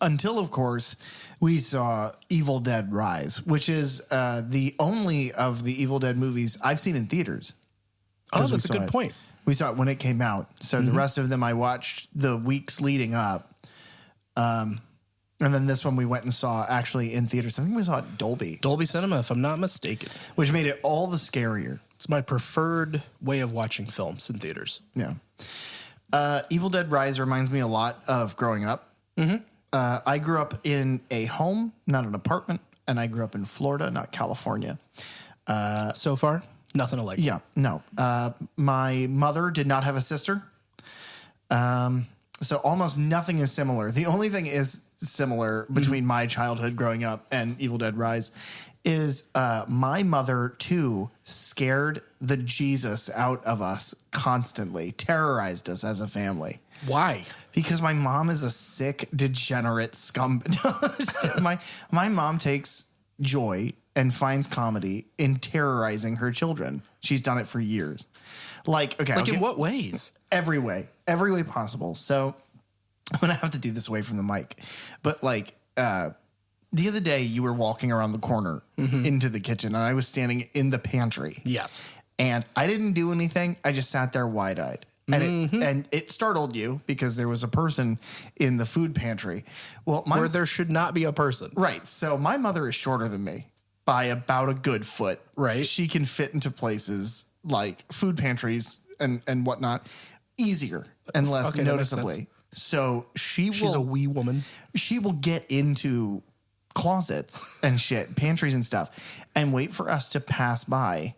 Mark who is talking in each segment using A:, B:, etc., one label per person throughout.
A: Until, of course, we saw Evil Dead Rise, which is the only of the Evil Dead movies I've seen in theaters.
B: Oh, that's a good point.
A: We saw it when it came out. So the rest of them I watched the weeks leading up. And then this one we went and saw actually in theaters. I think we saw it Dolby.
B: Dolby Cinema, if I'm not mistaken.
A: Which made it all the scarier.
B: It's my preferred way of watching films in theaters.
A: Yeah. Evil Dead Rise reminds me a lot of growing up. I grew up in a home, not an apartment, and I grew up in Florida, not California.
B: So far, nothing alike.
A: Yeah, no. My mother did not have a sister. So almost nothing is similar. The only thing is similar between my childhood growing up and Evil Dead Rise is my mother, too, scared the Jesus out of us constantly, terrorized us as a family.
B: Why?
A: Because my mom is a sick, degenerate scum. my mom takes joy and finds comedy in terrorizing her children. She's done it for years. Like
B: in what ways?
A: Every way possible. So I'm going to have to do this away from the mic. But the other day you were walking around the corner into the kitchen and I was standing in the pantry.
B: Yes.
A: And I didn't do anything. I just sat there wide-eyed. And it startled you because there was a person in the food pantry. Well,
B: where there should not be a person.
A: Right. So my mother is shorter than me by about a good foot.
B: Right.
A: She can fit into places like food pantries and whatnot easier and less noticeably. So she's
B: a wee woman.
A: She will get into closets and shit, pantries and stuff, and wait for us to pass by.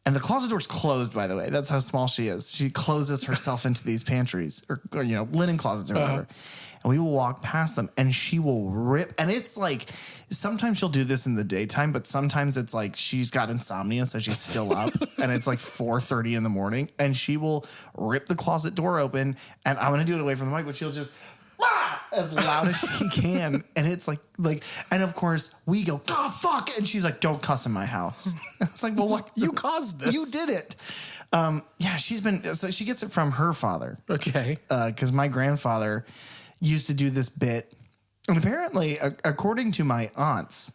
A: And the closet door's closed, by the way. That's how small she is. She closes herself into these pantries or linen closets or whatever. And we will walk past them and she will rip. And it's like, sometimes she'll do this in the daytime, but sometimes it's like she's got insomnia, so she's still up and it's like 4:30 in the morning and she will rip the closet door open and I'm going to do it away from the mic, but she'll just as loud as she can. And it's like, and of course we go, God, fuck. And she's like, don't cuss in my house. It's like, well, what?
B: You caused this.
A: You did it. So she gets it from her father.
B: Okay.
A: Because my grandfather used to do this bit. And apparently, according to my aunts,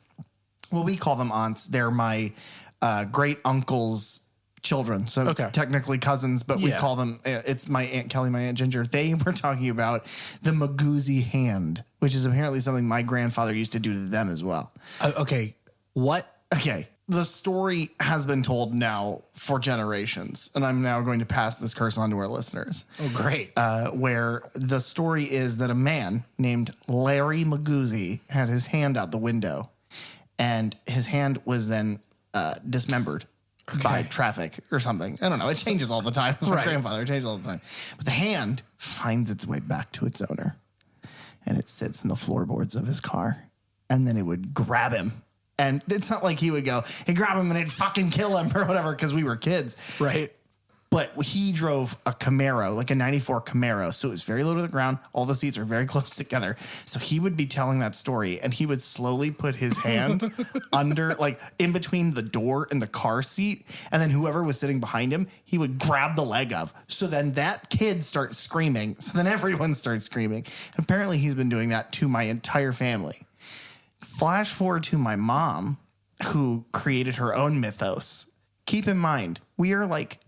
A: well, we call them aunts. They're my great uncle's children. So technically cousins, but we call them, it's my Aunt Kelly, my Aunt Ginger. They were talking about the Magoozy hand, which is apparently something my grandfather used to do to them as well.
B: Okay. What?
A: Okay. The story has been told now for generations, and I'm now going to pass this curse on to our listeners.
B: Oh, great.
A: Where the story is that a man named Larry Magoozy had his hand out the window, and his hand was then dismembered by traffic or something. I don't know. It changes all the time. It's my grandfather. It changes all the time. But the hand finds its way back to its owner, and it sits in the floorboards of his car, and then it would grab him. And it's not like he would go, hey, grab him and he'd fucking kill him or whatever because we were kids.
B: Right.
A: But he drove a Camaro, like a 94 Camaro. So it was very low to the ground. All the seats are very close together. So he would be telling that story and he would slowly put his hand under, like in between the door and the car seat. And then whoever was sitting behind him, he would grab the leg of. So then that kid starts screaming. So then everyone starts screaming. Apparently he's been doing that to my entire family. Flash forward to my mom, who created her own mythos. Keep in mind, we are like,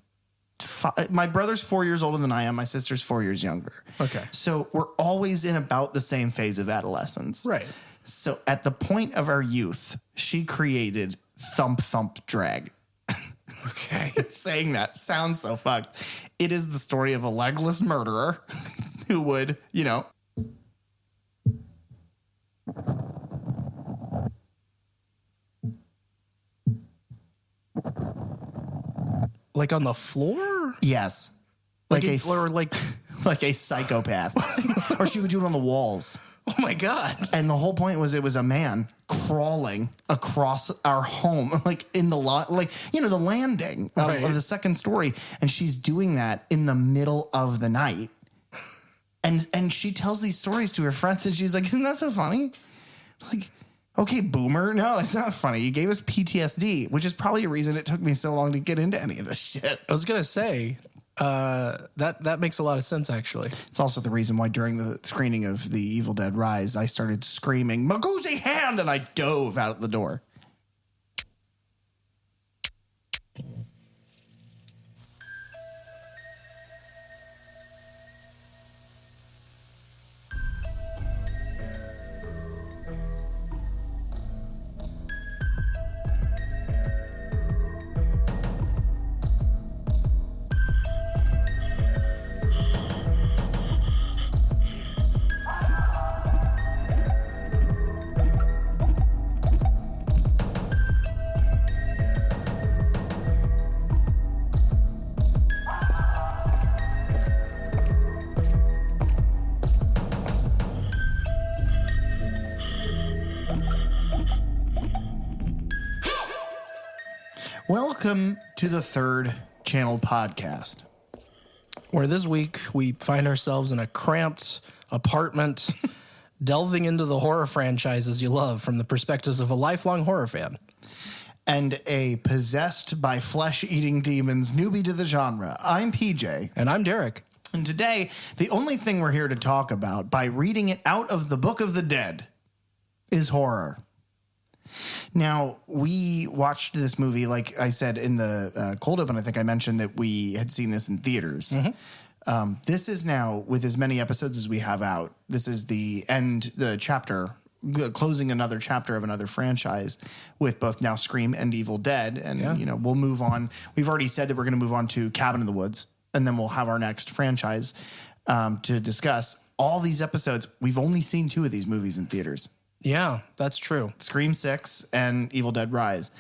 A: my brother's 4 years older than I am. My sister's 4 years younger.
B: Okay.
A: So we're always in about the same phase of adolescence.
B: Right.
A: So at the point of our youth, she created Thump Thump Drag.
B: Okay.
A: Saying that sounds so fucked. It is the story of a legless murderer who would,
B: Like on the floor?
A: Yes. Like a psychopath. Or she would do it on the walls.
B: Oh my God.
A: And the whole point was it was a man crawling across our home, like in the lot, like, the landing of the second story. And she's doing that in the middle of the night. And she tells these stories to her friends and she's like, isn't that so funny? Like, okay, boomer. No, it's not funny. You gave us PTSD, which is probably a reason it took me so long to get into any of this shit.
B: I was going to say, That makes a lot of sense, actually.
A: It's also the reason why during the screening of The Evil Dead Rise, I started screaming, "Maguzi hand!" and I dove out the door. Welcome to the Third Channel Podcast,
B: where this week we find ourselves in a cramped apartment delving into the horror franchises you love from the perspectives of a lifelong horror fan.
A: And a possessed by flesh-eating demons newbie to the genre. I'm PJ.
B: And I'm Derek.
A: And today, the only thing we're here to talk about by reading it out of the Book of the Dead is horror. Now, we watched this movie, like I said in the cold open, I think I mentioned that we had seen this in theaters. Mm-hmm. This is now, with as many episodes as we have out, this is the closing another chapter of another franchise with both now Scream and Evil Dead. And, we'll move on. We've already said that we're going to move on to Cabin in the Woods, and then we'll have our next franchise to discuss. All these episodes, we've only seen 2 of these movies in theaters.
B: Yeah, that's true.
A: Scream 6 and Evil Dead Rise.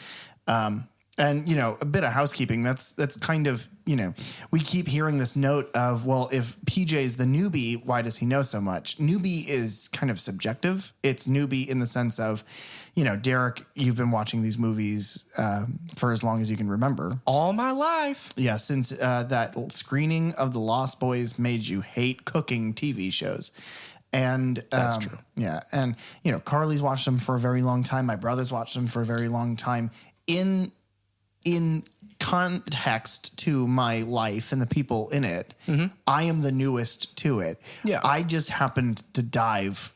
A: And, a bit of housekeeping. That's kind of, we keep hearing this note of, well, if PJ's the newbie, why does he know so much? Newbie is kind of subjective. It's newbie in the sense of, Derek, you've been watching these movies for as long as you can remember.
B: All my life.
A: Yeah, since that screening of The Lost Boys made you hate cooking TV shows. And
B: that's true.
A: Yeah. And, Carly's watched them for a very long time. My brother's watched them for a very long time. In context to my life and the people in it, mm-hmm. I am the newest to it.
B: Yeah.
A: I just happened to dive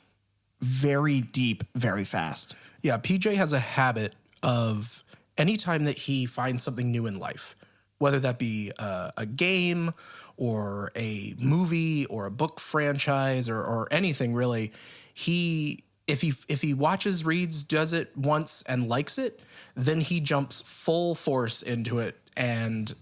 A: very deep, very fast.
B: Yeah. PJ has a habit of anytime that he finds something new in life, whether that be a game or a movie or a book franchise or anything really, if he watches, reads, does it once and likes it, then he jumps full force into it, and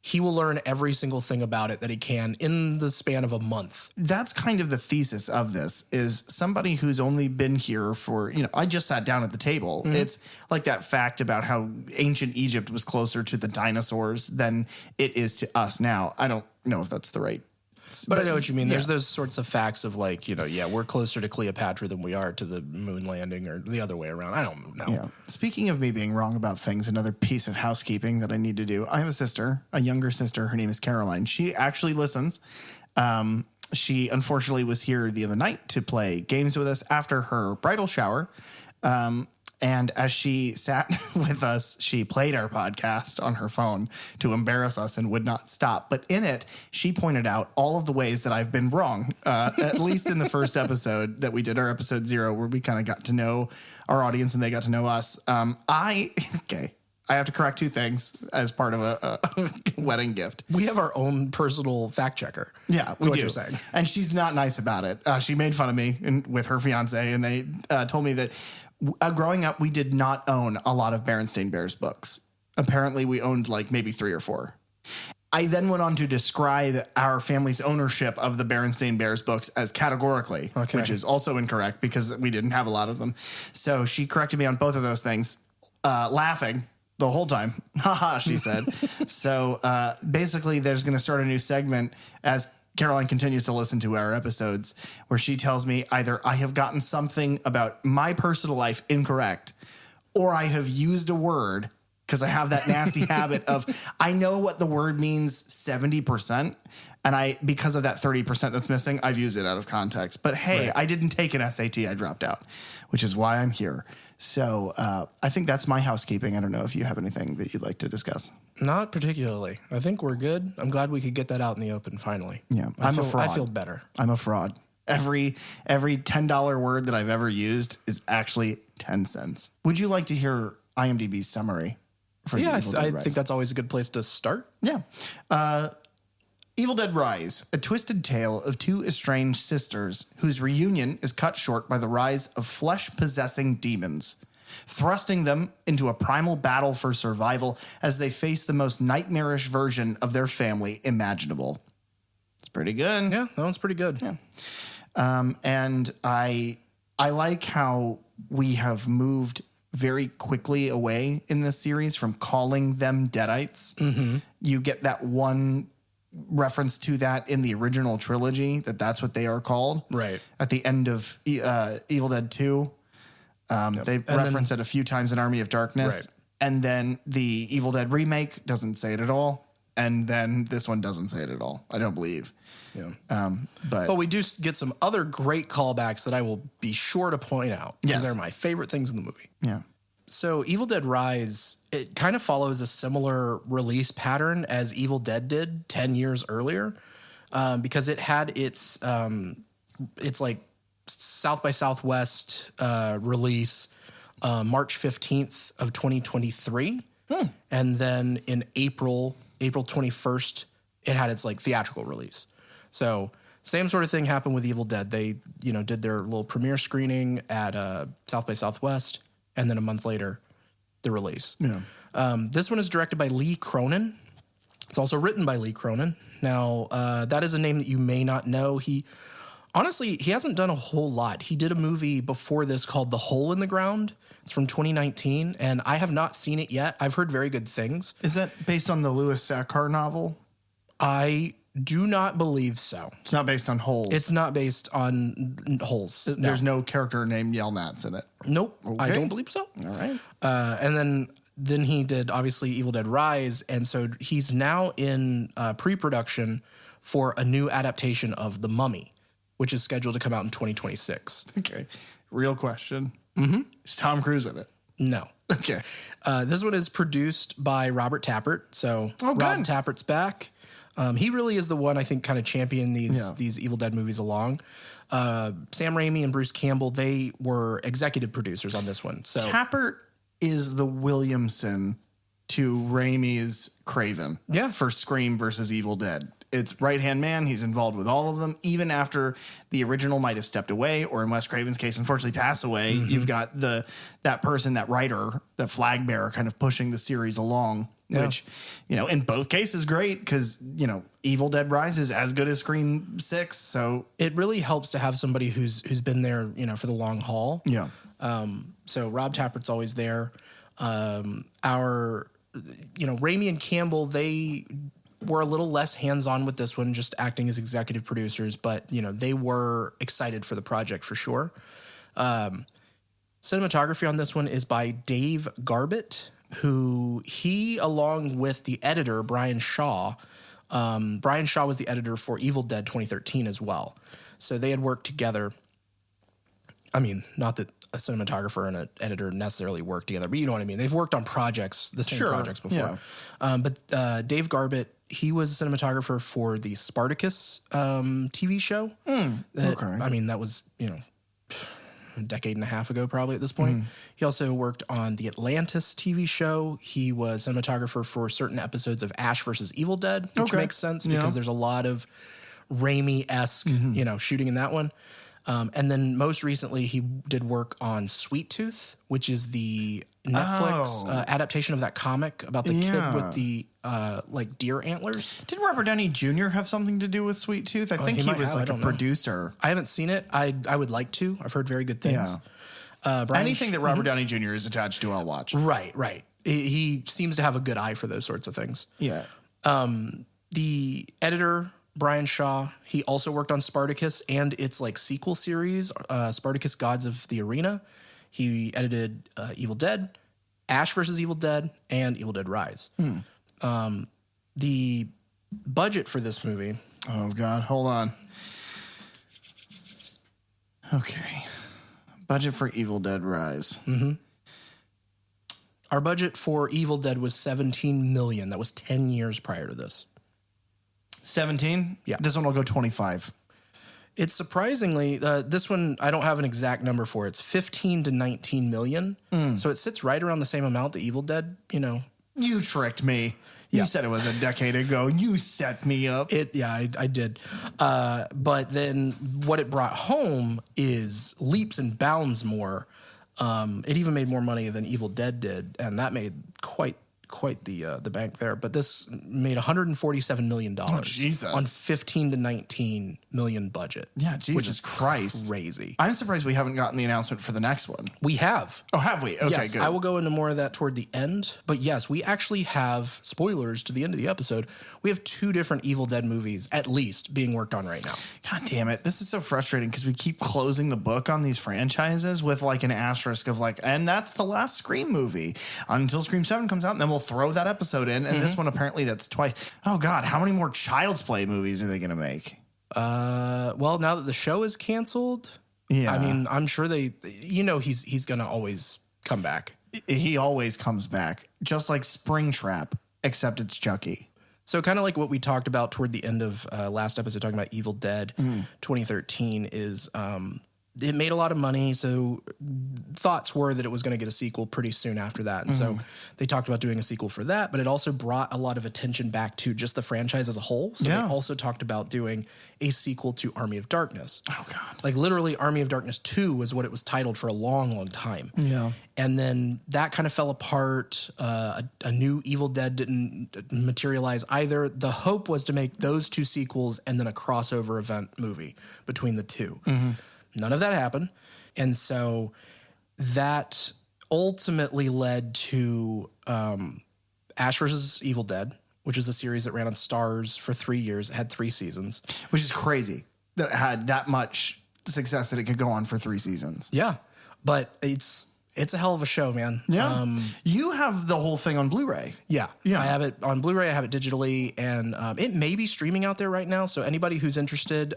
B: he will learn every single thing about it that he can in the span of a month. That's kind of the thesis of this, is somebody who's only been here for, I just sat down at the table. Mm-hmm. It's like that fact about how ancient Egypt was closer to the dinosaurs than it is to us now. I don't know if that's the right. But I know what you mean. Yeah. There's those sorts of facts of we're closer to Cleopatra than we are to the moon landing, or the other way around. I don't know.
A: Yeah. Speaking of me being wrong about things, another piece of housekeeping that I need to do. I have a sister, a younger sister. Her name is Caroline. She actually listens. She unfortunately was here the other night to play games with us after her bridal shower. And as she sat with us, she played our podcast on her phone to embarrass us and would not stop. But in it, she pointed out all of the ways that I've been wrong, at least in the first episode that we did, our episode 0, where we kind of got to know our audience and they got to know us. I have to correct 2 things as part of a wedding gift.
B: We have our own personal fact checker.
A: Yeah, we do.
B: What you're saying.
A: And she's not nice about it. She made fun of me with her fiance, and they told me that growing up, we did not own a lot of Berenstain Bears books. Apparently, we owned maybe 3 or 4. I then went on to describe our family's ownership of the Berenstain Bears books as categorically, which is also incorrect because we didn't have a lot of them. So she corrected me on both of those things, laughing the whole time. Haha, she said. So basically, there's going to start a new segment as Caroline continues to listen to our episodes where she tells me either I have gotten something about my personal life incorrect, or I have used a word because I have that nasty habit of I know what the word means 70%. And because of that 30% that's missing, I've used it out of context. But hey, I didn't take an SAT. I dropped out, which is why I'm here. So I think that's my housekeeping. I don't know if you have anything that you'd like to discuss.
B: Not particularly. I think we're good. I'm glad we could get that out in the open finally.
A: Yeah,
B: I'm
A: a fraud.
B: I feel better.
A: I'm a fraud. Every $10 word that I've ever used is actually 10 cents. Would you like to hear IMDb's summary? For
B: Yeah,
A: Evil Dead
B: I
A: Rise?
B: think that's always a good place to start.
A: Yeah. Evil Dead Rise, a twisted tale of two estranged sisters whose reunion is cut short by the rise of flesh-possessing demons, thrusting them into a primal battle for survival as they face the most nightmarish version of their family imaginable. It's pretty good.
B: Yeah, that one's pretty good.
A: Yeah. And I like how we have moved very quickly away in this series from calling them Deadites. Mm-hmm. You get that one reference to that in the original trilogy, that's what they are called.
B: Right.
A: At the end of Evil Dead 2. They reference it a few times in Army of Darkness. Right. And then the Evil Dead remake doesn't say it at all. And then this one doesn't say it at all, I don't believe.
B: Yeah.
A: But
B: we do get some other great callbacks that I will be sure to point out because they're my favorite things in the movie.
A: Yeah.
B: So Evil Dead Rise, it kind of follows a similar release pattern as Evil Dead did 10 years earlier, because it had its like South by Southwest release March 15th of 2023. And then in April 21st, it had its like theatrical release. So same sort of thing happened with Evil Dead. They, did their little premiere screening at South by Southwest, and then a month later, the release.
A: Yeah.
B: This one is directed by Lee Cronin. It's also written by Lee Cronin. Now, that is a name that you may not know. He hasn't done a whole lot. He did a movie before this called The Hole in the Ground. It's from 2019, and I have not seen it yet. I've heard very good things.
A: Is that based on the Louis Sachar novel?
B: I do not believe so.
A: It's not based on holes.
B: It's not based on holes.
A: There's no character named Yelnats in it.
B: Nope.
A: Okay.
B: I don't believe so.
A: All right.
B: And then he did obviously Evil Dead Rise, and so he's now in pre-production for a new adaptation of The Mummy, which is scheduled to come out in 2026.
A: Okay. Real question.
B: Mm-hmm.
A: Is Tom Cruise in it?
B: No.
A: Okay.
B: This one is produced by Robert Tappert. So Rob Tappert's back. He really is the one I think kind of championed these Evil Dead movies along. Sam Raimi and Bruce Campbell, they were executive producers on this one. So
A: Tappert is the Williamson to Raimi's Craven.
B: Yeah.
A: For Scream versus Evil Dead. It's right-hand man. He's involved with all of them, even after the original might have stepped away, or in Wes Craven's case, unfortunately passed away. Mm-hmm. You've got that person, that writer, that flag bearer kind of pushing the series along, which, in both cases, great because, Evil Dead Rise is as good as Scream 6. So
B: it really helps to have somebody who's been there, for the long haul.
A: Yeah.
B: So Rob Tappert's always there. Raimi and Campbell, they were a little less hands-on with this one, just acting as executive producers, but, they were excited for the project for sure. Cinematography on this one is by Dave Garbett, who along with the editor, Brian Shaw was the editor for Evil Dead 2013 as well. So they had worked together. I mean, not that a cinematographer and an editor necessarily work together, but you know what I mean? They've worked on the same projects before. Yeah. But Dave Garbett, he was a cinematographer for the Spartacus TV show. That was, a decade and a half ago probably at this point. He also worked on the Atlantis TV show. He was cinematographer for certain episodes of Ash vs. Evil Dead, which makes sense because there's a lot of Raimi-esque, shooting in that one. And then most recently, he did work on Sweet Tooth, which is the Netflix adaptation of that comic about the kid with the deer antlers.
A: Did Robert Downey Jr. have something to do with Sweet Tooth? I think he was like a producer.
B: I haven't seen it. I would like to. I've heard very good things.
A: Yeah. Anything that Robert Downey Jr. is attached to, I'll watch.
B: Right. He seems to have a good eye for those sorts of things.
A: Yeah.
B: The editor, Brian Shaw, he also worked on Spartacus and its sequel series, Spartacus Gods of the Arena. He edited Evil Dead, Ash vs. Evil Dead and Evil Dead Rise. The budget for this movie.
A: Oh, God. Hold on. Okay. Budget for Evil Dead Rise.
B: Our budget for Evil Dead was $17 million. That was 10 years prior to this.
A: 17?
B: Yeah.
A: This one will go 25.
B: It's surprisingly, this one, I don't have an exact number for it. It's 15 to 19 million. So it sits right around the same amount that Evil Dead,
A: You tricked me. You said it was a decade ago. You set me up.
B: I did. But then what it brought home is leaps and bounds more. It even made more money than Evil Dead did, and that made quite the bank there. But this made $147 million on 15 to 19 million budget.
A: Yeah, Jesus
B: which is
A: Christ.
B: Crazy.
A: I'm surprised we haven't gotten the announcement for the next one.
B: We have.
A: Oh, have we? Okay,
B: yes,
A: good.
B: I will go into more of that toward the end. But yes, we actually have, spoilers to the end of the episode, we have 2 different Evil Dead movies, at least, being worked on right now.
A: God damn it. This is so frustrating because we keep closing the book on these franchises with like an asterisk of like, and that's the last Scream movie until Scream 7 comes out, and then we'll throw that episode in. And this one, apparently, that's twice. Oh, God. How many more Child's Play movies are they going to make?
B: Well, now that the show is canceled,
A: Yeah.
B: I mean, I'm sure he's going to always come back.
A: He always comes back, just like Springtrap, except it's Chucky.
B: So kind of like what we talked about toward the end of last episode, talking about Evil Dead 2013 is it made a lot of money. So thoughts were that it was going to get a sequel pretty soon after that. And so they talked about doing a sequel for that, but it also brought a lot of attention back to just the franchise as a whole. So they also talked about doing a sequel to Army of Darkness.
A: Oh, God.
B: Like literally Army of Darkness 2 was what it was titled for a long, long time.
A: Yeah.
B: And then that kind of fell apart. A new Evil Dead didn't materialize either. The hope was to make those 2 sequels and then a crossover event movie between the 2. None of that happened. And so that ultimately led to Ash vs. Evil Dead, which is a series that ran on Starz for 3 years. It had 3 seasons.
A: Which is crazy that it had that much success that it could go on for 3 seasons.
B: Yeah. But it's a hell of a show, man.
A: Yeah. You have the whole thing on Blu-ray.
B: Yeah.
A: Yeah.
B: I have it on Blu-ray. I have it digitally. And it may be streaming out there right now. So anybody who's interested,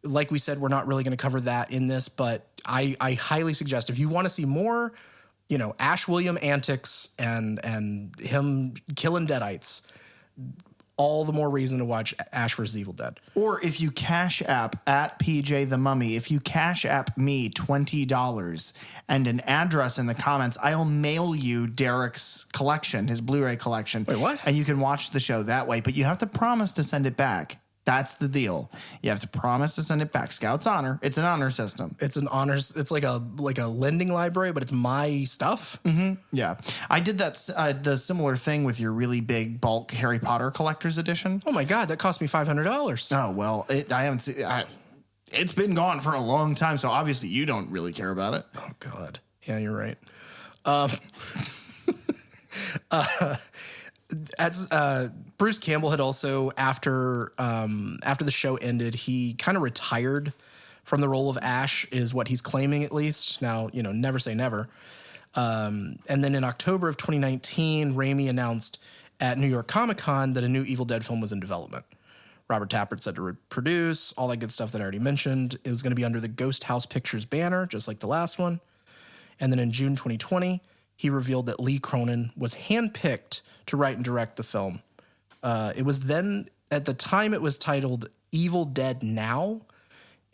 B: like we said, we're not really going to cover that in this, but I highly suggest if you want to see more, Ash William antics and him killing Deadites, all the more reason to watch Ash vs. Evil Dead.
A: Or if you Cash App at PJ the Mummy, if you Cash App me $20 and an address in the comments, I'll mail you Derek's collection, his Blu-ray collection.
B: Wait, what?
A: And you can watch the show that way, but you have to promise to send it back. That's the deal. You have to promise to send it back. Scout's honor. It's an honor system.
B: It's an honors. It's like a lending library, but it's my stuff.
A: Yeah. I did that the similar thing with your really big bulk Harry Potter collector's edition.
B: Oh my God, that cost me $500.
A: Oh, well, I haven't seen it's been gone for a long time, so obviously you don't really care about it.
B: Oh God. Yeah, you're right. As Bruce Campbell had also, after the show ended, he kind of retired from the role of Ash, is what he's claiming at least. Now, never say never. And then in October of 2019, Raimi announced at New York Comic Con that a new Evil Dead film was in development. Robert Tappert said to produce, all that good stuff that I already mentioned. It was going to be under the Ghost House Pictures banner, just like the last one. And then in June 2020, he revealed that Lee Cronin was handpicked to write and direct the film. It was then, at the time, it was titled Evil Dead Now.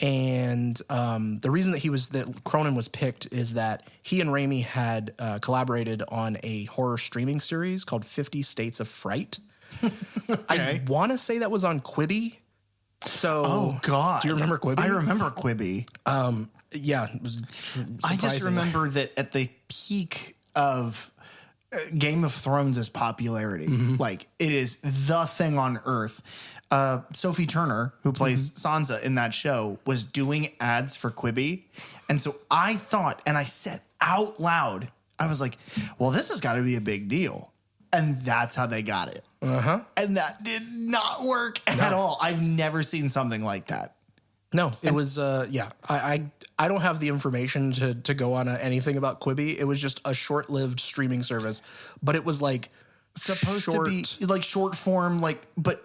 B: And the reason that Cronin was picked is that he and Raimi had collaborated on a horror streaming series called 50 States of Fright. Okay. I want to say that was on Quibi. So,
A: oh God,
B: do you remember Quibi?
A: I remember Quibi.
B: Yeah, it was
A: I just remember that at the peak of Game of Thrones' popularity, like it is the thing on earth. Sophie Turner, who plays Sansa in that show, was doing ads for Quibi. And so I thought, and I said out loud, I was like, well, this has got to be a big deal. And that's how they got it. And that did not work at all. I've never seen something like that.
B: No, it was I don't have the information to go on anything about Quibi. It was just a short-lived streaming service, but it was like
A: supposed to be like short form, like but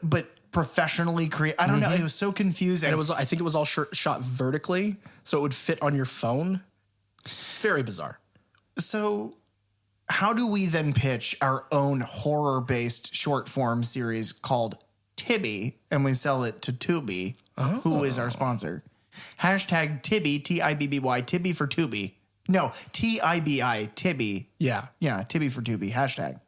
A: professionally created. I don't know. It was so confusing.
B: And I think it was all shot vertically, so it would fit on your phone. Very bizarre.
A: So how do we then pitch our own horror-based short form series called Tibby, and we sell it to Tubi, who is our sponsor? Hashtag Tibby, Tibby, Tibby for Tubi. No, Tibi, Tibby.
B: Yeah.
A: Yeah, Tibby for Tubi. Hashtag.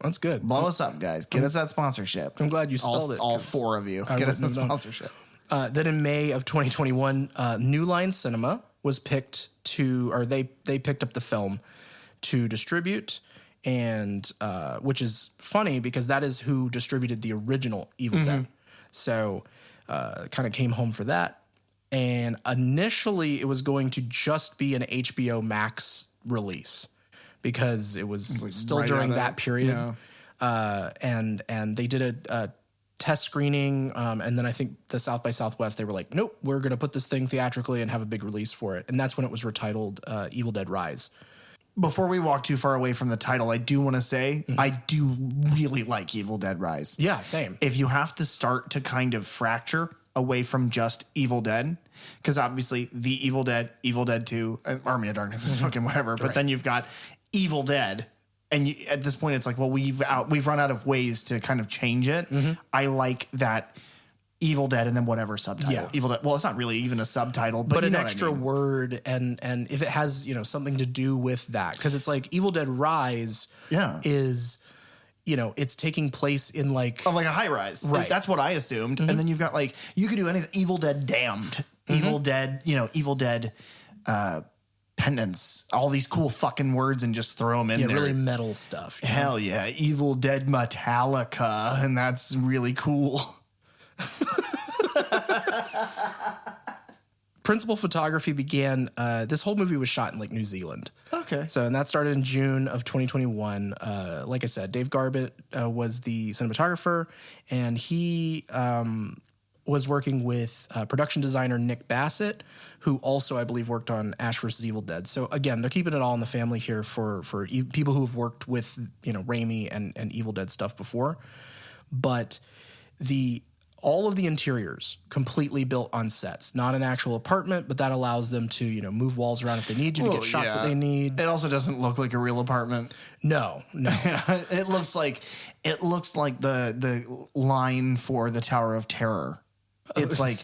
B: That's good.
A: Blow us up, guys. Get us that sponsorship.
B: I'm glad you spelled it.
A: All four of you. Get us that sponsorship.
B: Then in May of 2021, New Line Cinema was picked they picked up the film to distribute, and which is funny because that is who distributed the original Evil Dead. So kind of came home for that. And initially it was going to just be an HBO Max release because it was like still right during that period. Yeah. And they did a test screening. And then I think the South by Southwest, they were like, nope, we're going to put this thing theatrically and have a big release for it. And that's when it was retitled Evil Dead Rise.
A: Before we walk too far away from the title, I do want to say I do really like Evil Dead Rise.
B: Yeah, same.
A: If you have to start to kind of fracture away from just Evil Dead, because obviously the Evil Dead 2, Army of Darkness is fucking whatever, but then you've got Evil Dead, and at this point it's like, well, we've run out of ways to kind of change it. I like that Evil Dead and then whatever subtitle. Yeah. Evil Dead. Well, it's not really even a subtitle, but
B: an extra word, and if it has something to do with that, because it's like Evil Dead Rise is it's taking place in like
A: a high rise. Right. That's what I assumed. And then you've got you could do anything. Evil Dead Damned, Evil Dead, Evil Dead Penance, all these cool fucking words and just throw them in there.
B: Really metal stuff.
A: Hell yeah. Evil Dead Metallica. And that's really cool.
B: Principal photography began. This whole movie was shot in New Zealand.
A: Okay.
B: And that started in June of 2021. Like I said, Dave Garbett was the cinematographer, and he was working with production designer Nick Bassett, who also, I believe, worked on Ash vs. Evil Dead. So again, they're keeping it all in the family here for people who have worked with Raimi and Evil Dead stuff before. But all of the interiors completely built on sets, not an actual apartment, but that allows them to, move walls around if they need to get shots that they need.
A: It also doesn't look like a real apartment.
B: No.
A: It looks like the line for the Tower of Terror. It's like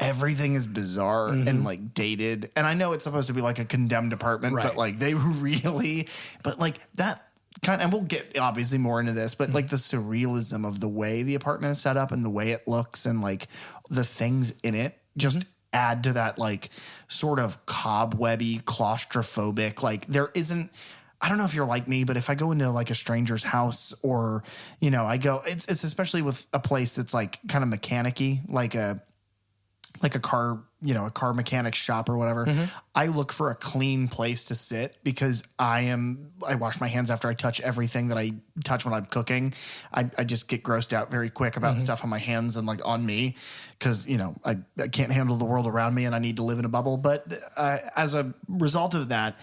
A: everything is bizarre and dated. And I know it's supposed to be like a condemned apartment, but they really, but that kind of, and we'll get obviously more into this, but the surrealism of the way the apartment is set up and the way it looks and the things in it just add to that sort of cobwebby, claustrophobic, there isn't, I don't know if you're like me, but if I go into a stranger's house or, I go, it's especially with a place that's kind of mechanic-y, like a car, a car mechanic shop or whatever. I look for a clean place to sit because I wash my hands after I touch everything that I touch when I'm cooking. I just get grossed out very quick about stuff on my hands and on me because, I can't handle the world around me and I need to live in a bubble. But as a result of that,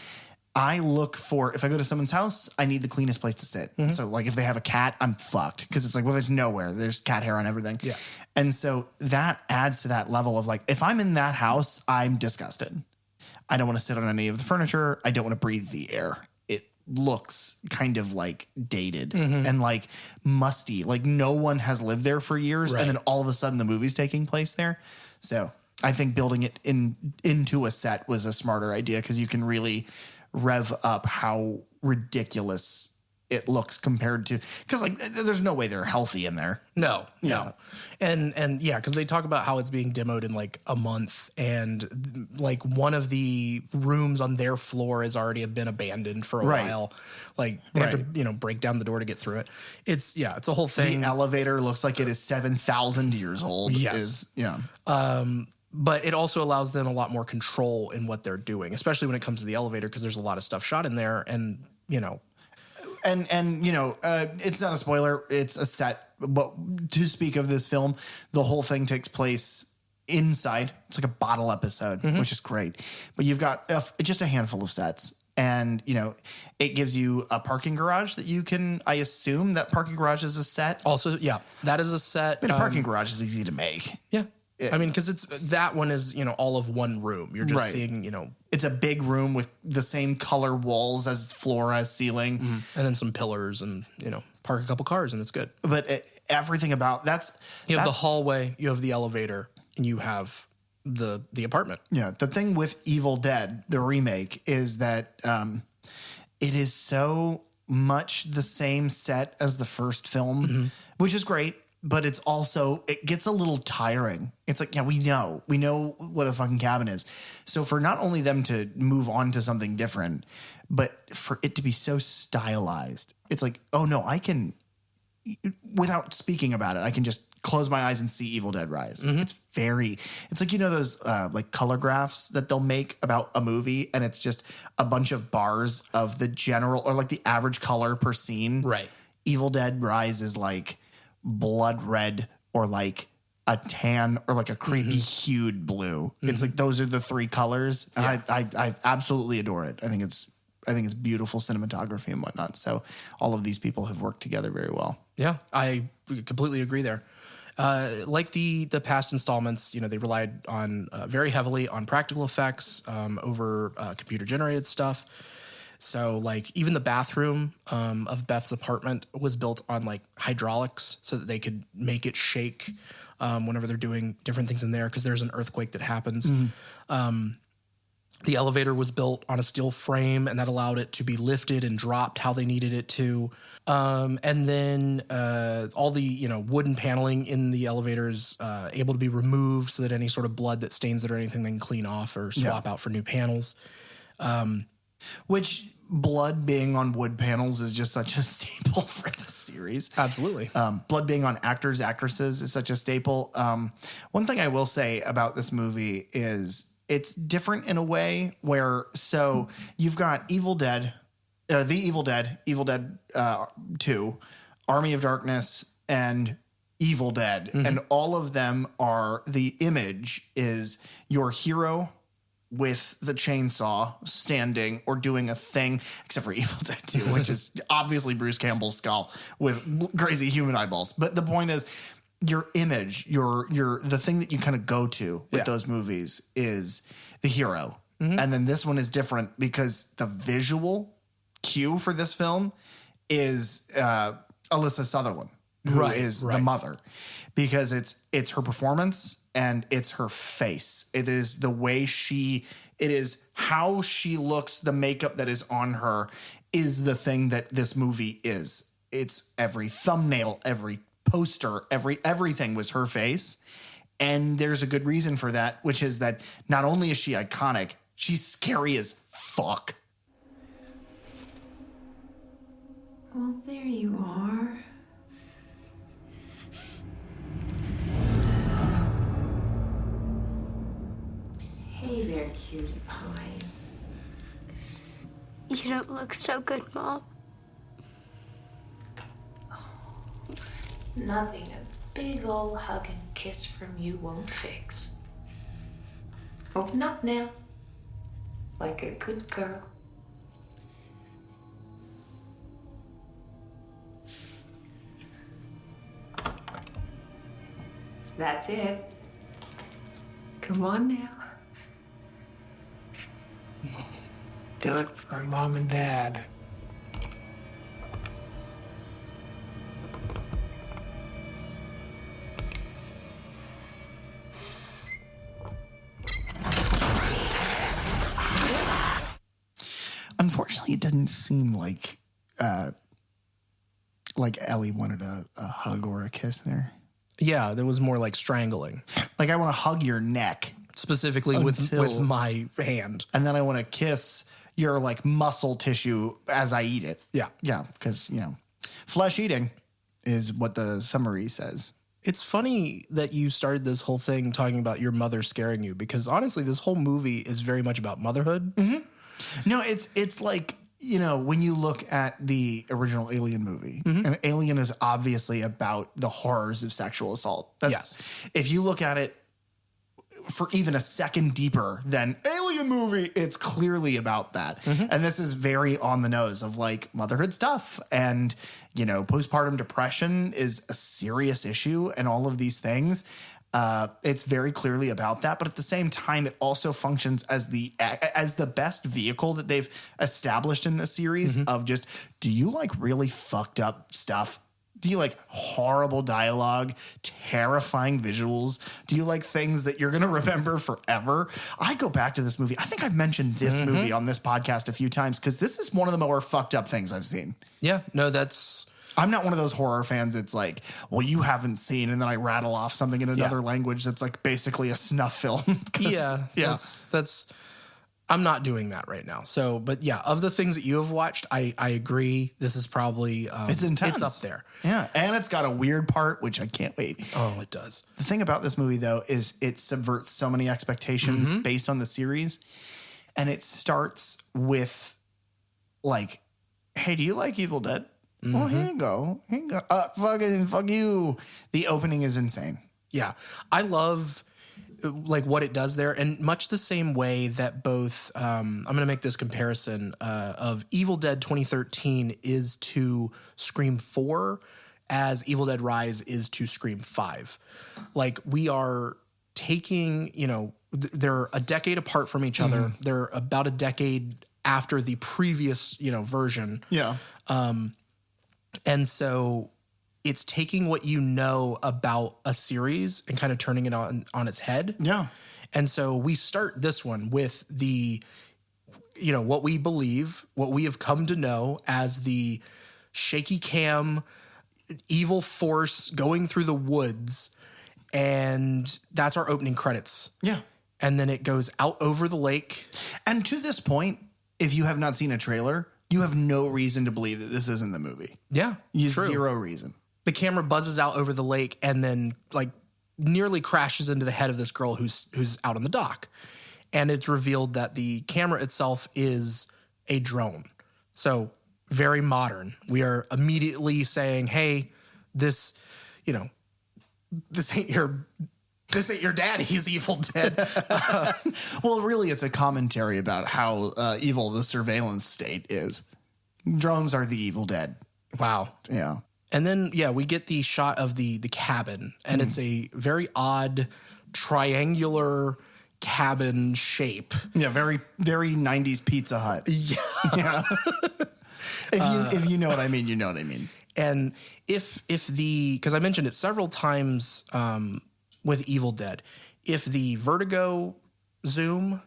A: I look for, if I go to someone's house, I need the cleanest place to sit. So if they have a cat, I'm fucked because it's there's nowhere. There's cat hair on everything. Yeah. And so that adds to that level of if I'm in that house, I'm disgusted. I don't want to sit on any of the furniture. I don't want to breathe the air. It looks kind of dated and musty. No one has lived there for years. Right. And then all of a sudden the movie's taking place there. So I think building it into a set was a smarter idea because you can really rev up how ridiculous it looks compared to, because there's no way they're healthy in there.
B: No. And yeah, because they talk about how it's being demoed in a month, and one of the rooms on their floor has already been abandoned for a while. They have to break down the door to get through it. It's a whole thing.
A: The elevator looks like it is 7,000 years old.
B: Yes. But it also allows them a lot more control in what they're doing, especially when it comes to the elevator, because there's a lot of stuff shot in there, and it's not a spoiler. It's a set. But to speak of this film, the whole thing takes place
A: inside. It's like a bottle episode, which is great. But you've got just a handful of sets. And, you know, it gives you a parking garage that you can, I assume that parking garage is a set.
B: Also, yeah, that is a set.
A: I mean, a parking garage is easy to make.
B: Yeah. I mean, because that one is, you know, all of one room. You're just seeing, you know.
A: It's a big room with the same color walls as floor as ceiling.
B: And then some pillars and, you know, park a couple cars and it's good.
A: But everything about
B: you have the hallway, you have the elevator, and you have the apartment.
A: Yeah. The thing with Evil Dead, the remake, is that it is so much the same set as the first film, which is great, but it gets a little tiring. It's like, yeah, we know what a fucking cabin is. So for not only them to move on to something different, but for it to be so stylized, it's like, oh no, I can, without speaking about it, I can just close my eyes and see Evil Dead Rise. It's like, you know, those like color graphs that they'll make about a movie, and it's just a bunch of bars of the general or like the average color per scene.
B: Right.
A: Evil Dead Rise is like blood red or like a tan or like a creepy hued blue. It's like those are the three colors. And I absolutely adore it. I think it's beautiful cinematography and whatnot. So all of these people have worked together very well.
B: Yeah, I completely agree there. Like the past installments, you know, they relied on very heavily on practical effects over computer generated stuff. So like even the bathroom of Beth's apartment was built on like hydraulics so that they could make it shake whenever they're doing different things in there because there's an earthquake that happens. The elevator was built on a steel frame, and that allowed it to be lifted and dropped how they needed it to. And then all the, you know, wooden paneling in the elevators able to be removed so that any sort of blood that stains it or anything they can clean off or swap out for new panels.
A: Which blood being on wood panels is just such a staple for the series.
B: Absolutely.
A: Blood being on actors, actresses is such a staple. One thing I will say about this movie is it's different in a way where, so you've got Evil Dead, Evil Dead 2, Army of Darkness, and Evil Dead. And all of them are, the image is your hero with the chainsaw standing or doing a thing, except for Evil Dead 2, which is obviously Bruce Campbell's skull with crazy human eyeballs. But the point is, your image, the thing that you kind of go to with those movies is the hero. And then this one is different because the visual cue for this film is Alyssa Sutherland, who is the mother, because it's her performance and it's her face. It is the way it is how she looks, the makeup that is on her is the thing that this movie is. It's every thumbnail, every poster, everything was her face. And there's a good reason for that, which is that not only is she iconic, she's scary as fuck.
C: Well, there you are. Hey there, cutie pie.
D: You don't look so good, Mom.
C: Nothing a big ol' hug and kiss from you won't fix. Open up now, like a good girl. That's it. Come on now.
E: Do it for Mom and Dad.
A: Unfortunately, it didn't seem like Ellie wanted a hug or a kiss there.
B: Yeah, there was more like strangling.
A: Like, I want to hug your neck.
B: Specifically with my hand.
A: And then I want to kiss your like muscle tissue as I eat it.
B: Yeah.
A: Yeah, because, you know, flesh eating is what the summary says.
B: It's funny that you started this whole thing talking about your mother scaring you, because honestly, this whole movie is very much about motherhood.
A: No, it's like, you know, when you look at the original Alien movie, and Alien is obviously about the horrors of sexual assault. Yes. If you look at it for even a second deeper than Alien movie. It's clearly about that. And this is very on the nose of like motherhood stuff. And, you know, postpartum depression is a serious issue and all of these things. It's very clearly about that. But at the same time, it also functions as the best vehicle that they've established in this series of just, do you like really fucked up stuff? Do you like horrible dialogue, terrifying visuals? Do you like things that you're going to remember forever? I go back to this movie. I think I've mentioned this movie on this podcast a few times because this is one of the more fucked up things I've seen.
B: Yeah, no, that's...
A: I'm not one of those horror fans. It's like, well, you haven't seen, and then I rattle off something in another language that's like basically a snuff film.
B: Yeah. That's I'm not doing that right now. So, but yeah, of the things that you have watched, I agree. This is probably
A: it's intense.
B: It's up there.
A: Yeah, and it's got a weird part, which I can't wait.
B: Oh, it does.
A: The thing about this movie, though, is it subverts so many expectations based on the series, and it starts with like, "Hey, do you like Evil Dead? Well, here you go. Here you go. Fuck you." The opening is insane.
B: Yeah, I love like what it does there, and much the same way that both I'm going to make this comparison of Evil Dead 2013 is to Scream 4 as Evil Dead Rise is to Scream 5. Like we are taking, you know, they're a decade apart from each other. They're about a decade after the previous, you know, version.
A: Yeah.
B: And so it's taking what you know about a series and kind of turning it on its head.
A: Yeah.
B: And so we start this one with the, you know, what we believe, what we have come to know as the shaky cam, evil force going through the woods. And that's our opening credits.
A: Yeah.
B: And then it goes out over the lake.
A: And to this point, if you have not seen a trailer, you have no reason to believe that this isn't the movie.
B: Yeah. True.
A: Zero reason.
B: The camera buzzes out over the lake and then like nearly crashes into the head of this girl who's out on the dock. And it's revealed that the camera itself is a drone. So very modern. We are immediately saying, hey, this, you know, this ain't your daddy's Evil Dead.
A: Well, really, it's a commentary about how evil the surveillance state is. Drones are the Evil Dead.
B: Wow.
A: Yeah.
B: And then, yeah, we get the shot of the cabin, and it's a very odd triangular cabin shape.
A: Yeah, very, very 90s Pizza Hut. Yeah. If you know what I mean, you know what I mean.
B: And because I mentioned it several times with Evil Dead, if the vertigo zoom,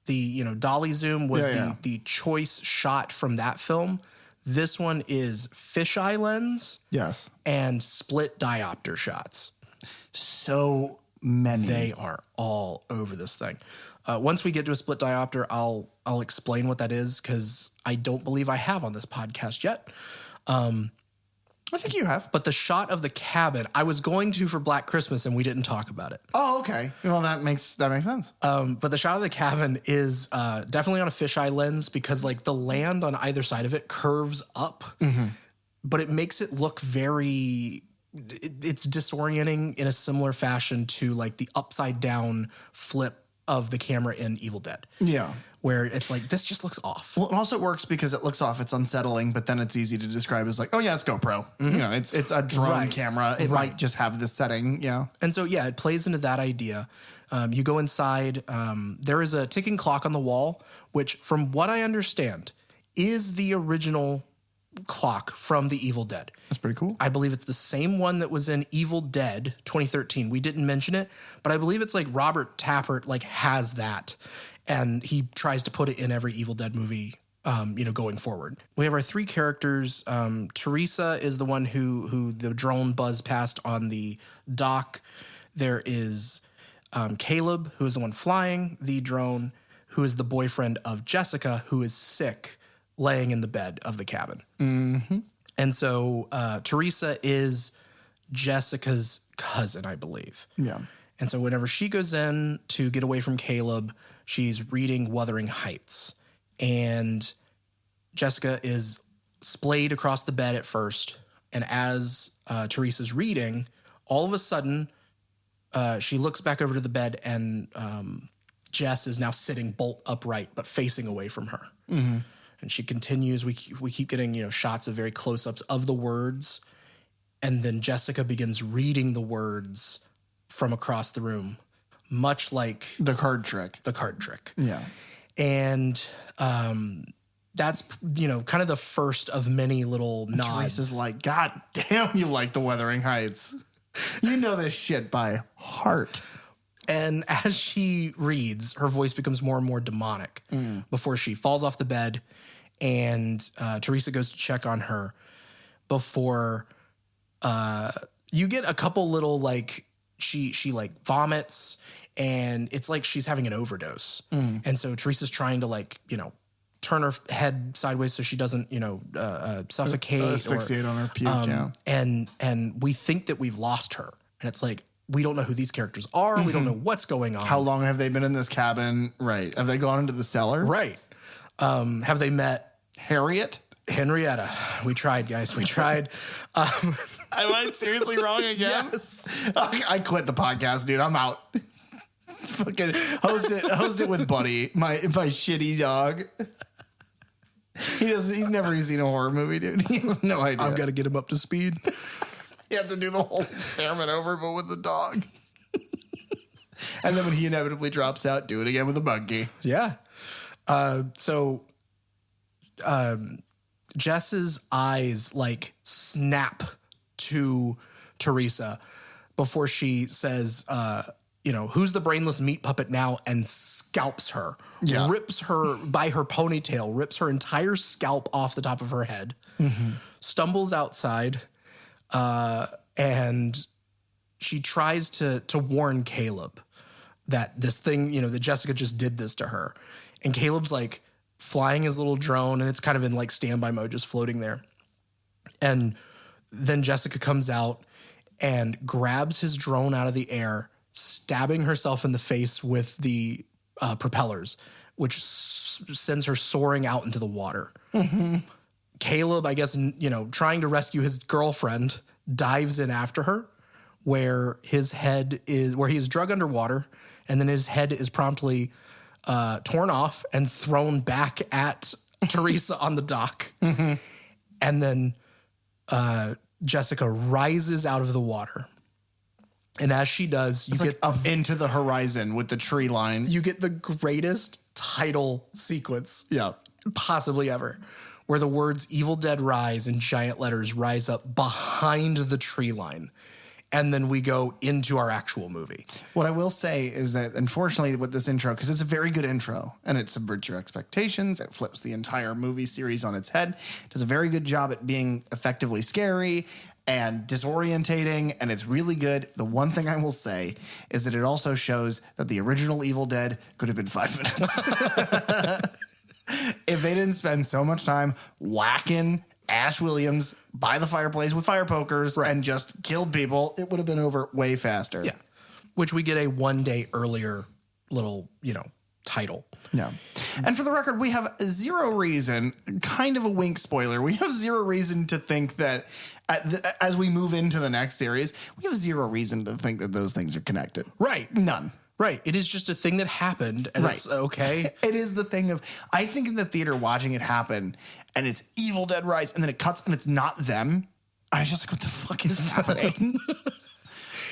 B: the, you know, dolly zoom was the choice shot from that film, this one is fisheye lens. Yes. And split diopter shots.
A: So many.
B: They are all over this thing. Once we get to a split diopter, I'll explain what that is because I don't believe I have on this podcast yet.
A: I think you have.
B: But the shot of the cabin, I was going to for Black Christmas and we didn't talk about it.
A: Oh, okay. Well, that makes sense.
B: But the shot of the cabin is definitely on a fisheye lens because like the land on either side of it curves up, but it makes it look very, it's disorienting in a similar fashion to like the upside down flip of the camera in Evil Dead. Yeah. Where it's like, this just looks off.
A: Well, it also works because it looks off. It's unsettling, but then it's easy to describe as like, oh yeah, it's GoPro. You know, it's a drone camera. It might just have this setting. Yeah.
B: And so, yeah, it plays into that idea. You go inside. There is a ticking clock on the wall, which from what I understand is the original clock from the Evil Dead.
A: That's pretty cool.
B: I believe it's the same one that was in Evil Dead 2013. We didn't mention it, but I believe it's like Robert Tappert like has that. And he tries to put it in every Evil Dead movie, you know, going forward. We have our three characters. Teresa is the one who the drone buzzed past on the dock. There is Caleb, who is the one flying the drone, who is the boyfriend of Jessica, who is sick, laying in the bed of the cabin. And so Teresa is Jessica's cousin, I believe. Yeah. And so whenever she goes in to get away from Caleb, she's reading Wuthering Heights. And Jessica is splayed across the bed at first. And as Teresa's reading, all of a sudden, she looks back over to the bed, and Jess is now sitting bolt upright, but facing away from her. Mm-hmm. And she continues. We keep getting, shots of very close-ups of the words. And then Jessica begins reading the words from across the room, much like
A: The card trick. Yeah.
B: And that's, kind of the first of many little nods.
A: Teresa's like, God damn, you like the Wuthering Heights. You know this shit by heart.
B: And as she reads, her voice becomes more and more demonic before she falls off the bed, and Teresa goes to check on her before you get a couple little, like, she like vomits, and it's like she's having an overdose. And so Teresa's trying to, like, turn her head sideways so she doesn't, suffocate.
A: Asphyxiate on her puke,
B: And we think that we've lost her. And it's like, we don't know who these characters are. We don't know what's going on.
A: How long have they been in this cabin? Right. Have they gone into the cellar?
B: Right. Have they met Henrietta? We tried, guys. We tried.
A: Am I seriously wrong again?
B: Yes.
A: I quit the podcast, dude. I'm out. Fucking host it with Buddy, my shitty dog. He's never seen a horror movie, dude. He has no idea.
B: I've got to get him up to speed.
A: You have to do the whole experiment over, but with the dog. And then when he inevitably drops out, do it again with a monkey.
B: Yeah. So Jess's eyes, like, snap to Teresa before she says, who's the brainless meat puppet now, and scalps her, rips her by her ponytail, rips her entire scalp off the top of her head, stumbles outside, and she tries to warn Caleb that this thing, that Jessica just did this to her. And Caleb's, like, flying his little drone, and it's kind of in, like, standby mode, just floating there. And then Jessica comes out and grabs his drone out of the air, stabbing herself in the face with the propellers, which sends her soaring out into the water. Caleb, I guess, trying to rescue his girlfriend, dives in after her, where he is drugged underwater, and then his head is promptly torn off and thrown back at Teresa on the dock. And then Jessica rises out of the water. And as she does, you get
A: up into the horizon with the tree line.
B: You get the greatest title sequence possibly ever, where the words Evil Dead Rise in giant letters rise up behind the tree line. And then we go into our actual movie.
A: What I will say is that, unfortunately, with this intro, because it's a very good intro and it subverts your expectations, it flips the entire movie series on its head, does a very good job at being effectively scary and disorientating, and it's really good. The one thing I will say is that it also shows that the original Evil Dead could have been 5 minutes. If they didn't spend so much time whacking Ash Williams by the fireplace with fire pokers and just killed people, it would have been over way faster.
B: Yeah. Which we get a 1 day earlier little, title.
A: Yeah. And for the record, we have zero reason, kind of a wink spoiler, we have zero reason to think that as we move into the next series, we have zero reason to think that those things are connected.
B: Right.
A: None.
B: Right. It is just a thing that happened, and it's okay.
A: It is the thing of, I think in the theater watching it happen, and it's Evil Dead Rise, and then it cuts and it's not them. I was just like, what the fuck is happening?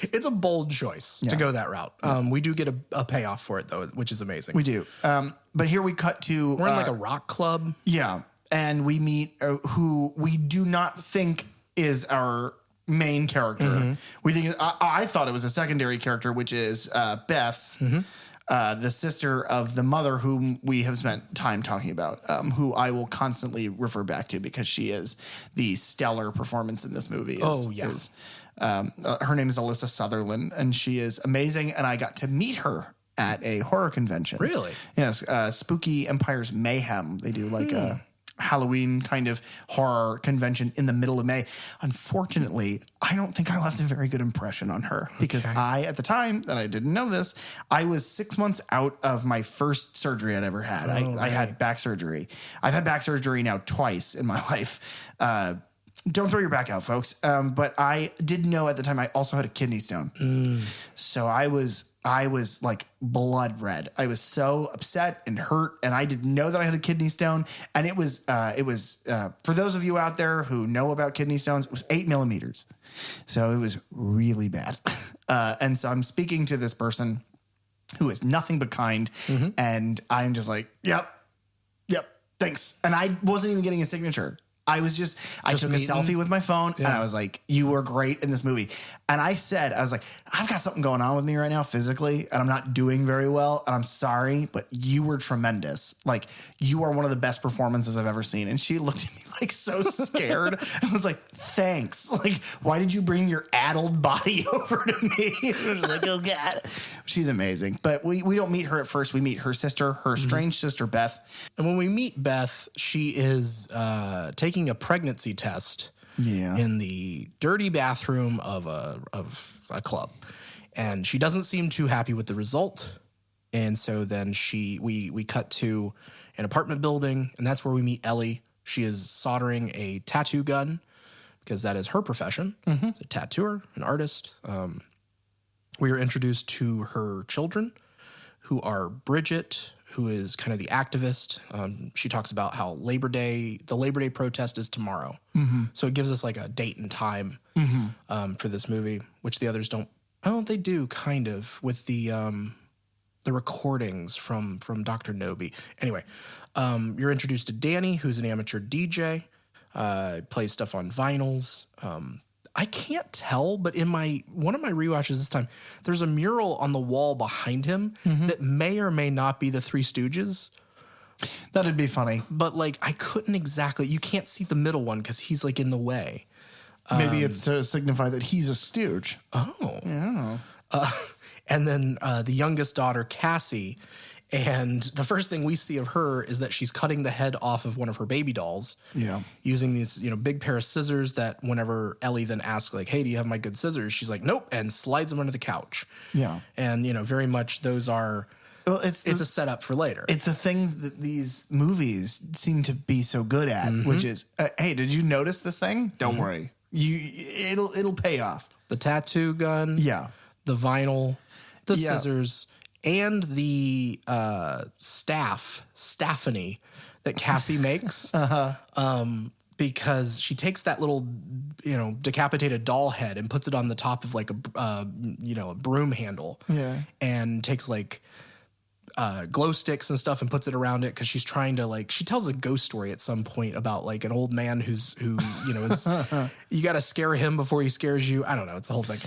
B: It's a bold choice to go that route. We do get a payoff for it, though, which is amazing.
A: We do. But here we cut to...
B: We're in like a rock club.
A: Yeah. And we meet who we do not think is our main character. We think I thought it was a secondary character, which is Beth, the sister of the mother whom we have spent time talking about, who I will constantly refer back to because she is the stellar performance in this movie. Her name is Alyssa Sutherland, and she is amazing. And I got to meet her at a horror convention.
B: Really?
A: Yes. Spooky Empire's Mayhem. They do like a Halloween kind of horror convention in the middle of May. Unfortunately, I don't think I left a very good impression on her because at the time that I didn't know this, I was 6 months out of my first surgery I'd ever had. I had back surgery. I've had back surgery now twice in my life. Don't throw your back out, folks. But I didn't know at the time I also had a kidney stone. So I was like blood red. I was so upset and hurt, and I didn't know that I had a kidney stone. And it was for those of you out there who know about kidney stones, it was 8 millimeters. So it was really bad. And so I'm speaking to this person who is nothing but kind. And I'm just like, yep, thanks. And I wasn't even getting a signature. I took a selfie with my phone and I was like, you were great in this movie. And I was like, I've got something going on with me right now physically and I'm not doing very well. And I'm sorry, but you were tremendous. Like, you are one of the best performances I've ever seen. And she looked at me like so scared. I was like, thanks. Like, why did you bring your addled body over to me? I was like, oh God. She's amazing. But we don't meet her at first. We meet her sister, her strange sister, Beth.
B: And when we meet Beth, she is taking a pregnancy test in the dirty bathroom of a club. And she doesn't seem too happy with the result. And so then we cut to an apartment building, and that's where we meet Ellie. She is soldering a tattoo gun because that is her profession. She's a tattooer, an artist. We are introduced to her children, who are Bridget, who is kind of the activist. She talks about how the Labor Day protest is tomorrow. So it gives us like a date and time for this movie, which the others don't. Oh, they do kind of with the recordings from Dr. Newbie. Anyway, you're introduced to Danny, who's an amateur DJ, plays stuff on vinyls. I can't tell, but in one of my rewatches this time, there's a mural on the wall behind him that may or may not be the Three Stooges.
A: That'd be funny.
B: But like, I couldn't exactly. You can't see the middle one because he's like in the way.
A: Maybe it's to signify that he's a stooge.
B: Oh.
A: Yeah.
B: And then the youngest daughter, Cassie. And the first thing we see of her is that she's cutting the head off of one of her baby dolls. Yeah. Using these, big pair of scissors that whenever Ellie then asks, like, hey, do you have my good scissors? She's like, nope, and slides them under the couch. Yeah. And, very much those are, well, it's a setup for later.
A: It's a thing that these movies seem to be so good at, which is, hey, did you notice this thing? Don't worry. It'll pay off.
B: The tattoo gun. Yeah. The vinyl. The scissors. And the staffany that Cassie makes, because she takes that little, decapitated doll head and puts it on the top of like a broom handle, and takes like glow sticks and stuff and puts it around it because she's trying to she tells a ghost story at some point about like an old man who is you got to scare him before he scares you. I don't know. It's the whole thing.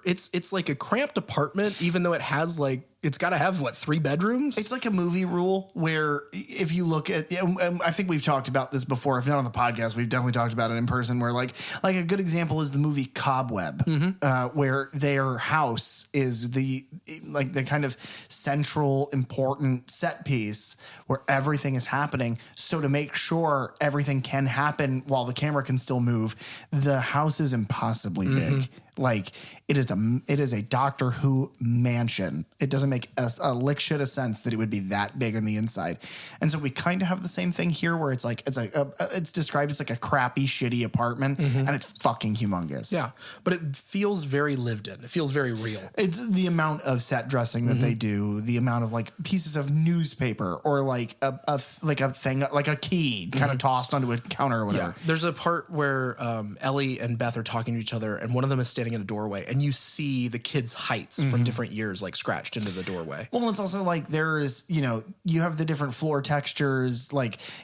B: It's like a cramped apartment, even though it has it's got to have 3 bedrooms.
A: It's like a movie rule where if you look at, I think we've talked about this before. If not on the podcast, we've definitely talked about it in person where like a good example is the movie Cobweb, where their house is the kind of central important set piece where everything is happening. So to make sure everything can happen while the camera can still move, the house is impossibly big. Like it is a Doctor Who mansion. It doesn't make a lick shit of sense that it would be that big on the inside. And so we kind of have the same thing here where it's described as like a crappy, shitty apartment and it's fucking humongous.
B: Yeah. But it feels very lived in. It feels very real.
A: It's the amount of set dressing that they do, the amount of pieces of newspaper or a thing, like a key kind of tossed onto a counter or whatever.
B: Yeah. There's a part where Ellie and Beth are talking to each other and one of them is standing in a doorway and you see the kids' heights from different years scratched into the doorway.
A: Well, it's also there's, you have the different floor textures,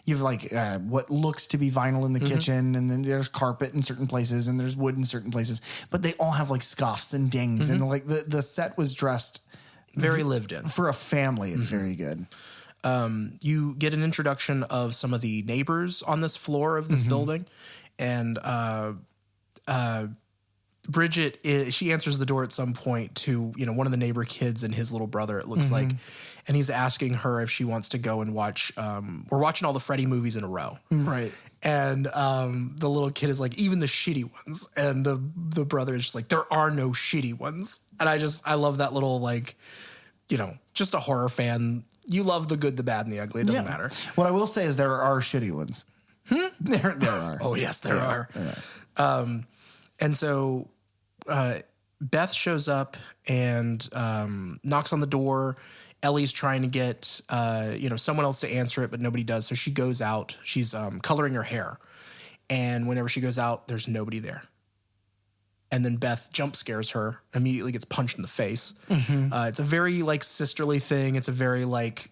A: you have what looks to be vinyl in the kitchen and then there's carpet in certain places and there's wood in certain places, but they all have scuffs and dings and the set was dressed
B: very lived in.
A: For a family, it's very good.
B: You get an introduction of some of the neighbors on this floor of this building and Bridget, she answers the door at some point to, one of the neighbor kids and his little brother, it looks like. And he's asking her if she wants to go and watch, we're watching all the Freddy movies in a row.
A: Right.
B: And the little kid is like, even the shitty ones. And the brother is just like, there are no shitty ones. And I love that little, just a horror fan. You love the good, the bad, and the ugly. It doesn't matter.
A: What I will say is there are shitty ones. There are.
B: Oh, yes, there are. And so Beth shows up and knocks on the door. Ellie's trying to get someone else to answer it, but nobody does. So she goes out. She's coloring her hair. And whenever she goes out, there's nobody there. And then Beth jump scares her, immediately gets punched in the face. It's a very like sisterly thing. It's a very like,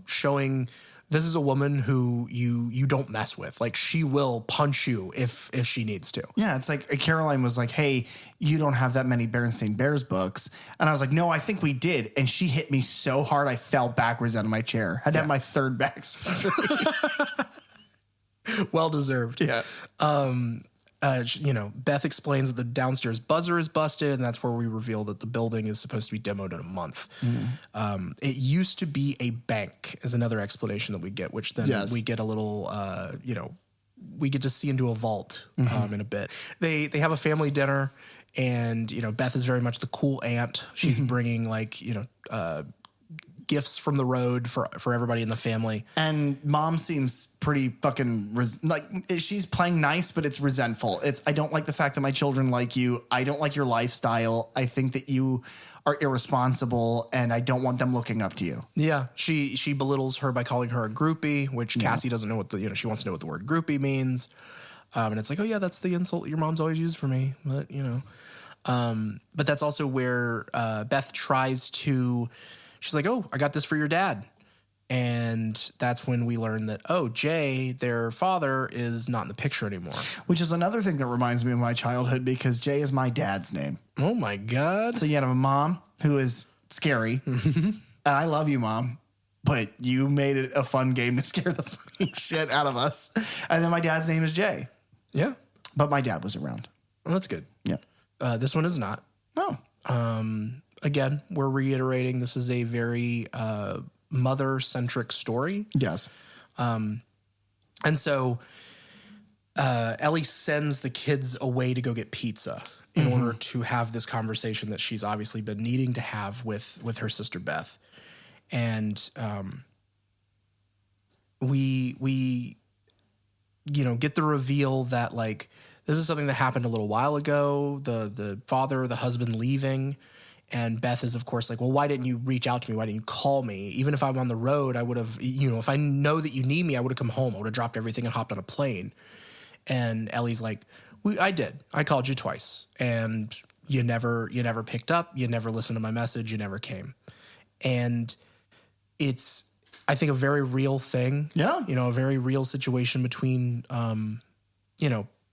B: showing this is a woman who you don't mess with. Like she will punch you if she needs to.
A: Yeah, it's like Caroline was like, hey, you don't have that many Berenstain Bears books. And I was like, no, I think we did. And she hit me so hard I fell backwards out of my chair. Had to have my third back surgery.
B: Well deserved.
A: Yeah.
B: Beth explains that the downstairs buzzer is busted, and that's where we reveal that the building is supposed to be demoed in a month. It used to be a bank is another explanation that we get, which then we get a little, we get to see into a vault in a bit. They have a family dinner, and, Beth is very much the cool aunt. She's bringing gifts from the road for everybody in the family. And
A: mom seems pretty fucking she's playing nice, but it's resentful. I don't like the fact that my children like you. I don't like your lifestyle. I think that you are irresponsible and I don't want them looking up to you. Yeah. She belittles her by calling her a groupie, which Cassie doesn't know what she wants to know what the word groupie means. And it's like, oh yeah, that's the insult your mom's always used for me. But but that's also where Beth tries to, she's like, oh, I got this for your dad. And that's when we learn that, oh, Jay, their father, is not in the picture anymore. Which is another thing that reminds me of my childhood because Jay is my dad's name. Oh, my God. So you have a mom who is scary. And I love you, Mom. But you made it a fun game to scare the fucking shit out of us. And then my dad's name is Jay. Yeah. But my dad was around. Well, that's good. Yeah. This one is not. No. Again, we're reiterating this is a very mother-centric story. Yes. And so Ellie sends the kids away to go get pizza in order to have this conversation that she's obviously been needing to have with her sister Beth. And we get the reveal that this is something that happened a little while ago. The father, the husband leaving. And Beth is, of course, like, well, why didn't you reach out to me? Why didn't you call me? Even if I'm on the road, I would have, if I know that you need me, I would have come home. I would have dropped everything and hopped on a plane. And Ellie's like, I did. I called you twice. And you never picked up. You never listened to my message. You never came. And it's, I think, a very real thing. Yeah. A very real situation between,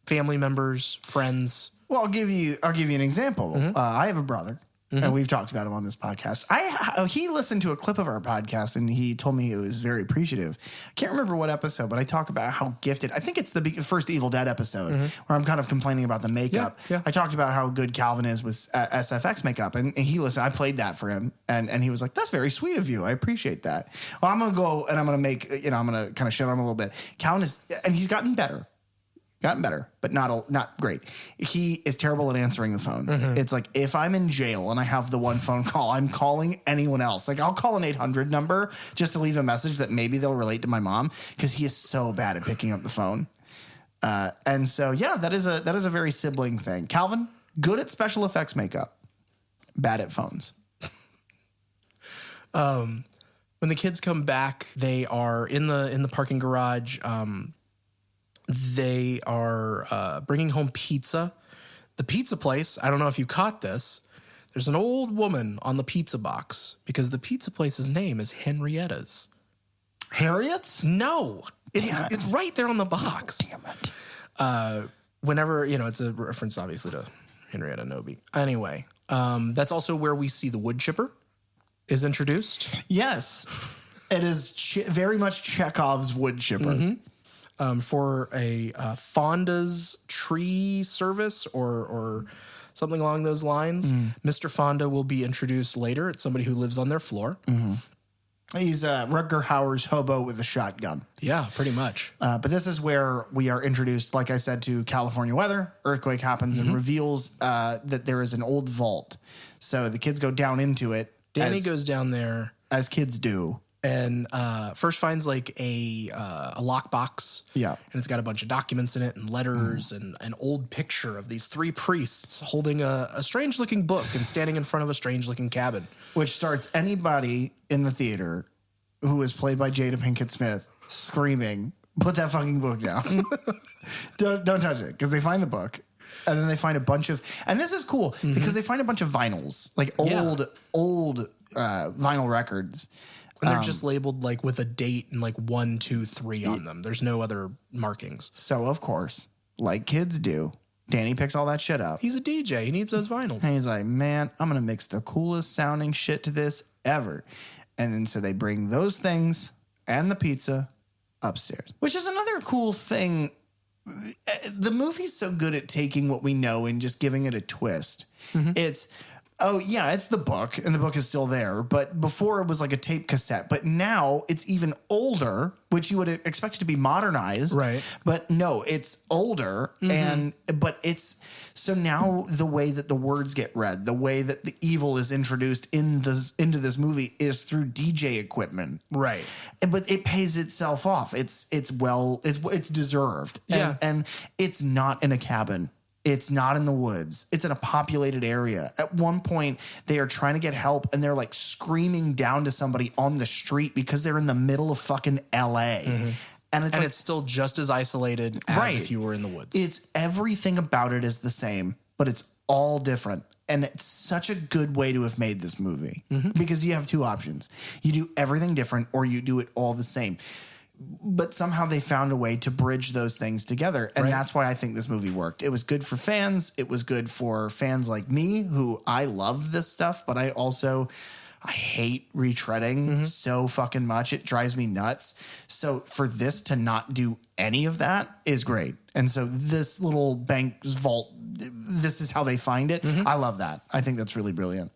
A: family members, friends. Well, I'll give you an example. I have a brother. And we've talked about him on this podcast. He listened to a clip of our podcast and he told me he was very appreciative. I can't remember what episode, but I talk about how gifted. I think it's the first Evil Dead episode where I'm kind of complaining about the makeup. Yeah. I talked about how good Calvin is with SFX makeup, and he listened. I played that for him, and he was like, "That's very sweet of you. I appreciate that." Well, I'm gonna go and I'm gonna make I'm gonna kind of shit on him a little bit. Calvin is, and he's gotten better. But not great. He is terrible at answering the phone. It's like if I'm in jail and I have the one phone call, I'm calling anyone else. Like I'll call an 800 number just to leave a message that maybe they'll relate to my mom because he is so bad at picking up the phone. And so yeah, that is a very sibling thing. Calvin, good at special effects makeup, bad at phones. When the kids come back, they are in the parking garage. They are bringing home pizza. The pizza place, I don't know if you caught this, there's an old woman on the pizza box because the pizza place's name is Henrietta's. Harriet's? No. It's right there on the box. Damn it. Whenever, it's a reference, obviously, to Henrietta Newbie. Anyway, that's also where we see the wood chipper is introduced. Yes. It is very much Chekhov's wood chipper. For a Fonda's tree service or something along those lines. Mr. Fonda will be introduced later. It's somebody who lives on their floor. He's Rutger Hauer's hobo with a shotgun. Yeah, pretty much. But this is where we are introduced, like I said, to California weather. Earthquake happens and reveals that there is an old vault. So the kids go down into it. Danny goes down there. As kids do.
B: and first finds like a lockbox.
A: Yeah.
B: And it's got a bunch of documents in it and letters and an old picture of these three priests holding a strange looking book and standing in front of a strange looking cabin.
A: Which starts anybody in the theater who is played by Jada Pinkett Smith screaming, put that fucking book down. don't touch it. Because they find the book. And then they find a bunch of, and this is cool because they find a bunch of vinyls, like old vinyl records.
B: And they're just labeled like with a date and like 1, 2, 3 on them. There's no other markings.
A: So of course, like kids do, Danny picks all that shit up.
B: He's a DJ. He needs those vinyls.
A: And he's like, man, I'm going to mix the coolest sounding shit to this ever. And then so they bring those things and the pizza upstairs, which is another cool thing. The movie's so good at taking what we know and just giving it a twist. It's, oh yeah, it's the book and the book is still there. But before it was like a tape cassette, but now it's even older, which you would expect it to be modernized.
B: Right.
A: But no, it's older but it's, so now the way that the words get read, the way that the evil is introduced into this movie is through DJ equipment.
B: Right.
A: But it pays itself off. It's deserved.
B: Yeah.
A: And it's not in a cabin. It's not in the woods. It's in a populated area. At one point, they are trying to get help and they're like screaming down to somebody on the street because they're in the middle of fucking LA. And
B: It's still just as isolated as if you were in the woods.
A: It's everything about it is the same, but it's all different. And it's such a good way to have made this movie because you have two options. You do everything different or you do it all the same. But somehow they found a way to bridge those things together. And that's why I think this movie worked. It was good for fans. It was good for fans like me who I love this stuff, but I hate retreading so fucking much. It drives me nuts. So for this to not do any of that is great. And so this little bank's vault, this is how they find it. I love that. I think that's really brilliant.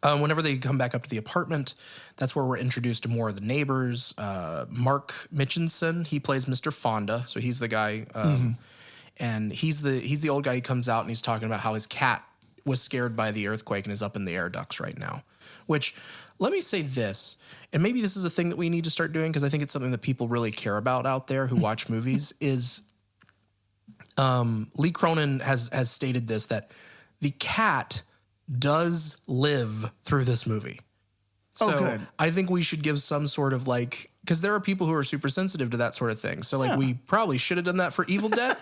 B: Whenever they come back up to the apartment, that's where we're introduced to more of the neighbors. Mark Mitchinson, he plays Mr. Fonda. So he's the guy. And he's the old guy who comes out and he's talking about how his cat was scared by the earthquake and is up in the air ducts right now. Which, let me say this, and maybe this is a thing that we need to start doing because I think it's something that people really care about out there who watch movies, is Lee Cronin has stated this, that the cat does live through this movie. So
A: good.
B: I think we should give some sort of like, because there are people who are super sensitive to that sort of thing. So like we probably should have done that for Evil Dead.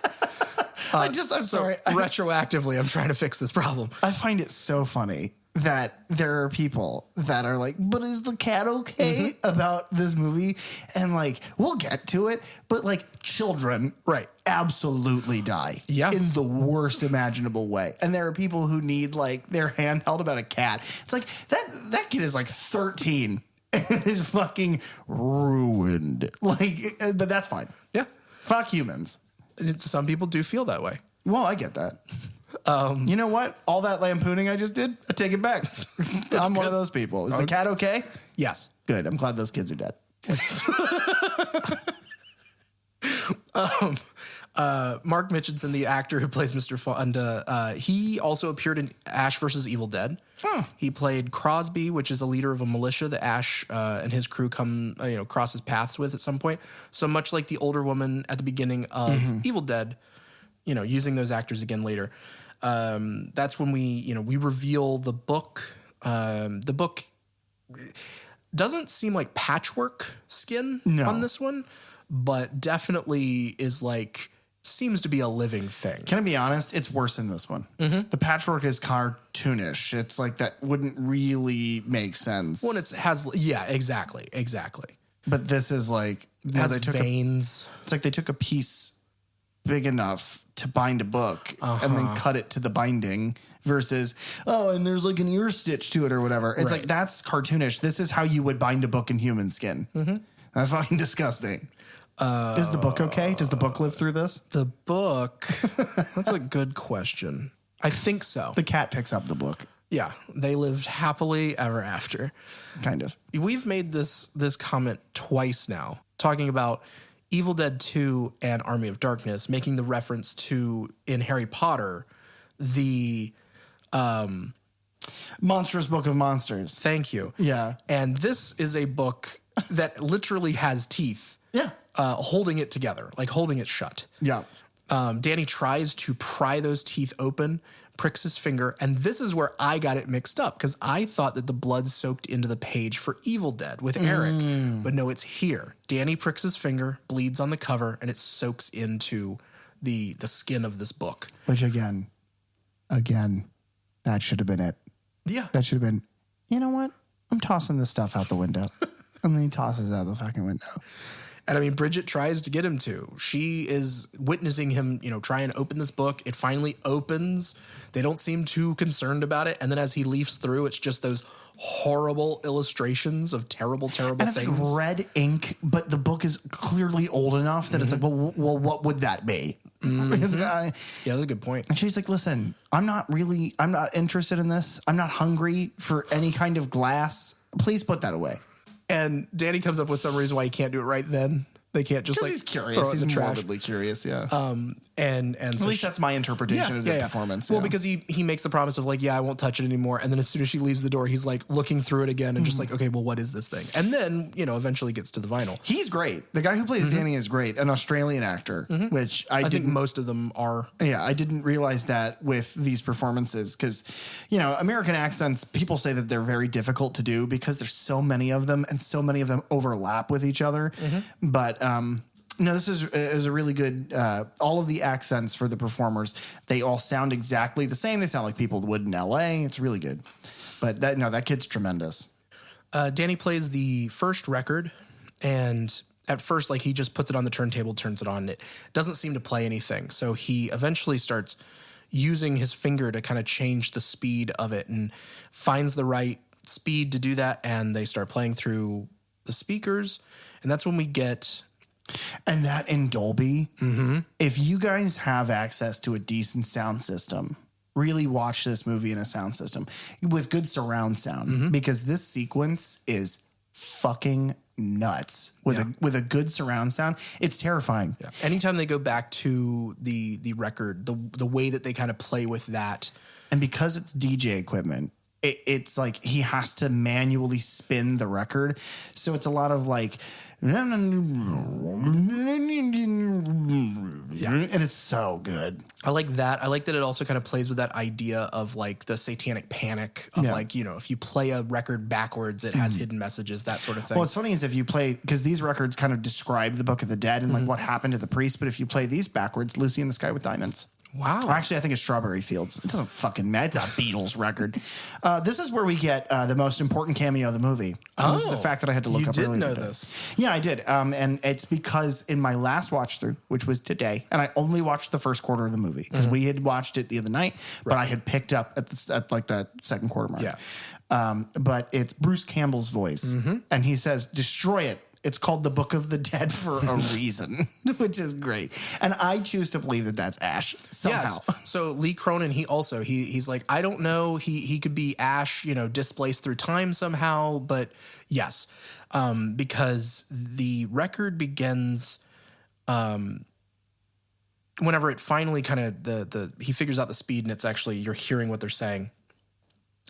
A: I'm sorry.
B: Retroactively, I'm trying to fix this problem.
A: I find it so funny that there are people that are like, but is the cat okay about this movie? And like, we'll get to it, but like children absolutely die in the worst imaginable way. And there are people who need like their hand held about a cat. It's like that kid is like 13 and is fucking ruined. Like, but that's fine.
B: Yeah.
A: Fuck humans.
B: Some people do feel that way.
A: Well, I get that. You know what? All that lampooning I just did, I take it back. I'm one of those people. Is the cat okay?
B: Yes.
A: Good. I'm glad those kids are dead.
B: Mark Mitchinson, the actor who plays Mr. Fonda, he also appeared in Ash vs. Evil Dead. He played Crosby, which is a leader of a militia that Ash and his crew crosses paths with at some point. So much like the older woman at the beginning of Evil Dead, using those actors again later. That's when we reveal the book. The book doesn't seem like patchwork skin on this one, but definitely is like, seems to be a living thing.
A: Can I be honest? It's worse in this one. The patchwork is cartoonish. It's like that wouldn't really make sense.
B: When it has, exactly.
A: But this is like,
B: It has veins.
A: It's like they took a piece big enough to bind a book and then cut it to the binding versus, and there's like an ear stitch to it or whatever. It's like, that's cartoonish. This is how you would bind a book in human skin. That's fucking disgusting. Is the book okay? Does the book live through this?
B: The book, that's a good question. I think so.
A: The cat picks up the book.
B: Yeah, they lived happily ever after.
A: Kind of.
B: We've made this comment twice now, talking about Evil Dead 2 and Army of Darkness, making the reference to, in Harry Potter, the
A: Monstrous Book of Monsters.
B: Thank you.
A: Yeah.
B: And this is a book that literally has teeth.
A: Yeah.
B: Holding it together, like holding it shut.
A: Yeah.
B: Danny tries to pry those teeth open, pricks his finger, and this is where I got it mixed up because I thought that the blood soaked into the page for Evil Dead with Eric, but no, it's here. Danny pricks his finger, bleeds on the cover, and it soaks into the skin of this book.
A: Which again, that should have been it.
B: Yeah.
A: That should have been, you know what? I'm tossing this stuff out the window. And then he tosses it out the fucking window.
B: And I mean, Bridget tries to get him to. She is witnessing him, try and open this book. It finally opens. They don't seem too concerned about it. And then as he leafs through, it's just those horrible illustrations of terrible, terrible
A: and
B: things.
A: It's like red ink, but the book is clearly old enough that it's like, well, what would that be?
B: Yeah, that's a good point.
A: And she's like, listen, I'm not interested in this. I'm not hungry for any kind of glass. Please put that away.
B: And Danny comes up with some reason why he can't do it right then. They can't just like
A: he's curious.
B: throw it in
A: He's
B: the trash.
A: morbidly curious, yeah.
B: And
A: At
B: so
A: least that's my interpretation of the performance.
B: Well,
A: yeah.
B: because he makes the promise of like, yeah, I won't touch it anymore. And then as soon as she leaves the door, he's like looking through it again and just like, okay, well, what is this thing? And then, eventually gets to the vinyl.
A: He's great. The guy who plays Danny is great. An Australian actor, which I
B: think most of them are.
A: Yeah, I didn't realize that with these performances because, American accents, people say that they're very difficult to do because there's so many of them and so many of them overlap with each other. But, no, this is a really good, all of the accents for the performers, they all sound exactly the same. They sound like people would in LA. It's really good. But that kid's tremendous.
B: Danny plays the first record, and at first, like, he just puts it on the turntable, turns it on, and it doesn't seem to play anything. So he eventually starts using his finger to kind of change the speed of it and finds the right speed to do that, and they start playing through the speakers, and that's when we get...
A: And that in Dolby, if you guys have access to a decent sound system, really watch this movie in a sound system with good surround sound because this sequence is fucking nuts with a good surround sound. It's terrifying.
B: Yeah. Anytime they go back to the record, the way that they kind of play with that.
A: And because it's DJ equipment, it's like he has to manually spin the record. So it's a lot of like... And it's so good.
B: I like that. I like that it also kind of plays with that idea of like the satanic panic of like, if you play a record backwards, it has hidden messages, that sort of thing.
A: Well, what's funny is if you play, because these records kind of describe the Book of the Dead and like what happened to the priest, but if you play these backwards, Lucy in the Sky with Diamonds.
B: Wow.
A: Or actually, I think it's Strawberry Fields. It doesn't fucking matter. It's a Beatles record. This is where we get the most important cameo of the movie. This is a fact that I had to look up earlier.
B: You did know
A: today.
B: this.
A: Yeah, I did. And it's because in my last watch through, which was today, and I only watched the first quarter of the movie because we had watched it the other night, but I had picked up at like the second quarter mark.
B: Yeah.
A: But it's Bruce Campbell's voice. And he says, destroy it. It's called the Book of the Dead for a reason, which is great. And I choose to believe that that's Ash somehow.
B: Yes. So Lee Cronin, he's like, I don't know. He could be Ash, displaced through time somehow. But yes, because the record begins whenever it finally kind of he figures out the speed and it's actually you're hearing what they're saying.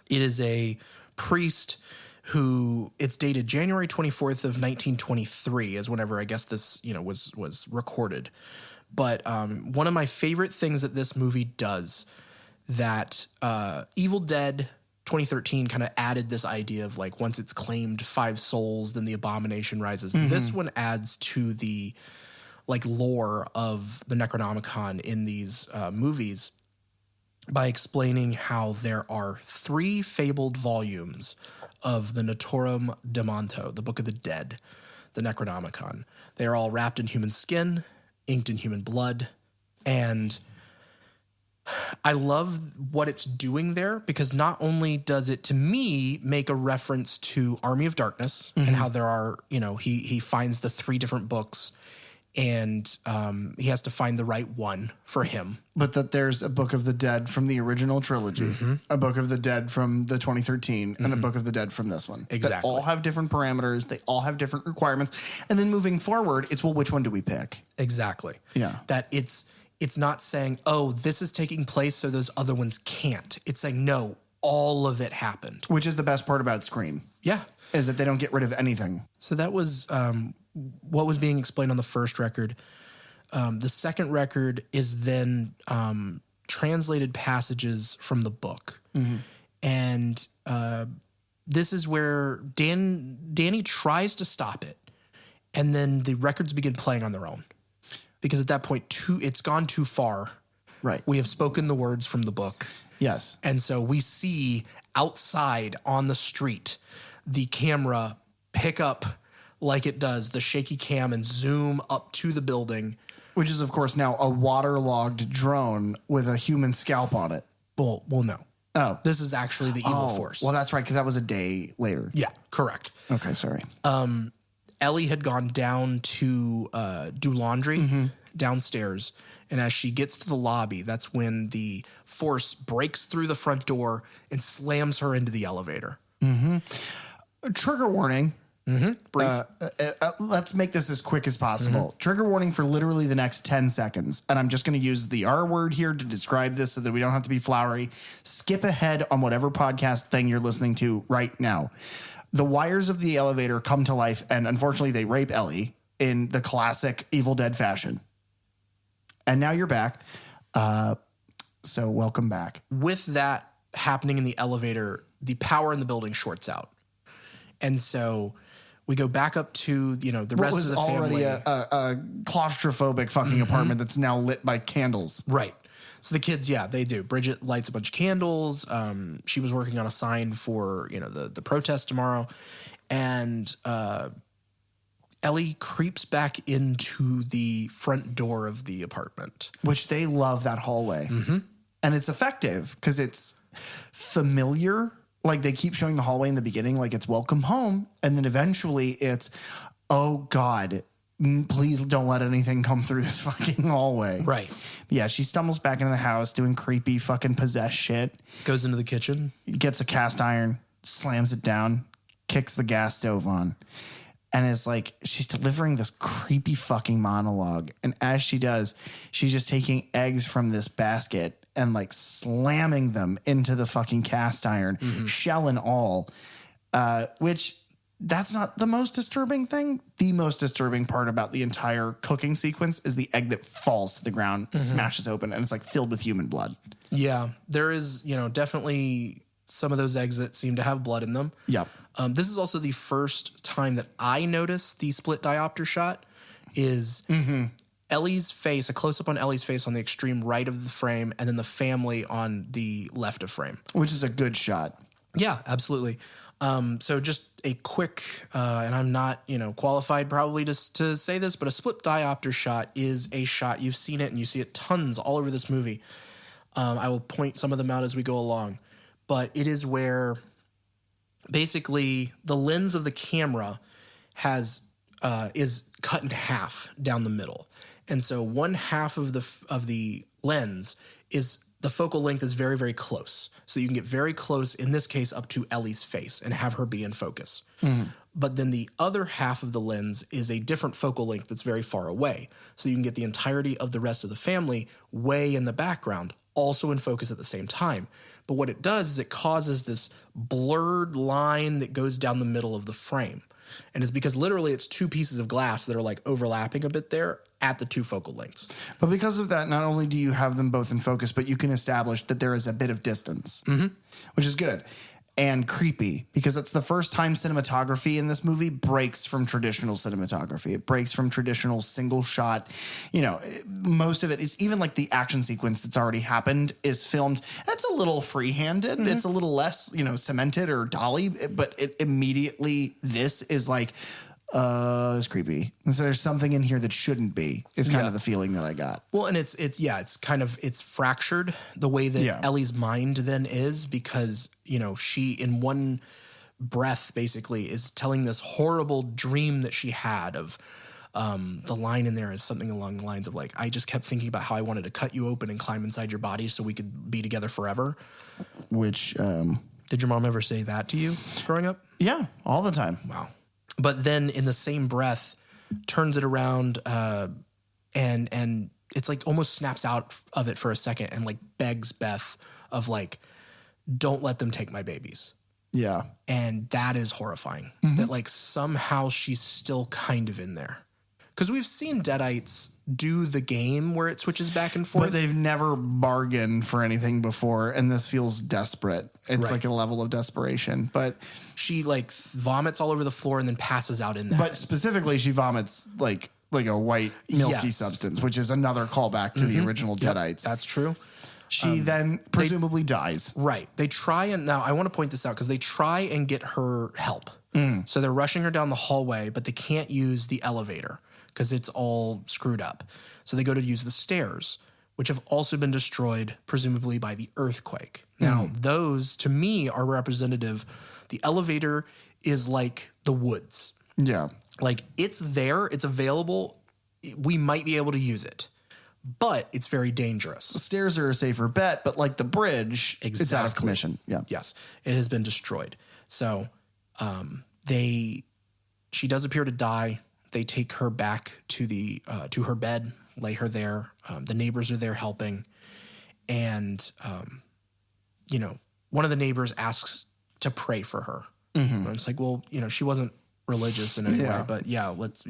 B: It is a priest who it's dated January 24th of 1923 is whenever I guess this, was recorded. But one of my favorite things that this movie does that Evil Dead 2013 kind of added this idea of like once it's claimed 5 souls, then the abomination rises. This one adds to the like lore of the Necronomicon in these movies by explaining how there are 3 fabled volumes of the Naturam Demonto, the Book of the Dead, the Necronomicon. They are all wrapped in human skin, inked in human blood, and I love what it's doing there because not only does it, to me, make a reference to Army of Darkness and how there are, he finds the 3 different books and he has to find the right one for him.
A: But that there's a Book of the Dead from the original trilogy, a Book of the Dead from the 2013, and a Book of the Dead from this one.
B: Exactly.
A: They all have different parameters. They all have different requirements. And then moving forward, it's, well, which one do we pick?
B: Exactly.
A: Yeah.
B: That it's not saying, oh, this is taking place so those other ones can't. It's saying, no, all of it happened.
A: Which is the best part about Scream.
B: Yeah.
A: is that they don't get rid of anything.
B: So that was what was being explained on the first record. The second record is then translated passages from the book. And this is where Danny tries to stop it. And then the records begin playing on their own. Because at that point, it's gone too far.
A: Right.
B: We have spoken the words from the book.
A: Yes.
B: And so we see outside on the street the camera pick up like it does the shaky cam and zoom up to the building.
A: Which is, of course, now a waterlogged drone with a human scalp on it.
B: Well, no.
A: Oh.
B: This is actually the evil force.
A: Well, that's right, because that was a day later.
B: Yeah, correct.
A: Okay, sorry.
B: Ellie had gone down to do laundry downstairs. And as she gets to the lobby, that's when the force breaks through the front door and slams her into the elevator.
A: Trigger warning.
B: Brief.
A: Let's make this as quick as possible. Trigger warning for literally the next 10 seconds. And I'm just going to use the R word here to describe this so that we don't have to be flowery. Skip ahead on whatever podcast thing you're listening to right now. The wires of the elevator come to life, and unfortunately they rape Ellie in the classic Evil Dead fashion. And now you're back. So welcome back.
B: With that happening in the elevator, the power in the building shorts out. And so we go back up to, the rest of the family.
A: What was already a claustrophobic fucking apartment that's now lit by candles.
B: Right. So the kids, they do. Bridget lights a bunch of candles. She was working on a sign for, the protest tomorrow. And Ellie creeps back into the front door of the apartment.
A: Which they love that hallway. And it's effective because it's familiar. Like they keep showing the hallway in the beginning like it's welcome home. And then eventually it's, oh God, please don't let anything come through this fucking hallway.
B: Right.
A: Yeah, she stumbles back into the house doing creepy fucking possessed shit.
B: Goes into the kitchen.
A: Gets a cast iron, slams it down, kicks the gas stove on. And it's like she's delivering this creepy fucking monologue. And as she does, she's just taking eggs from this basket and like slamming them into the fucking cast iron, shell and all, which that's not the most disturbing thing. The most disturbing part about the entire cooking sequence is the egg that falls to the ground, smashes open, and it's like filled with human blood.
B: Yeah, there is, definitely some of those eggs that seem to have blood in them.
A: Yep.
B: This is also the first time that I noticed the split diopter shot is Ellie's face, a close-up on Ellie's face on the extreme right of the frame, and then the family on the left of frame.
A: Which is a good shot.
B: Yeah, absolutely. So just a quick, and I'm not, qualified probably to say this, but a split diopter shot is a shot. You've seen it, and you see it tons all over this movie. I will point some of them out as we go along. But it is where basically the lens of the camera is cut in half down the middle. And so one half of the lens is the focal length is very, very close. So you can get very close, in this case, up to Ellie's face and have her be in focus. But then the other half of the lens is a different focal length that's very far away. So you can get the entirety of the rest of the family way in the background, also in focus at the same time. But what it does is it causes this blurred line that goes down the middle of the frame. And it's because literally it's two pieces of glass that are like overlapping a bit there at the two focal lengths.
A: But because of that, not only do you have them both in focus, but you can establish that there is a bit of distance, which is good and creepy because it's the first time cinematography in this movie breaks from traditional cinematography. It breaks from traditional single shot. Most of it is even like the action sequence that's already happened is filmed. That's a little free-handed. It's a little less, cemented or dolly, but it immediately, this is like, it's creepy. And so there's something in here that shouldn't be, is kind of the feeling that I got.
B: Well, and it's fractured the way that Ellie's mind then is because, she in one breath basically is telling this horrible dream that she had of the line in there is something along the lines of like, I just kept thinking about how I wanted to cut you open and climb inside your body so we could be together forever.
A: Which,
B: did your mom ever say that to you growing up?
A: Yeah, all the time.
B: Wow. But then in the same breath, turns it around and it's like almost snaps out of it for a second and like begs Beth of like, don't let them take my babies.
A: Yeah.
B: And that is horrifying. That like somehow she's still kind of in there. Because we've seen Deadites do the game where it switches back and forth.
A: But they've never bargained for anything before, and this feels desperate. It's
B: Right.
A: like a level of desperation. But
B: She like vomits all over the floor and then passes out in that.
A: specifically, she vomits like a white milky
B: Yes.
A: substance, which is another callback to the original Deadites.
B: That's true.
A: She then presumably dies.
B: Right. They try and now I want to point this out because they try and get her help. So they're rushing her down the hallway, but they can't use the elevator because it's all screwed up. So they go to use the stairs, which have also been destroyed, presumably by the earthquake. Now, those to me are representative. The elevator is like the woods.
A: Yeah.
B: Like it's there, it's available. We might be able to use it, but it's very dangerous.
A: Stairs are a safer bet, but like the bridge, it's out of
B: Exactly.
A: commission. Yeah.
B: Yes, it has been destroyed. So she does appear to die. They take her back to the to her bed, lay her there. The neighbors are there helping, and one of the neighbors asks to pray for her. And it's like, well, she wasn't religious in any way, but let's.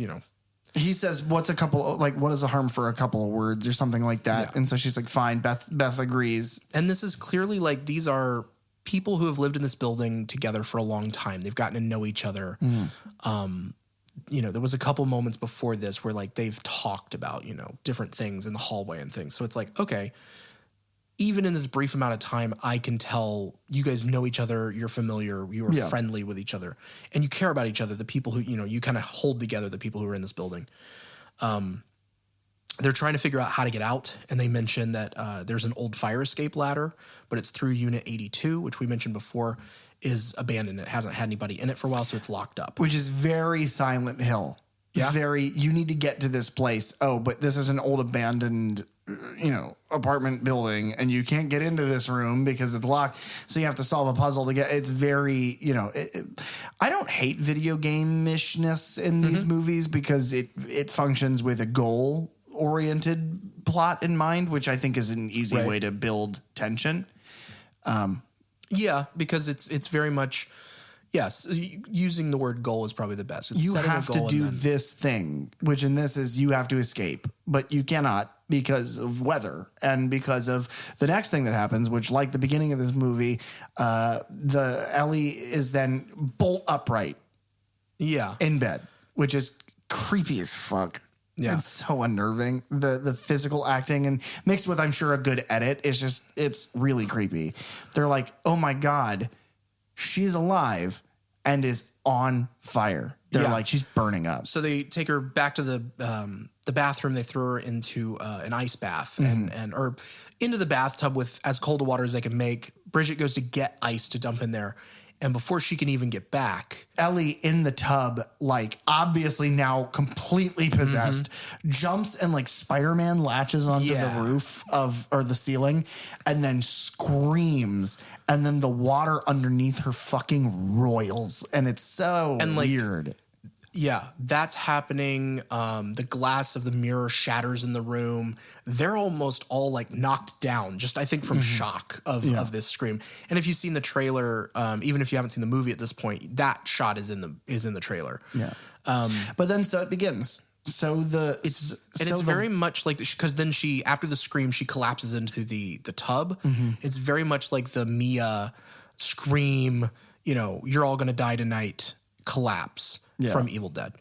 A: He says, what is the harm for a couple of words or something like that?
B: Yeah.
A: And so she's like, fine. Beth agrees.
B: And this is clearly like these are people who have lived in this building together for a long time. They've gotten to know each other. There was a couple moments before this where like they've talked about, different things in the hallway and things. So it's like, okay, even in this brief amount of time, I can tell you guys know each other. You're familiar. You are friendly with each other and you care about each other. The people who, you kind of hold together the people who are in this building. They're trying to figure out how to get out. And they mention that there's an old fire escape ladder, but it's through Unit 82, which we mentioned before is abandoned. It hasn't had anybody in it for a while, so it's locked up.
A: Which is very Silent Hill. It's you need to get to this place. Oh, but this is an old abandoned, apartment building and you can't get into this room because it's locked. So you have to solve a puzzle to get, it's very, I don't hate video game-ishness in these movies because it functions with a goal oriented plot in mind, which I think is an easy way to build tension.
B: Because it's very much, yes, using the word goal is probably the best. It's
A: you
B: setting a
A: have to
B: goal
A: do
B: and then-
A: this thing, which in this is you have to escape, but you cannot because of weather and because of the next thing that happens, which like the beginning of this movie, the Ellie is then bolt upright in bed, which is creepy as fuck.
B: Yeah.
A: It's so unnerving. The physical acting and mixed with, I'm sure, a good edit is it's really creepy. They're like, oh my God, she's alive and is on fire. They're like, she's burning up.
B: So they take her back to the bathroom. They throw her into an ice bath or into the bathtub with as cold a water as they can make. Bridget goes to get ice to dump in there. And before she can even get back,
A: Ellie in the tub, like obviously now completely possessed, jumps and like Spider-Man latches onto the roof or the ceiling and then screams. And then the water underneath her fucking roils. And it's so weird.
B: Yeah, that's happening. The glass of the mirror shatters in the room. They're almost all like knocked down, just I think from shock of this scream. And if you've seen the trailer, even if you haven't seen the movie at this point, that shot is in the trailer.
A: Yeah. But then so it begins. So
B: it's very much like because then she after the scream she collapses into the tub. It's very much like the Mia scream. You're all gonna die tonight. Collapse. From Evil Dead.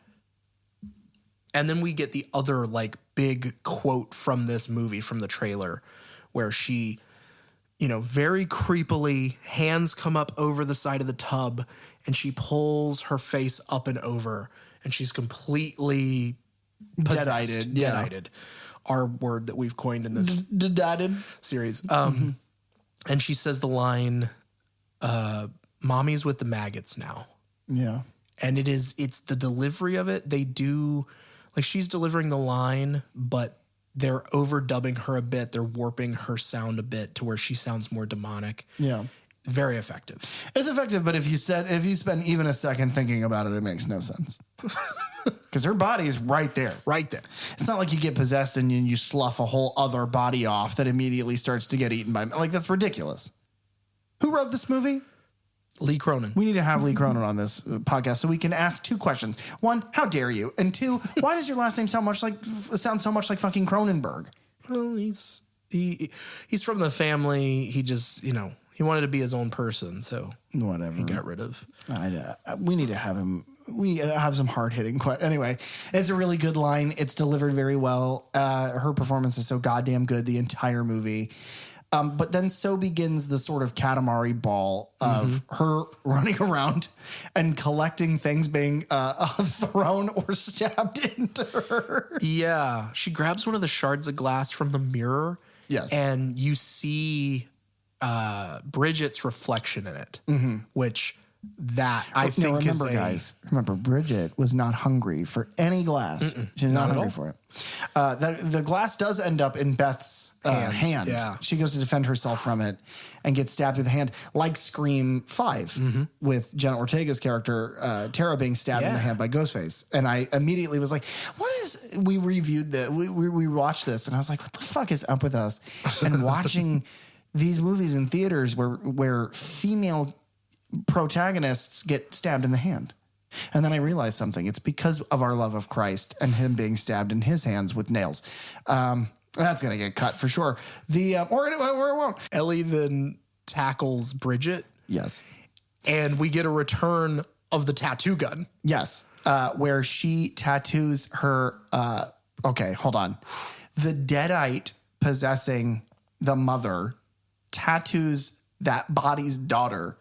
B: And then we get the other like big quote from this movie from the trailer where she, very creepily hands come up over the side of the tub and she pulls her face up and over and she's completely possessed, deadited. Our word that we've coined in this series. And she says the line, mommy's with the maggots now.
A: Yeah.
B: And it's the delivery of it. They do, like she's delivering the line, but they're overdubbing her a bit. They're warping her sound a bit to where she sounds more demonic.
A: Yeah.
B: Very effective.
A: It's effective, but if you spend even a second thinking about it, it makes no sense. Because her body is right there.
B: Right there.
A: It's not like you get possessed and you slough a whole other body off that immediately starts to get eaten by... Like, that's ridiculous. Who wrote this movie?
B: Lee Cronin.
A: We need to have Lee Cronin on this podcast so we can ask 2 questions. 1, how dare you? And 2, why does your last name sound so much like fucking Cronenberg?
B: Well, he's from the family. He just, he wanted to be his own person, so
A: whatever.
B: He got rid of.
A: We need to have him. We have some hard hitting. Anyway, it's a really good line. It's delivered very well. Her performance is so goddamn good the entire movie. But then so begins the sort of Katamari ball of her running around and collecting things being thrown or stabbed into her.
B: Yeah. She grabs one of the shards of glass from the mirror.
A: Yes.
B: And you see Bridget's reflection in it, which I think
A: remember, Bridget was not hungry for any glass. She's not hungry for it. The glass does end up in Beth's hand.
B: Yeah.
A: She goes to defend herself from it and gets stabbed with the hand, like Scream 5 with Jenna Ortega's character, Tara, being stabbed in the hand by Ghostface. And I immediately was like, we reviewed that. We watched this and I was like, what the fuck is up with us? And watching these movies in theaters where female protagonists get stabbed in the hand. And then I realized something. It's because of our love of Christ and him being stabbed in his hands with nails. That's going to get cut for sure. Or it won't.
B: Ellie then tackles Bridget.
A: Yes.
B: And we get a return of the tattoo gun.
A: Yes. Where she tattoos her. Okay, hold on. The Deadite possessing the mother tattoos that body's daughter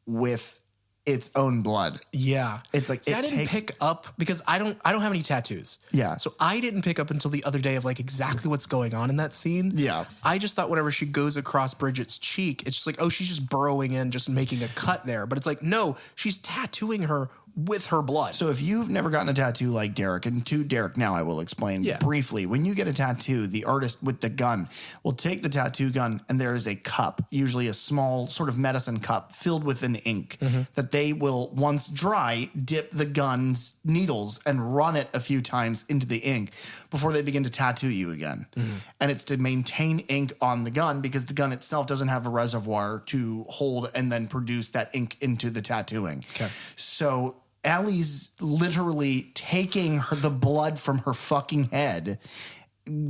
A: with its own blood.
B: Yeah.
A: It's like,
B: I didn't pick up because I don't have any tattoos.
A: Yeah.
B: So I didn't pick up until the other day of like exactly what's going on in that scene.
A: Yeah.
B: I just thought whenever she goes across Bridget's cheek, it's just like, oh, she's just burrowing in, just making a cut there. But it's like, no, she's tattooing her with her blood.
A: So if you've never gotten a tattoo like Derek, and to Derek now I will explain briefly. When you get a tattoo, the artist with the gun will take the tattoo gun and there is a cup, usually a small sort of medicine cup filled with an ink that they will, once dry, dip the gun's needles and run it a few times into the ink before they begin to tattoo you again. And it's to maintain ink on the gun because the gun itself doesn't have a reservoir to hold and then produce that ink into the tattooing. Okay. So Allie's literally taking the blood from her fucking head,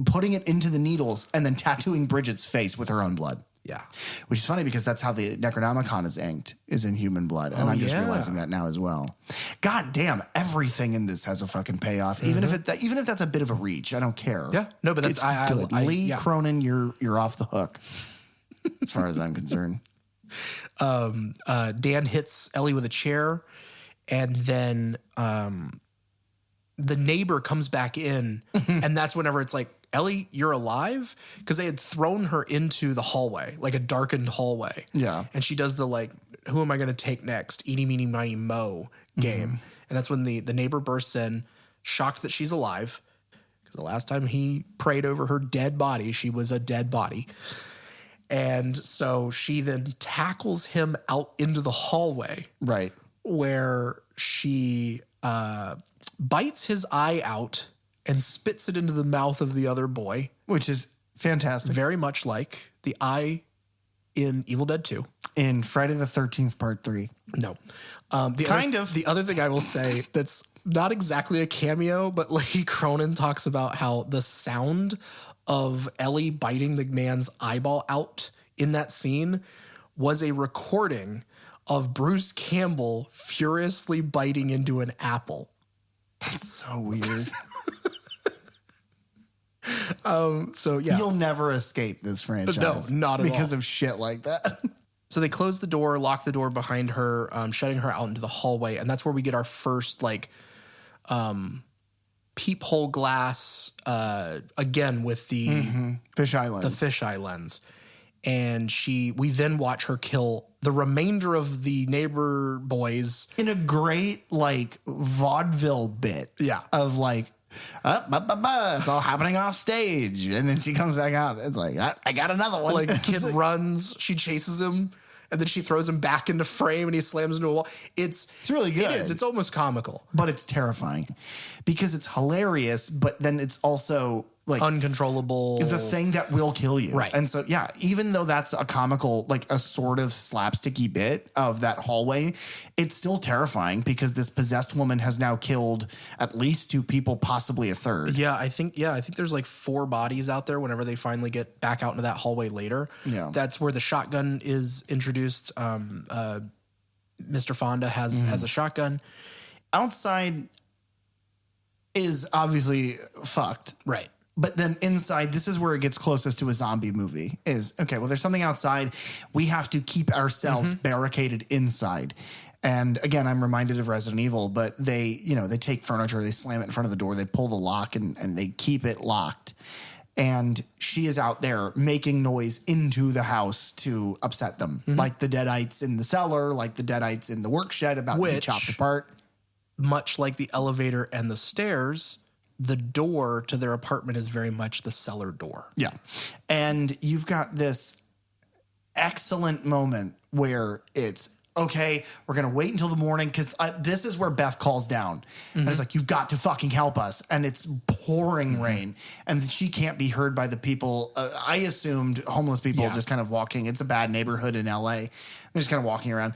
A: putting it into the needles, and then tattooing Bridget's face with her own blood.
B: Yeah.
A: Which is funny because that's how the Necronomicon is inked, is in human blood. And I'm just realizing that now as well. God damn, everything in this has a fucking payoff. Even if that's a bit of a reach, I don't care.
B: Yeah. No, but that's
A: good. Lee Cronin, you're off the hook as far as I'm concerned.
B: Dan hits Ellie with a chair. And then the neighbor comes back in, and that's whenever it's like, Ellie, you're alive? Because they had thrown her into the hallway, like a darkened hallway.
A: Yeah.
B: And she does the like, who am I going to take next? Eeny, meeny, miny, mo game. And that's when the neighbor bursts in, shocked that she's alive. Because the last time he prayed over her dead body, she was a dead body. And so she then tackles him out into the hallway.
A: Right.
B: Where she bites his eye out and spits it into the mouth of the other boy.
A: Which is fantastic.
B: Very much like the eye in Evil Dead 2.
A: In Friday the 13th, Part 3.
B: No. The other thing I will say that's not exactly a cameo, but Lee Cronin talks about how the sound of Ellie biting the man's eyeball out in that scene was a recording of Bruce Campbell furiously biting into an apple.
A: That's so weird.
B: So yeah.
A: You'll never escape this franchise.
B: No, not at all.
A: Because of shit like that.
B: So they close the door, lock the door behind her, shutting her out into the hallway. And that's where we get our first like peephole glass, again with the
A: fisheye lens.
B: The fisheye lens. And we then watch her kill the remainder of the neighbor boys
A: in a great like vaudeville bit.
B: Yeah.
A: Of like, it's all happening off stage. And then she comes back out. It's like, I got another one.
B: Like the kid runs, she chases him, and then she throws him back into frame and he slams into a wall. It's
A: really good.
B: It is. It's almost comical.
A: But it's terrifying because it's hilarious, but then it's also like
B: uncontrollable.
A: the thing that will kill you.
B: Right.
A: And so, yeah, even though that's a comical, like a sort of slapsticky bit of that hallway, it's still terrifying because this possessed woman has now killed at least 2 people, possibly a third.
B: Yeah, I think there's like 4 bodies out there whenever they finally get back out into that hallway later.
A: Yeah.
B: That's where the shotgun is introduced. Mr. Fonda has a shotgun.
A: Outside is obviously fucked.
B: Right.
A: But then inside, this is where it gets closest to a zombie movie is, okay, well, there's something outside. We have to keep ourselves barricaded inside. And again, I'm reminded of Resident Evil, but they take furniture, they slam it in front of the door, they pull the lock and they keep it locked. And she is out there making noise into the house to upset them, like the Deadites in the cellar, like the Deadites in the work shed about to be chopped apart.
B: Much like the elevator and the stairs, the door to their apartment is very much the cellar door.
A: Yeah. And you've got this excellent moment where it's, okay, we're going to wait until the morning because this is where Beth calls down. And it's like, you've got to fucking help us. And it's pouring rain. And she can't be heard by the people. I assumed homeless people just kind of walking. It's a bad neighborhood in LA. They're just kind of walking around.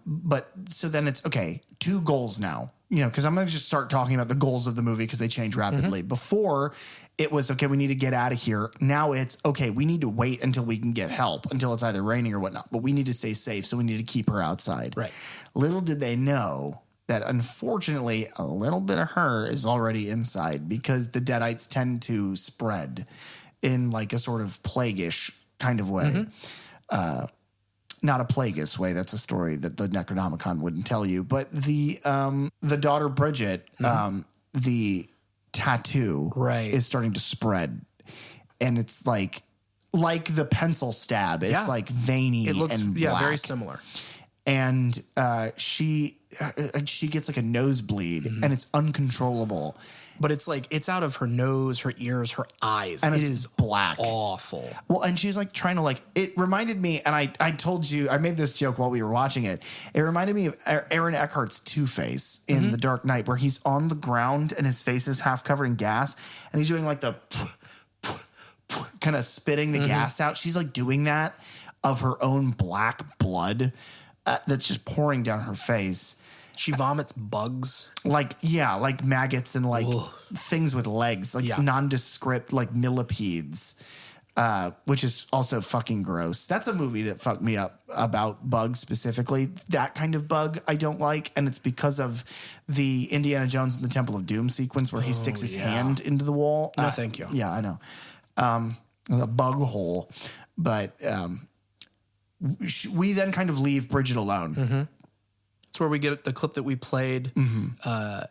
A: But so then it's, okay, 2 goals now. Because I'm going to just start talking about the goals of the movie because they change rapidly. Before, it was, okay, we need to get out of here. Now it's, okay, we need to wait until we can get help, until it's either raining or whatnot. But we need to stay safe, so we need to keep her outside.
B: Right.
A: Little did they know that, unfortunately, a little bit of her is already inside because the Deadites tend to spread in like a sort of plague-ish kind of way. Not a plagueous way. That's a story that the Necronomicon wouldn't tell you. But the daughter Bridget, the tattoo is starting to spread, and it's like the pencil stab. It's like veiny.
B: It looks
A: and black.
B: very similar.
A: And she gets like a nosebleed, and it's uncontrollable.
B: But it's like, it's out of her nose, her ears, her eyes.
A: And
B: it
A: it's
B: is
A: black.
B: Awful.
A: Well, and she's like trying to like, it reminded me, and I told you, I made this joke while we were watching it. It reminded me of Aaron Eckhart's Two-Face in The Dark Knight, where he's on the ground and his face is half covered in gas, and he's doing like the kind of spitting the gas out. She's like doing that of her own black blood that's just pouring down her face.
B: She vomits bugs.
A: Like maggots and like things with legs, like nondescript, like millipedes, which is also fucking gross. That's a movie that fucked me up about bugs specifically. That kind of bug I don't like. And it's because of the Indiana Jones and the Temple of Doom sequence where he sticks his hand into the wall.
B: No, thank you.
A: Yeah, I know. A bug hole. But we then kind of leave Bridget alone.
B: That's where we get the clip that we played.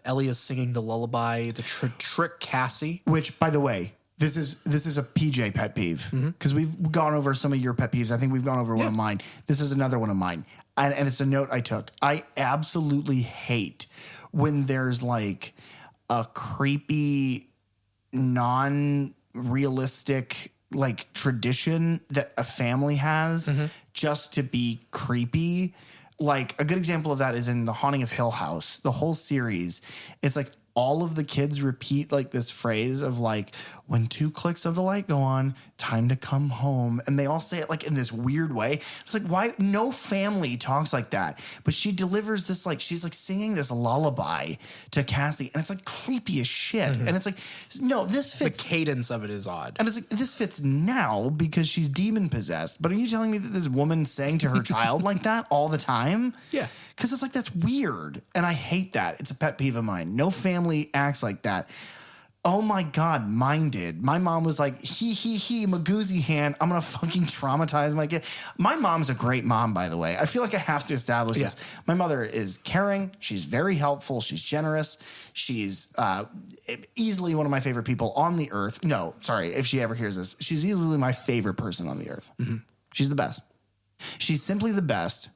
B: Ellie is singing the lullaby, the trick Cassie.
A: Which, by the way, this is a PJ pet peeve because we've gone over some of your pet peeves. I think we've gone over one of mine. This is another one of mine. And it's a note I took. I absolutely hate when there's like a creepy, non-realistic like tradition that a family has just to be creepy. Like a good example of that is in The Haunting of Hill House, the whole series. It's like all of the kids repeat like this phrase of like, when 2 clicks of the light go on, time to come home. And they all say it like in this weird way. It's like, why? No family talks like that. But she delivers this, like, she's like singing this lullaby to Cassie. And it's like creepy as shit. And it's like, no, this fits.
B: The cadence of it is odd.
A: And it's like, this fits now because she's demon possessed. But are you telling me that this woman sang to her child like that all the time?
B: Yeah.
A: Because it's like, that's weird. And I hate that. It's a pet peeve of mine. No family acts like that. Oh my God, mine did. My mom was like, Magoozy hand. I'm going to fucking traumatize my kid. My mom's a great mom, by the way. I feel like I have to establish this. My mother is caring. She's very helpful. She's generous. She's easily one of my favorite people on the earth. No, sorry, if she ever hears this. She's easily my favorite person on the earth. She's the best. She's simply the best.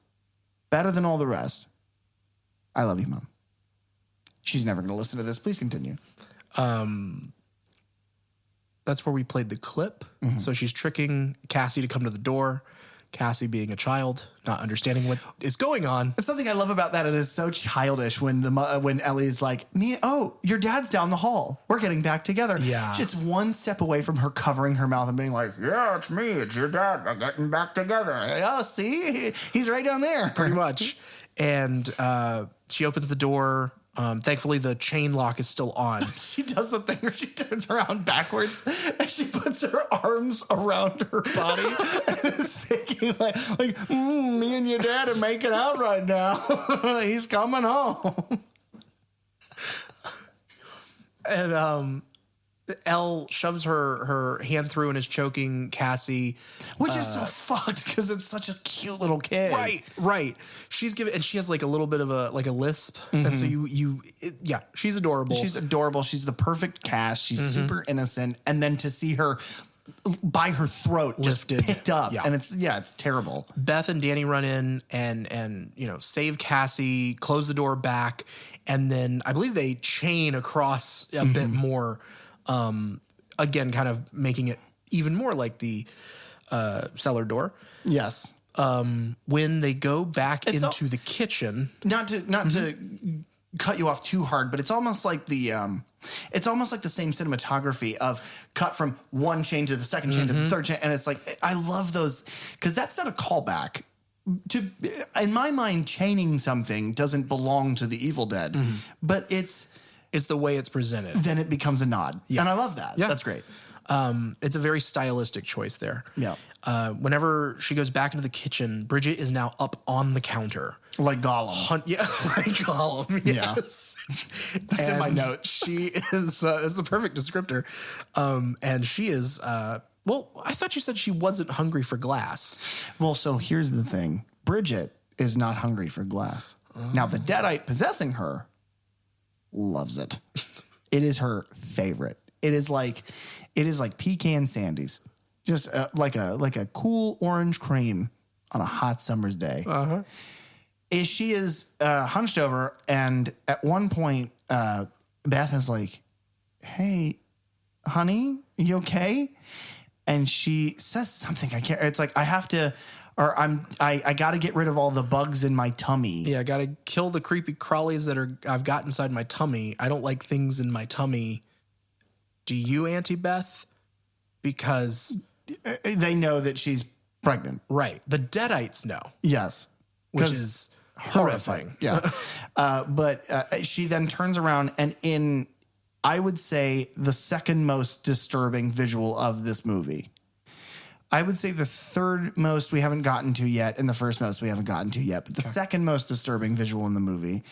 A: Better than all the rest. I love you, Mom. She's never going to listen to this. Please continue.
B: That's where we played the clip. So she's tricking Cassie to come to the door. Cassie being a child, not understanding what is going on.
A: It's something I love about that. It is so childish when when Ellie's like, your dad's down the hall. We're getting back together.
B: Yeah.
A: She's one step away from her covering her mouth and being like, yeah, it's me. It's your dad. We're getting back together. Oh, see? He's right down there.
B: Pretty much. And she opens the door. Thankfully, the chain lock is still on.
A: She does the thing where she turns around backwards and she puts her arms around her body and is faking like me and your dad are making out right now. He's coming home.
B: And Elle shoves her hand through and is choking Cassie.
A: Which is so fucked because it's such a cute little kid.
B: Right. She's giving, and she has like a little bit of a lisp. And so she's adorable.
A: She's adorable. She's the perfect cast. She's super innocent. And then to see her by her throat
B: Lifted.
A: just picked up.
B: Yeah.
A: And it's terrible.
B: Beth and Danny run in and save Cassie, close the door back. And then I believe they chain across a bit more. Again, kind of making it even more like the cellar door.
A: Yes.
B: When they go back into the kitchen,
A: Not to cut you off too hard, but it's almost like the same cinematography of cut from one chain to the second chain to the third chain, and it's like I love those because that's not a callback. In my mind, chaining something doesn't belong to the Evil Dead, but it's
B: the way it's presented.
A: then it becomes a nod, and I love that.
B: Yeah.
A: That's great.
B: It's a very stylistic choice there.
A: Yeah.
B: Whenever she goes back into the kitchen, Bridget is now up on the counter.
A: Like Gollum.
B: Like Gollum. Yes.
A: That's in my notes.
B: She is, that's the perfect descriptor. And she is, I thought you said she wasn't hungry for glass.
A: Well, so here's the thing. Bridget is not hungry for glass. Now, the Deadite possessing her loves it. It is her favorite. It is like pecan sandies. Just like a cool orange cream on a hot summer's day. She is hunched over, and at one point, Beth is like, "Hey, honey, you okay?" And she says something. I can't. It's like I have to, or I got to get rid of all the bugs in my tummy.
B: Yeah, I got to kill the creepy crawlies I've got inside my tummy. I don't like things in my tummy. Do you, Auntie Beth? Because
A: they know that she's pregnant.
B: Right. The Deadites know.
A: Yes.
B: Which is horrifying.
A: Yeah. But she then turns around and in, I would say, the second most disturbing visual of this movie. I would say the third most we haven't gotten to yet and the first most we haven't gotten to yet. But the second most disturbing visual in the movie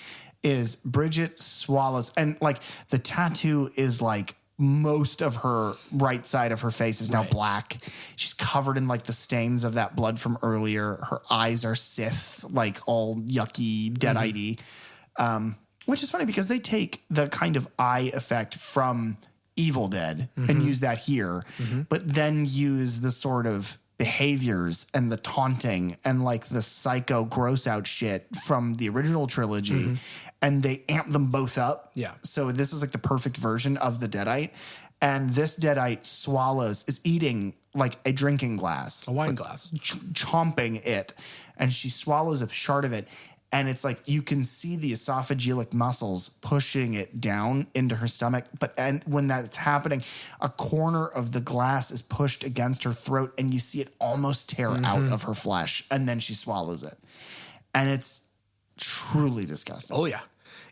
A: is Bridget swallows. And like the tattoo is like most of her right side of her face is now black. She's covered in like the stains of that blood from earlier. Her eyes are Sith, like all yucky, Deadite-y. Which is funny because they take the kind of eye effect from Evil Dead and use that here, but then use the sort of behaviors and the taunting and like the psycho gross out shit from the original trilogy, and they amp them both up.
B: Yeah.
A: So this is like the perfect version of the Deadite. And this Deadite is eating like a drinking glass.
B: A wine glass.
A: Chomping it. And she swallows a shard of it. And it's like you can see the esophageal muscles pushing it down into her stomach. And when that's happening, a corner of the glass is pushed against her throat and you see it almost tear out of her flesh. And then she swallows it. And it's truly disgusting.
B: Oh, yeah.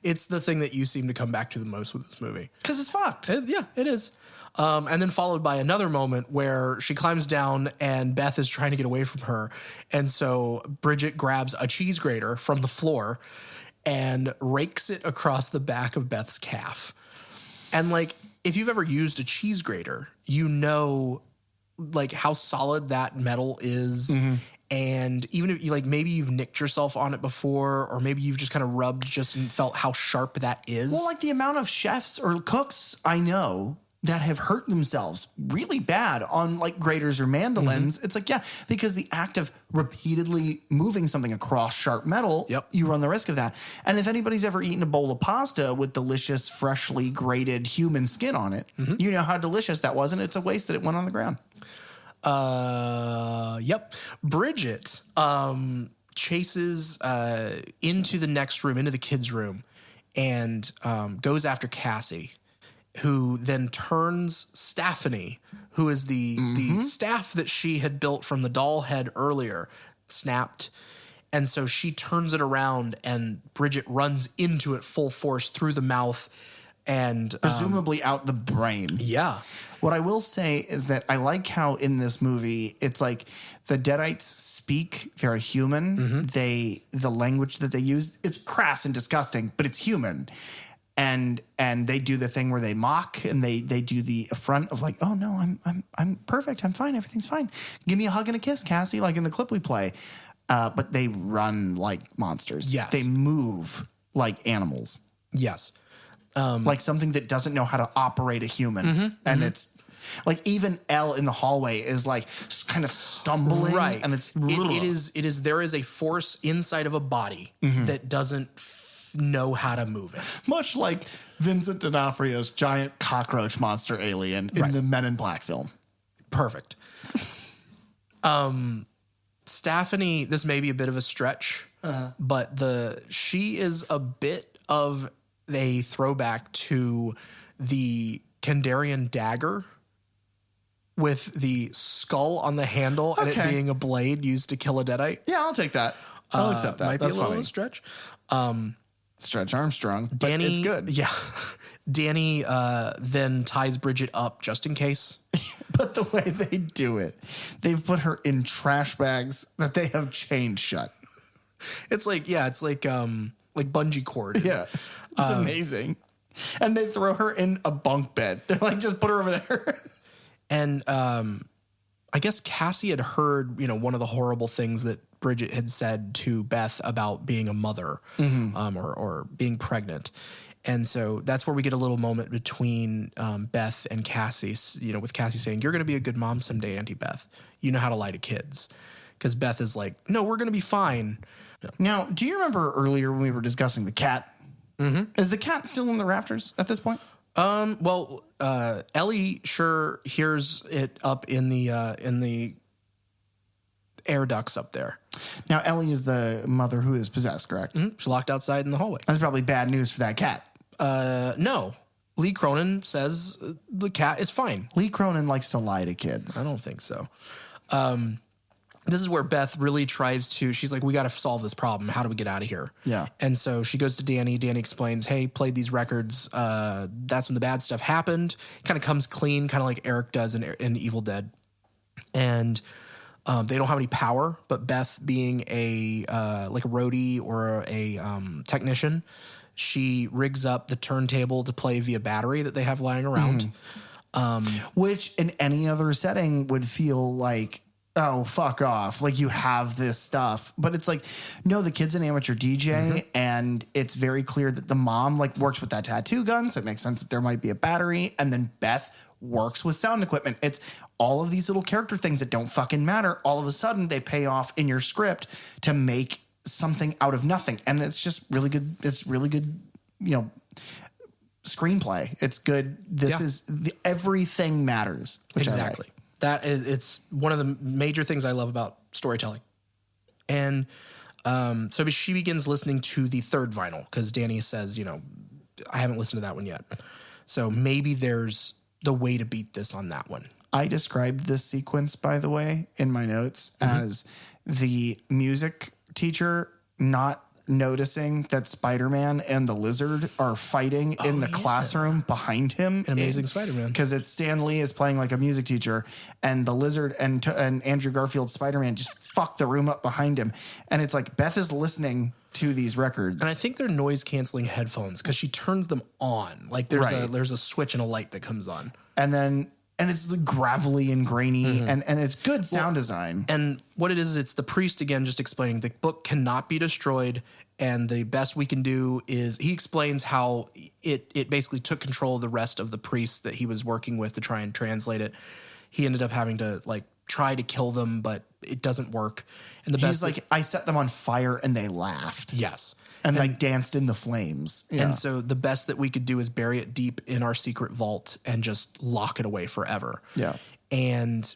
B: It's the thing that you seem to come back to the most with this movie.
A: Because it's fucked.
B: Yeah, it is. And then followed by another moment where she climbs down and Beth is trying to get away from her. And so Bridget grabs a cheese grater from the floor and rakes it across the back of Beth's calf. And like, if you've ever used a cheese grater, you know like how solid that metal is. And even if you like, maybe you've nicked yourself on it before, or maybe you've just kind of rubbed just and felt how sharp that is.
A: Well, like the amount of chefs or cooks I know that have hurt themselves really bad on like graters or mandolins. It's like, yeah, because the act of repeatedly moving something across sharp metal, you run the risk of that. And if anybody's ever eaten a bowl of pasta with delicious, freshly grated human skin on it, you know how delicious that was. And it's a waste that it went on the ground.
B: Yep. Bridget chases into the next room, into the kids' room, and goes after Cassie, who then turns Stephanie, who is the staff that she had built from the doll head earlier, snapped. And so she turns it around, and Bridget runs into it full force through the mouth and
A: presumably out the brain.
B: Yeah.
A: What I will say is that I like how in this movie it's like the Deadites speak very human. The language that they use, it's crass and disgusting, but it's human. And they do the thing where they mock and they do the affront of like, oh no, I'm perfect, I'm fine, everything's fine. Give me a hug and a kiss, Cassie, like in the clip we play. But they run like monsters.
B: Yes.
A: They move like animals.
B: Yes.
A: Like something that doesn't know how to operate a human. And it's like even Elle in the hallway is like kind of stumbling.
B: Right.
A: And it's
B: it is there is a force inside of a body that doesn't know how to move it.
A: much like Vincent D'Onofrio's giant cockroach monster alien in the Men in Black film.
B: Perfect. Stephanie, this may be a bit of a stretch, but she is a bit of a throwback to the Kandarian dagger with the skull on the handle and it being a blade used to kill a Deadite.
A: Yeah, I'll take that. I'll accept that.
B: Might
A: That's
B: be a little
A: funny.
B: stretch.
A: Stretch Armstrong, but
B: Danny,
A: it's good.
B: Yeah. Danny then ties Bridget up just in case.
A: But the way they do it, they've put her in trash bags that they have chained shut.
B: It's like bungee cord.
A: Yeah. It's amazing. And they throw her in a bunk bed. They're like, just put her over there.
B: And I guess Cassie had heard, one of the horrible things that Bridget had said to Beth about being a mother or being pregnant. And so that's where we get a little moment between Beth and Cassie, with Cassie saying, you're going to be a good mom someday, Auntie Beth. You know how to lie to kids. Because Beth is like, no, we're going to be fine. No.
A: Now, do you remember earlier when we were discussing the cat? Is the cat still in the rafters at this point?
B: Well, Ellie sure hears it up in the air ducts up there.
A: Now, Ellie is the mother who is possessed, correct?
B: She's locked outside in the hallway.
A: That's probably bad news for that cat.
B: No. Lee Cronin says the cat is fine.
A: Lee Cronin likes to lie to kids.
B: I don't think so. This is where Beth really tries to, she's like, we got to solve this problem. How do we get out of here?
A: Yeah.
B: And so she goes to Danny. Danny explains, hey, played these records. That's when the bad stuff happened. Kind of comes clean, kind of like Eric does in Evil Dead. And they don't have any power, but Beth being a roadie or a technician, she rigs up the turntable to play via battery that they have lying around.
A: Which in any other setting would feel like, oh, fuck off. Like you have this stuff. But it's like, no, the kid's an amateur DJ and it's very clear that the mom works with that tattoo gun. So it makes sense that there might be a battery. And then Beth works with sound equipment. It's all of these little character things that don't fucking matter. All of a sudden they pay off in your script to make something out of nothing. And it's just really good. It's really good, screenplay. It's good. Everything matters. Which
B: exactly. It's one of the major things I love about storytelling. And so she begins listening to the third vinyl because Danny says, I haven't listened to that one yet. So maybe there's the way to beat this on that one.
A: I described this sequence, by the way, in my notes as the music teacher not noticing that Spider-Man and the lizard are fighting in the classroom behind him.
B: An Amazing Spider-Man.
A: Because it's Stan Lee is playing like a music teacher and the lizard and Andrew Garfield's Spider-Man just fuck the room up behind him. And it's like Beth is listening to these records.
B: And I think they're noise canceling headphones because she turns them on. Like there's a switch and a light that comes on.
A: And it's gravelly and grainy and it's good sound design.
B: And what it is, it's the priest again just explaining the book cannot be destroyed. And the best we can do is he explains how it basically took control of the rest of the priests that he was working with to try and translate it. He ended up having to try to kill them, but it doesn't work. And
A: He's I set them on fire and they laughed.
B: Yes.
A: And danced in the flames. Yeah.
B: And so the best that we could do is bury it deep in our secret vault and just lock it away forever.
A: Yeah.
B: And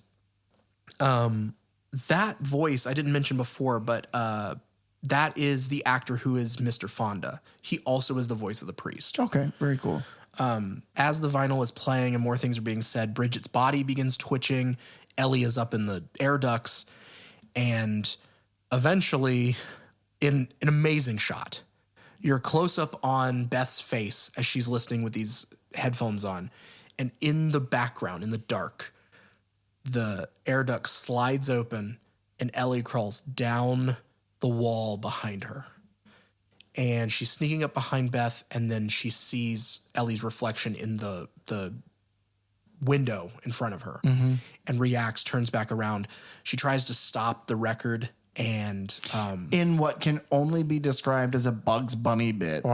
B: That voice I didn't mention before, but that is the actor who is Mr. Fonda. He also is the voice of the priest.
A: Okay, very cool.
B: As the vinyl is playing and more things are being said, Bridget's body begins twitching. Ellie is up in the air ducts. And eventually, in an amazing shot, you're close up on Beth's face as she's listening with these headphones on. And in the background, in the dark, the air duct slides open and Ellie crawls down the wall behind her. And she's sneaking up behind Beth, and then she sees Ellie's reflection in the window in front of her and reacts, turns back around. She tries to stop the record and
A: in what can only be described as a Bugs Bunny bit.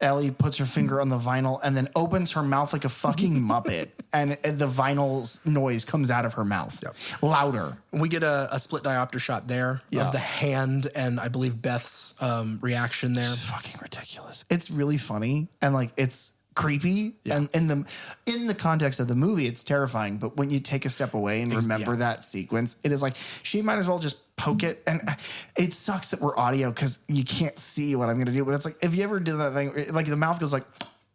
A: Ellie puts her finger on the vinyl and then opens her mouth like a fucking Muppet, and the vinyl's noise comes out of her mouth. Louder.
B: We get a split diopter shot there of the hand and I believe Beth's reaction there.
A: It's fucking ridiculous. It's really funny and like it's creepy, and in the context of the movie it's terrifying, but when you take a step away and remember that sequence, it is like she might as well just poke it. And it sucks that we're audio because you can't see what I'm gonna do, but it's like if you ever do that thing like the mouth goes like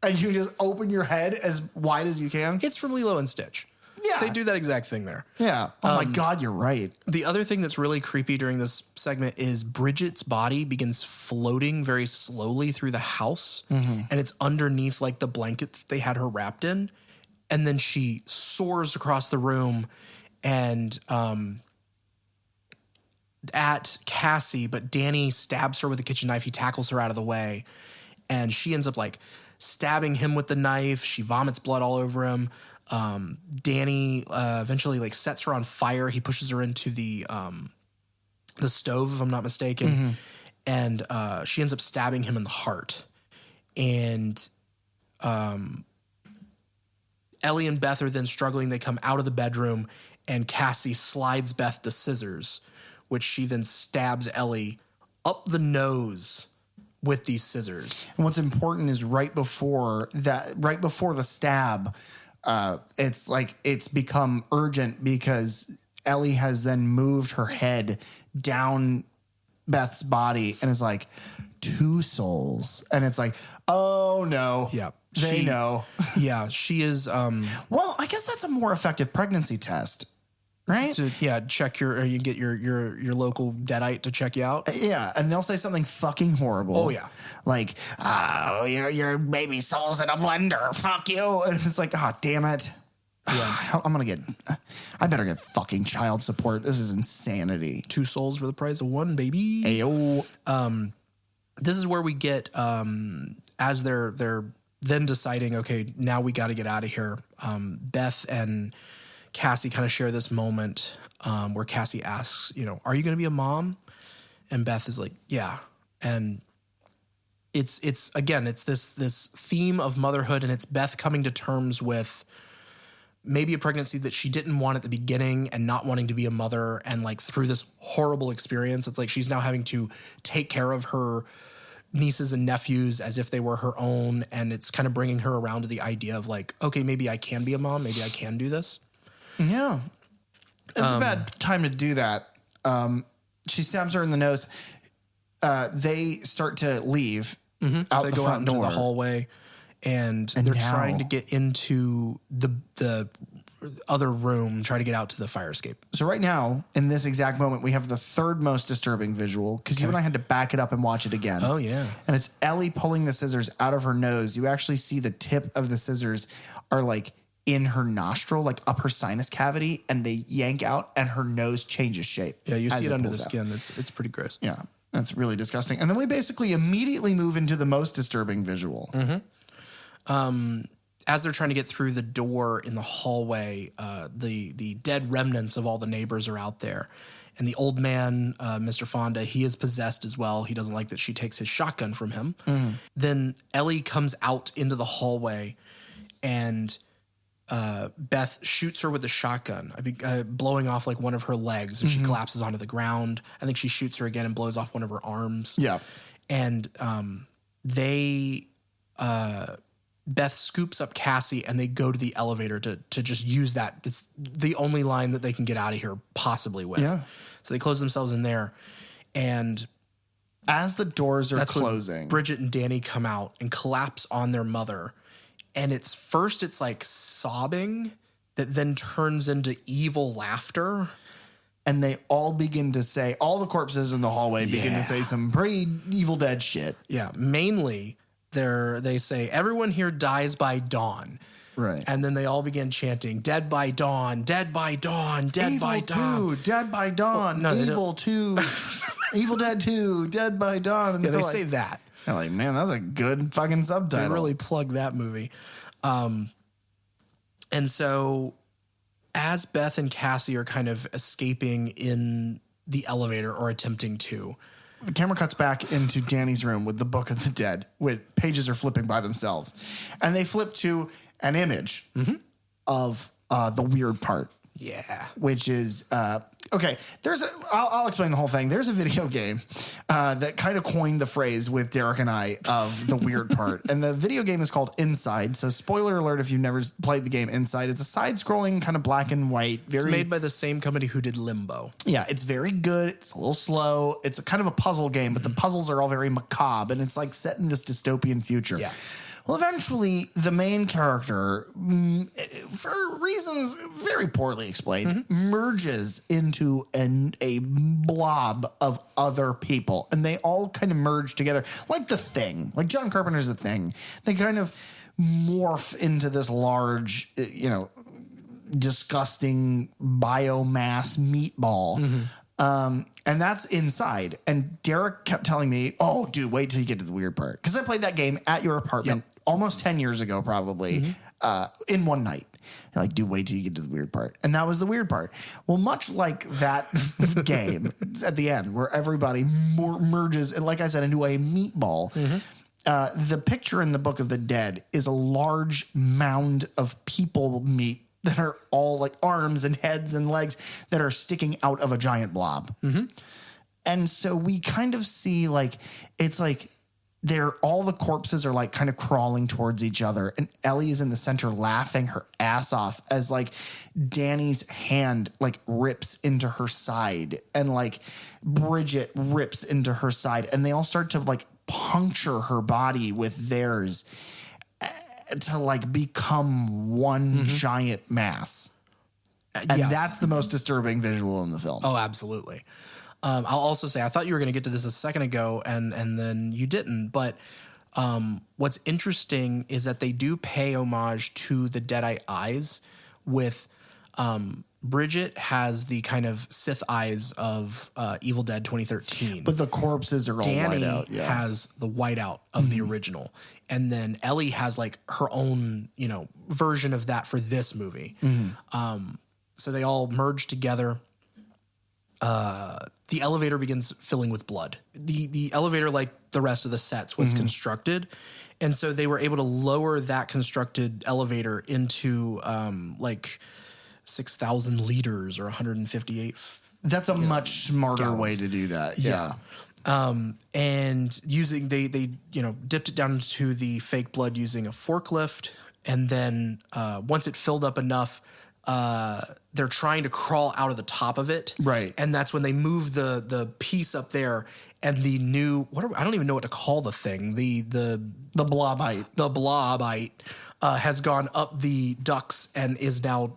A: and you just open your head as wide as you can.
B: It's from Lilo and Stitch.
A: Yeah,
B: they do that exact thing there.
A: Yeah. Oh my God, you're right.
B: The other thing that's really creepy during this segment is Bridget's body begins floating very slowly through the house, and it's underneath like the blanket that they had her wrapped in, and then she soars across the room and at Cassie, but Danny stabs her with a kitchen knife. He tackles her out of the way, and she ends up like stabbing him with the knife. She vomits blood all over him. Danny eventually like sets her on fire. He pushes her into the stove, if I'm not mistaken, and she ends up stabbing him in the heart. And Ellie and Beth are then struggling. They come out of the bedroom, and Cassie slides Beth the scissors, which she then stabs Ellie up the nose with these scissors.
A: And what's important is right before the stab, it's like it's become urgent because Ellie has then moved her head down Beth's body and is like, 2 souls. And it's like, oh no.
B: Yeah.
A: They know.
B: Yeah. She is.
A: Well, I guess that's a more effective pregnancy test, right?
B: Check you get your local Deadite to check you out.
A: Yeah. And they'll say something fucking horrible.
B: Oh yeah.
A: Like, oh, your baby soul's in a blender. Fuck you. And it's like, oh, damn it. Yeah. I better get fucking child support. This is insanity.
B: 2 souls for the price of 1, baby.
A: Ayo.
B: This is where we get, as they're then deciding, okay, now we got to get out of here. Beth and Cassie kind of share this moment where Cassie asks, are you going to be a mom? And Beth is like, yeah. And it's this theme of motherhood, and it's Beth coming to terms with maybe a pregnancy that she didn't want at the beginning and not wanting to be a mother. And like through this horrible experience, it's like she's now having to take care of her nieces and nephews as if they were her own. And it's kind of bringing her around to the idea of like, okay, maybe I can be a mom. Maybe I can do this.
A: Yeah. It's a bad time to do that. She stabs her in the nose. They start to leave out
B: They
A: the
B: go
A: front
B: out into
A: door.
B: the hallway and they're
A: now-
B: trying to get into the other room, try to get out to the fire escape.
A: So right now, in this exact moment, we have the third most disturbing visual because you and I had to back it up and watch it again.
B: Oh, yeah.
A: And it's Ellie pulling the scissors out of her nose. You actually see the tip of the scissors are like in her nostril, like up her sinus cavity, and they yank out and her nose changes shape.
B: Yeah, you see
A: as
B: it under the
A: pulls out.
B: skin. It's pretty gross.
A: Yeah, that's really disgusting. And then we basically immediately move into the most disturbing visual.
B: As they're trying to get through the door in the hallway, the dead remnants of all the neighbors are out there. And the old man, Mr. Fonda, he is possessed as well. He doesn't like that she takes his shotgun from him. Then Ellie comes out into the hallway and Beth shoots her with the shotgun, blowing off like one of her legs, and she collapses onto the ground. I think she shoots her again and blows off one of her arms.
A: Yeah.
B: And they Beth scoops up Cassie and they go to the elevator to just use that. It's the only line that they can get out of here possibly with.
A: Yeah.
B: So they close themselves in there. And
A: as the doors are
B: that's when
A: closing,
B: Bridget and Danny come out and collapse on their mother. And it's like sobbing that then turns into evil laughter.
A: and they all begin to say, all the corpses in the hallway begin to say some pretty Evil Dead shit.
B: Yeah. Mainly they say, everyone here dies by dawn.
A: Right.
B: And then they all begin chanting, dead by dawn, dead by dawn, dead
A: Evil
B: by dawn.
A: 2, Dead by Dawn,
B: no,
A: Evil 2, Evil Dead 2, Dead by Dawn. And
B: Yeah, they
A: like,
B: say that.
A: they're like, man, that's a good fucking subtitle.
B: They really plug that movie. And so as Beth and Cassie are kind of escaping in the elevator or attempting to,
A: The camera cuts back into Danny's room with the Book of the Dead, with pages are flipping by themselves. And they flip to an image of the weird part.
B: yeah.
A: Which is, okay, I'll explain the whole thing. There's a video game that kind of coined the phrase with Derek and I of the weird part. And the video game is called Inside. So spoiler alert if you've never played the game Inside. It's a side-scrolling kind of black and white.
B: It's made by the same company who did Limbo.
A: Yeah, it's very good. It's a little slow. It's a kind of a puzzle game, but the puzzles are all very macabre, and it's like set in this dystopian future.
B: Yeah.
A: Well, eventually, the main character, for reasons very poorly explained, merges into a blob of other people, and they all kind of merge together, like The Thing, like John Carpenter's The Thing. They kind of morph into this large, disgusting biomass meatball. And that's Inside. And Derek kept telling me, oh, dude, wait till you get to the weird part. Because I played that game at your apartment almost 10 years ago, probably, in one night. You're like, dude, wait till you get to the weird part. And that was the weird part. Well, much like that game, it's at the end, where everybody merges, and like I said, into a meatball. The picture in the Book of the Dead is a large mound of people meat that are all like arms and heads and legs that are sticking out of a giant blob. And so we kind of see like, it's like all the corpses are like kind of crawling towards each other. And Ellie is in the center laughing her ass off as like Danny's hand like rips into her side and like Bridget rips into her side. And they all start to like puncture her body with theirs to like become one giant mass. And
B: Yes.
A: that's the most disturbing visual in the film.
B: Oh, absolutely. I'll also say, I thought you were going to get to this a second ago and then you didn't. But what's interesting is that they do pay homage to the Deadite eyes with Bridget has the kind of Sith eyes of Evil Dead 2013.
A: But the corpses are all
B: Danny
A: white out. Yeah.
B: has the whiteout of the original. And then Ellie has like her own, version of that for this movie. So they all merge together. The elevator begins filling with blood. The elevator, like the rest of the sets, was constructed. And so they were able to lower that constructed elevator into like 6,000 liters or 158.
A: That's a much smarter
B: gallons.
A: way to do that. Yeah.
B: And using they dipped it down into the fake blood using a forklift, and then once it filled up enough, they're trying to crawl out of the top of it,
A: Right.
B: And that's when they move the piece up there, and the new I don't even know what to call the thing the
A: blobite.
B: the blobite has gone up the ducts and is now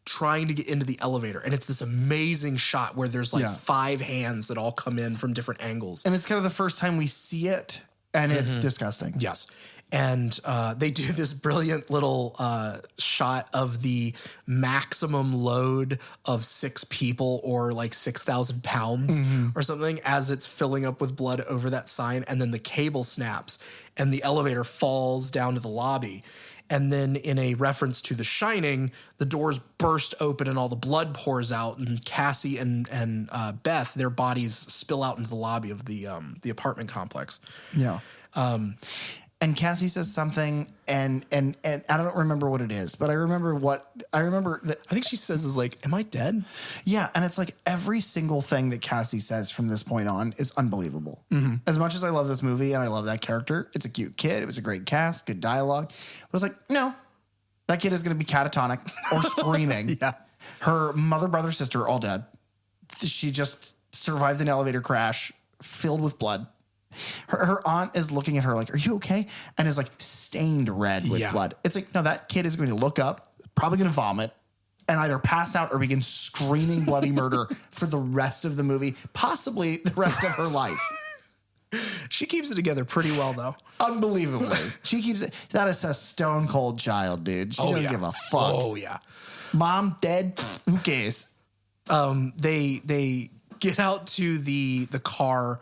B: trying to get into the elevator. And it's this amazing shot where there's like 5 hands that all come in from different angles.
A: And it's kind of the first time we see it, and it's disgusting.
B: Yes. And they do this brilliant little shot of the maximum load of 6 people or like 6,000 pounds or something as it's filling up with blood over that sign. And then the cable snaps and the elevator falls down to the lobby. And then in a reference to The Shining, the doors burst open and all the blood pours out, and Cassie and Beth, their bodies spill out into the lobby of the apartment complex.
A: Yeah. and Cassie says something, and I don't remember what it is, but I remember that.
B: I think she says is like, am I dead?
A: Yeah, and it's like every single thing that Cassie says from this point on is unbelievable. As much as I love this movie and I love that character, it's a cute kid. It was a great cast, good dialogue. But I was like, no, that kid is going to be catatonic or screaming.
B: Yeah.
A: Her mother, brother, sister, all dead. She just survived an elevator crash filled with blood. Her aunt is looking at her like, are you okay? And is like stained red with blood. It's like, no, that kid is going to look up, probably going to vomit, and either pass out or begin screaming bloody murder for the rest of the movie, possibly the rest of her life.
B: She keeps it together pretty well, though.
A: Unbelievably. She keeps it. That is a stone cold child, dude. She doesn't give a fuck.
B: Oh, yeah.
A: Mom, dead, who cares?
B: They get out to the car,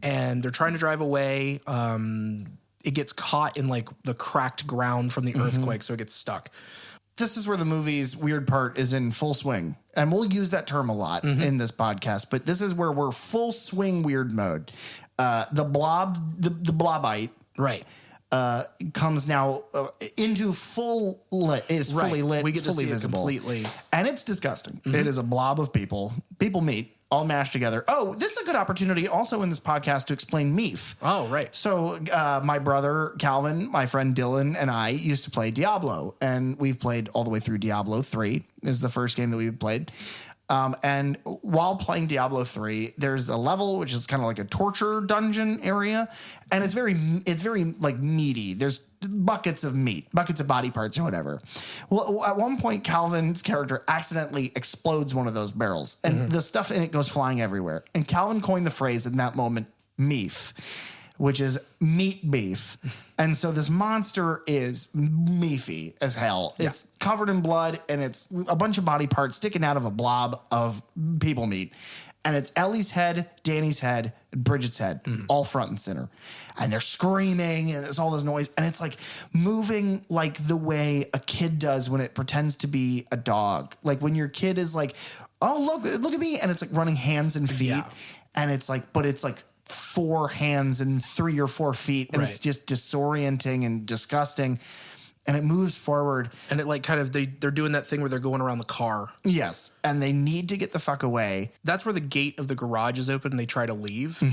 B: and they're trying to drive away. It gets caught in like the cracked ground from the earthquake, so it gets stuck.
A: This is where the movie's weird part is in full swing. And we'll use that term a lot in this podcast, but this is where we're full swing weird mode. The blobite
B: Right.
A: comes now into full lit, is fully lit,
B: We get to
A: fully
B: see
A: visible.
B: it completely.
A: And it's disgusting. It is a blob of people meat, all mashed together. Oh, this is a good opportunity also in this podcast to explain meef.
B: Oh, right.
A: So my brother Calvin, my friend Dylan, and I used to play Diablo, and we've played all the way through Diablo 3 is the first game that we've played. And while playing Diablo 3, there's a level which is kind of like a torture dungeon area, and it's very like meaty. There's buckets of meat, buckets of body parts or whatever. Well, at one point, Calvin's character accidentally explodes one of those barrels, and the stuff in it goes flying everywhere. And Calvin coined the phrase in that moment, meef, which is meat beef. And so this monster is meaty as hell.
B: Yeah.
A: It's covered in blood, and it's a bunch of body parts sticking out of a blob of people meat. And it's Ellie's head, Danny's head, and Bridget's head, all front and center. And they're screaming, and there's all this noise. And it's like moving like the way a kid does when it pretends to be a dog. Like when your kid is like, oh, look at me. And it's like running hands and feet.
B: Yeah.
A: And it's like, but it's like 4 hands and 3 or 4 feet. And it's just disorienting and disgusting. And it moves forward.
B: And it like kind of, they're doing that thing where they're going around the car.
A: Yes. And they need to get the fuck away.
B: That's where the gate of the garage is open and they try to leave.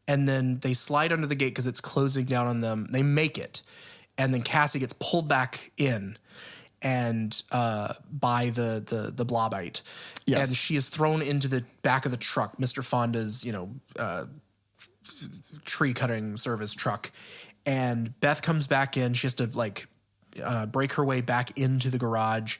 B: And then they slide under the gate because it's closing down on them. They make it. And then Cassie gets pulled back in and by the blobite.
A: Yes.
B: And she is thrown into the back of the truck, Mr. Fonda's, tree cutting service truck. And Beth comes back in. She has to like break her way back into the garage.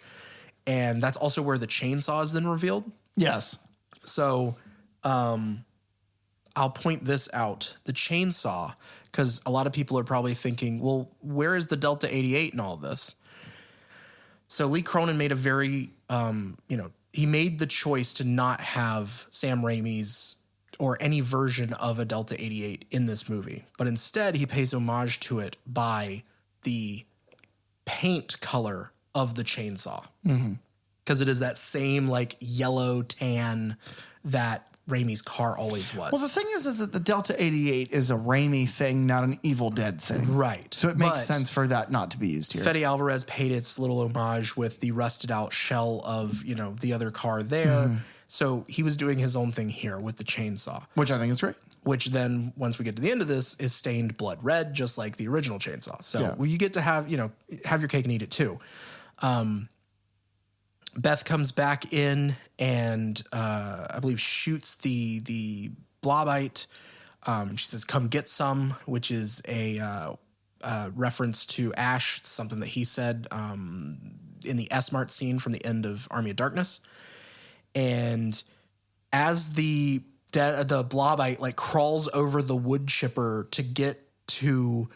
B: And that's also where the chainsaw is then revealed.
A: Yes.
B: So I'll point this out. The chainsaw, because a lot of people are probably thinking, well, where is the Delta 88 in all this? So Lee Cronin made a very, he made the choice to not have Sam Raimi's or any version of a Delta 88 in this movie. But instead, he pays homage to it by the paint color of the chainsaw. Because it is that same like yellow tan that Raimi's car always was.
A: Well, the thing is that the Delta 88 is a Raimi thing, not an Evil Dead thing.
B: Right.
A: So it makes
B: But
A: sense for that not to be used here.
B: Fede Alvarez paid its little homage with the rusted out shell of, the other car there. So he was doing his own thing here with the chainsaw.
A: Which I think is great.
B: Which then, once we get to the end of this, is stained blood red, just like the original chainsaw. So you get to have, have your cake and eat it too. Beth comes back in and I believe shoots the blobite. She says, "Come get some," which is a reference to Ash, something that he said in the S-Mart scene from the end of Army of Darkness. And as the blobite like crawls over the wood chipper to get to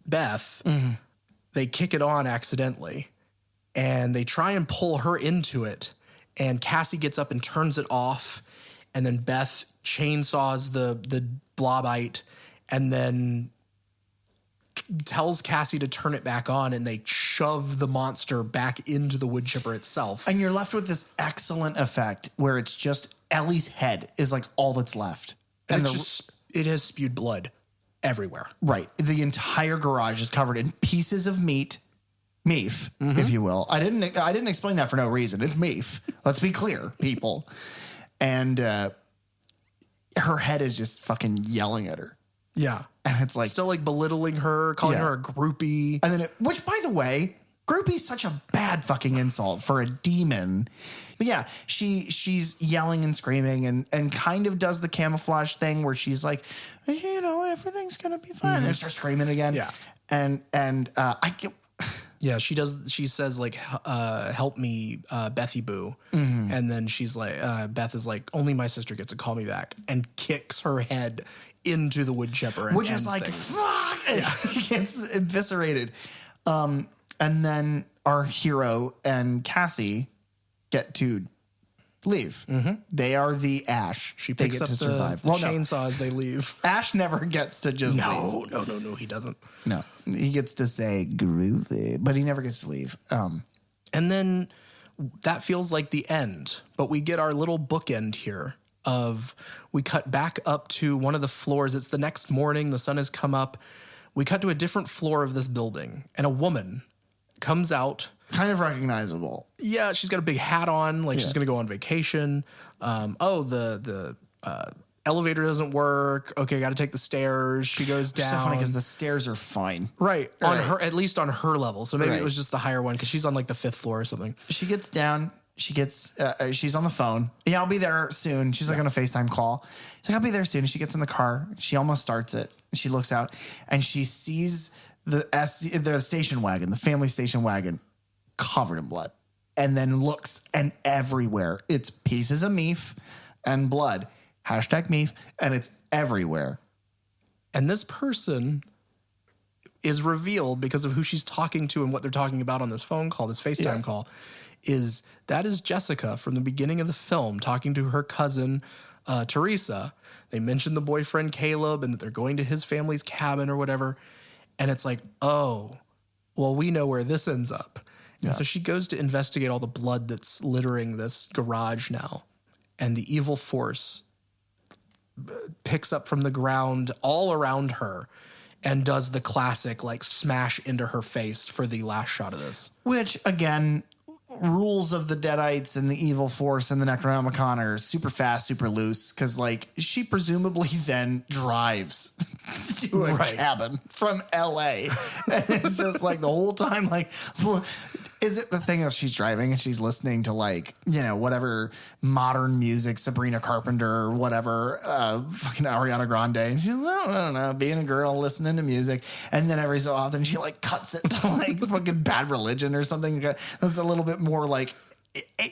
B: Beth, they kick it on accidentally. And they try and pull her into it. And Cassie gets up and turns it off. And then Beth chainsaws the blobite and then tells Cassie to turn it back on. And they shove the monster back into the wood chipper itself.
A: And you're left with this excellent effect where it's just Ellie's head is like all that's left.
B: And it has spewed blood everywhere.
A: Right. The entire garage is covered in pieces of meat, if you will. I didn't explain that for no reason. It's meat. Let's be clear, people. And her head is just fucking yelling at her.
B: Yeah.
A: And it's like
B: still like belittling her, calling her a groupie.
A: And then which, by the way, groupie's such a bad fucking insult for a demon. But yeah, she's yelling and screaming and kind of does the camouflage thing where she's like, you know, everything's gonna be fine. And starts screaming again.
B: Yeah.
A: And I get.
B: Yeah, she does. She says like, "Help me, Bethy Boo," and then she's like, Beth is like, "Only my sister gets to call me back," and kicks her head into the wood chipper, and
A: Which is like, fuck! Yeah. He gets eviscerated. And then our hero and Cassie get to leave. They are the Ash.
B: She
A: they
B: picks
A: get
B: up
A: to survive.
B: the chainsaw as they leave.
A: Ash never gets to just leave.
B: No, he doesn't.
A: No, he gets to say groovy, but he never gets to leave.
B: And then that feels like the end, but we get our little bookend here of we cut back up to one of the floors. It's the next morning. The sun has come up. We cut to a different floor of this building, and a woman comes out.
A: Kind of recognizable.
B: Yeah, she's got a big hat on, like she's going to go on vacation. The elevator doesn't work. Okay, got to take the stairs. She goes down.
A: So funny because the stairs are fine.
B: Right.
A: Right.
B: On her, at least on her level. So maybe it was just the higher one because she's on like the 5th floor or something.
A: She gets down. She's on the phone. Yeah, I'll be there soon. She's like on a FaceTime call. She's like, I'll be there soon. She gets in the car. She almost starts it. She looks out and she sees the station wagon, the family station wagon, covered in blood, and then looks, and everywhere it's pieces of meat and blood. #meat, and it's everywhere.
B: And this person is revealed because of who she's talking to and what they're talking about on this phone call, this FaceTime call, is Jessica from the beginning of the film talking to her cousin, Teresa. They mentioned the boyfriend Caleb and that they're going to his family's cabin or whatever. And it's like, oh, well, we know where this ends up. And so she goes to investigate all the blood that's littering this garage now. And the evil force picks up from the ground all around her and does the classic, like, smash into her face for the last shot of this.
A: Which, again, rules of the Deadites and the evil force and the Necronomicon are super fast, super loose, because, like, she presumably then drives to a cabin from L.A. And it's just, like, the whole time, like, is it the thing of she's driving and she's listening to, like, you know, whatever modern music, Sabrina Carpenter or whatever, fucking Ariana Grande. And she's, I don't know, being a girl, listening to music. And then every so often she, like, cuts it to, like, fucking Bad Religion or something that's a little bit more, like,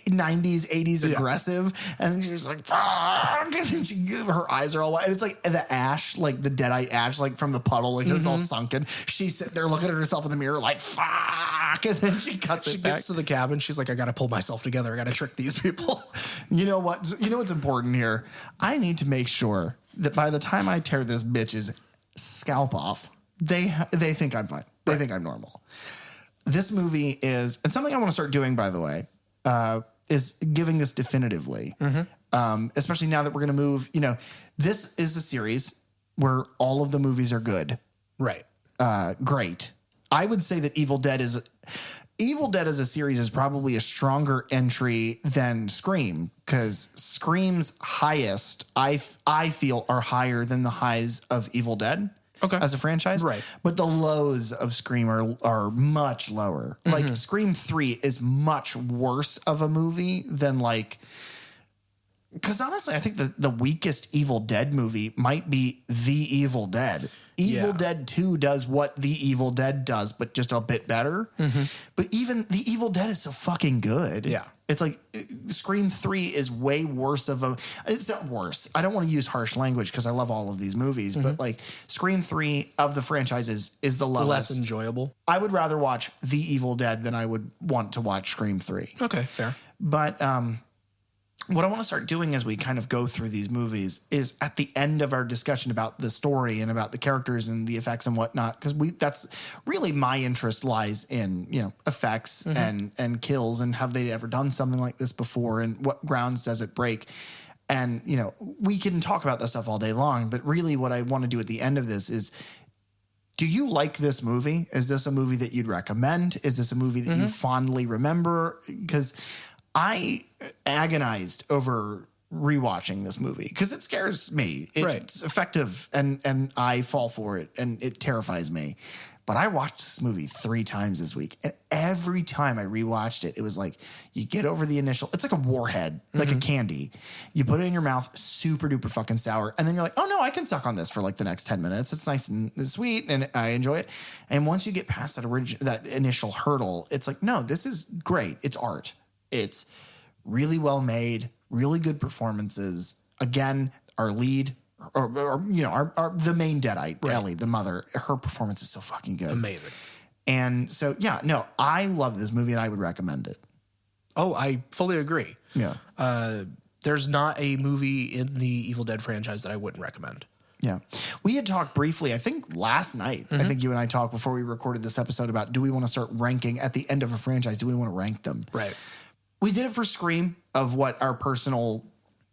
A: 90s, 80s aggressive. And then she's like, fuck. And then her eyes are all white. And it's like the ash, like the Deadite ash, like from the puddle, like it's all sunken. She's sitting there looking at herself in the mirror like, fuck. And then she cuts it back.
B: She gets to the cabin. She's like, I got to pull myself together. I got to trick these people.
A: You know what? You know what's important here? I need to make sure that by the time I tear this bitch's scalp off, they think I'm fine. They think I'm normal. This movie is, and something I want to start doing, by the way, is giving this definitively, especially now that we're going to move. You know, this is a series where all of the movies are good,
B: right?
A: Great. I would say that Evil Dead as a series is probably a stronger entry than Scream, because Scream's highest, I feel, are higher than the highs of Evil Dead.
B: Okay.
A: As a franchise.
B: Right.
A: But the lows of Scream are much lower. Like Scream 3 is much worse of a movie than like, because honestly, I think the weakest Evil Dead movie might be The Evil Dead. Evil Dead 2 does what The Evil Dead does, but just a bit better. But even The Evil Dead is so fucking good.
B: Yeah.
A: It's like Scream 3 is way worse of a... It's not worse. I don't want to use harsh language because I love all of these movies. But like Scream 3 of the franchises is the lowest.
B: Less enjoyable.
A: I would rather watch The Evil Dead than I would want to watch Scream 3.
B: Okay, fair.
A: But what I want to start doing as we kind of go through these movies is at the end of our discussion about the story and about the characters and the effects and whatnot, because that's really my interest lies in, you know, effects and kills, and have they ever done something like this before, and what grounds does it break? And, you know, we can talk about this stuff all day long, but really what I want to do at the end of this is, do you like this movie? Is this a movie that you'd recommend? Is this a movie that you fondly remember? Because I agonized over rewatching this movie because it scares me. It's effective and I fall for it and it terrifies me. But I watched this movie 3 times this week. And every time I rewatched it, it was like you get over the initial, it's like a warhead, like a candy. You put it in your mouth, super duper fucking sour. And then you're like, oh no, I can suck on this for like the next 10 minutes. It's nice and sweet and I enjoy it. And once you get past that initial hurdle, it's like, no, this is great. It's art. It's really well made, really good performances. Again, our lead, or you know, the main Deadite, Ellie, the mother, her performance is so fucking good.
B: Amazing.
A: And so, yeah, no, I love this movie and I would recommend it.
B: Oh, I fully agree.
A: Yeah.
B: There's not a movie in the Evil Dead franchise that I wouldn't recommend.
A: Yeah. We had talked briefly, I think last night, I think you and I talked before we recorded this episode about, do we want to start ranking at the end of a franchise? Do we want to rank them?
B: Right.
A: We did it for Scream of what our personal,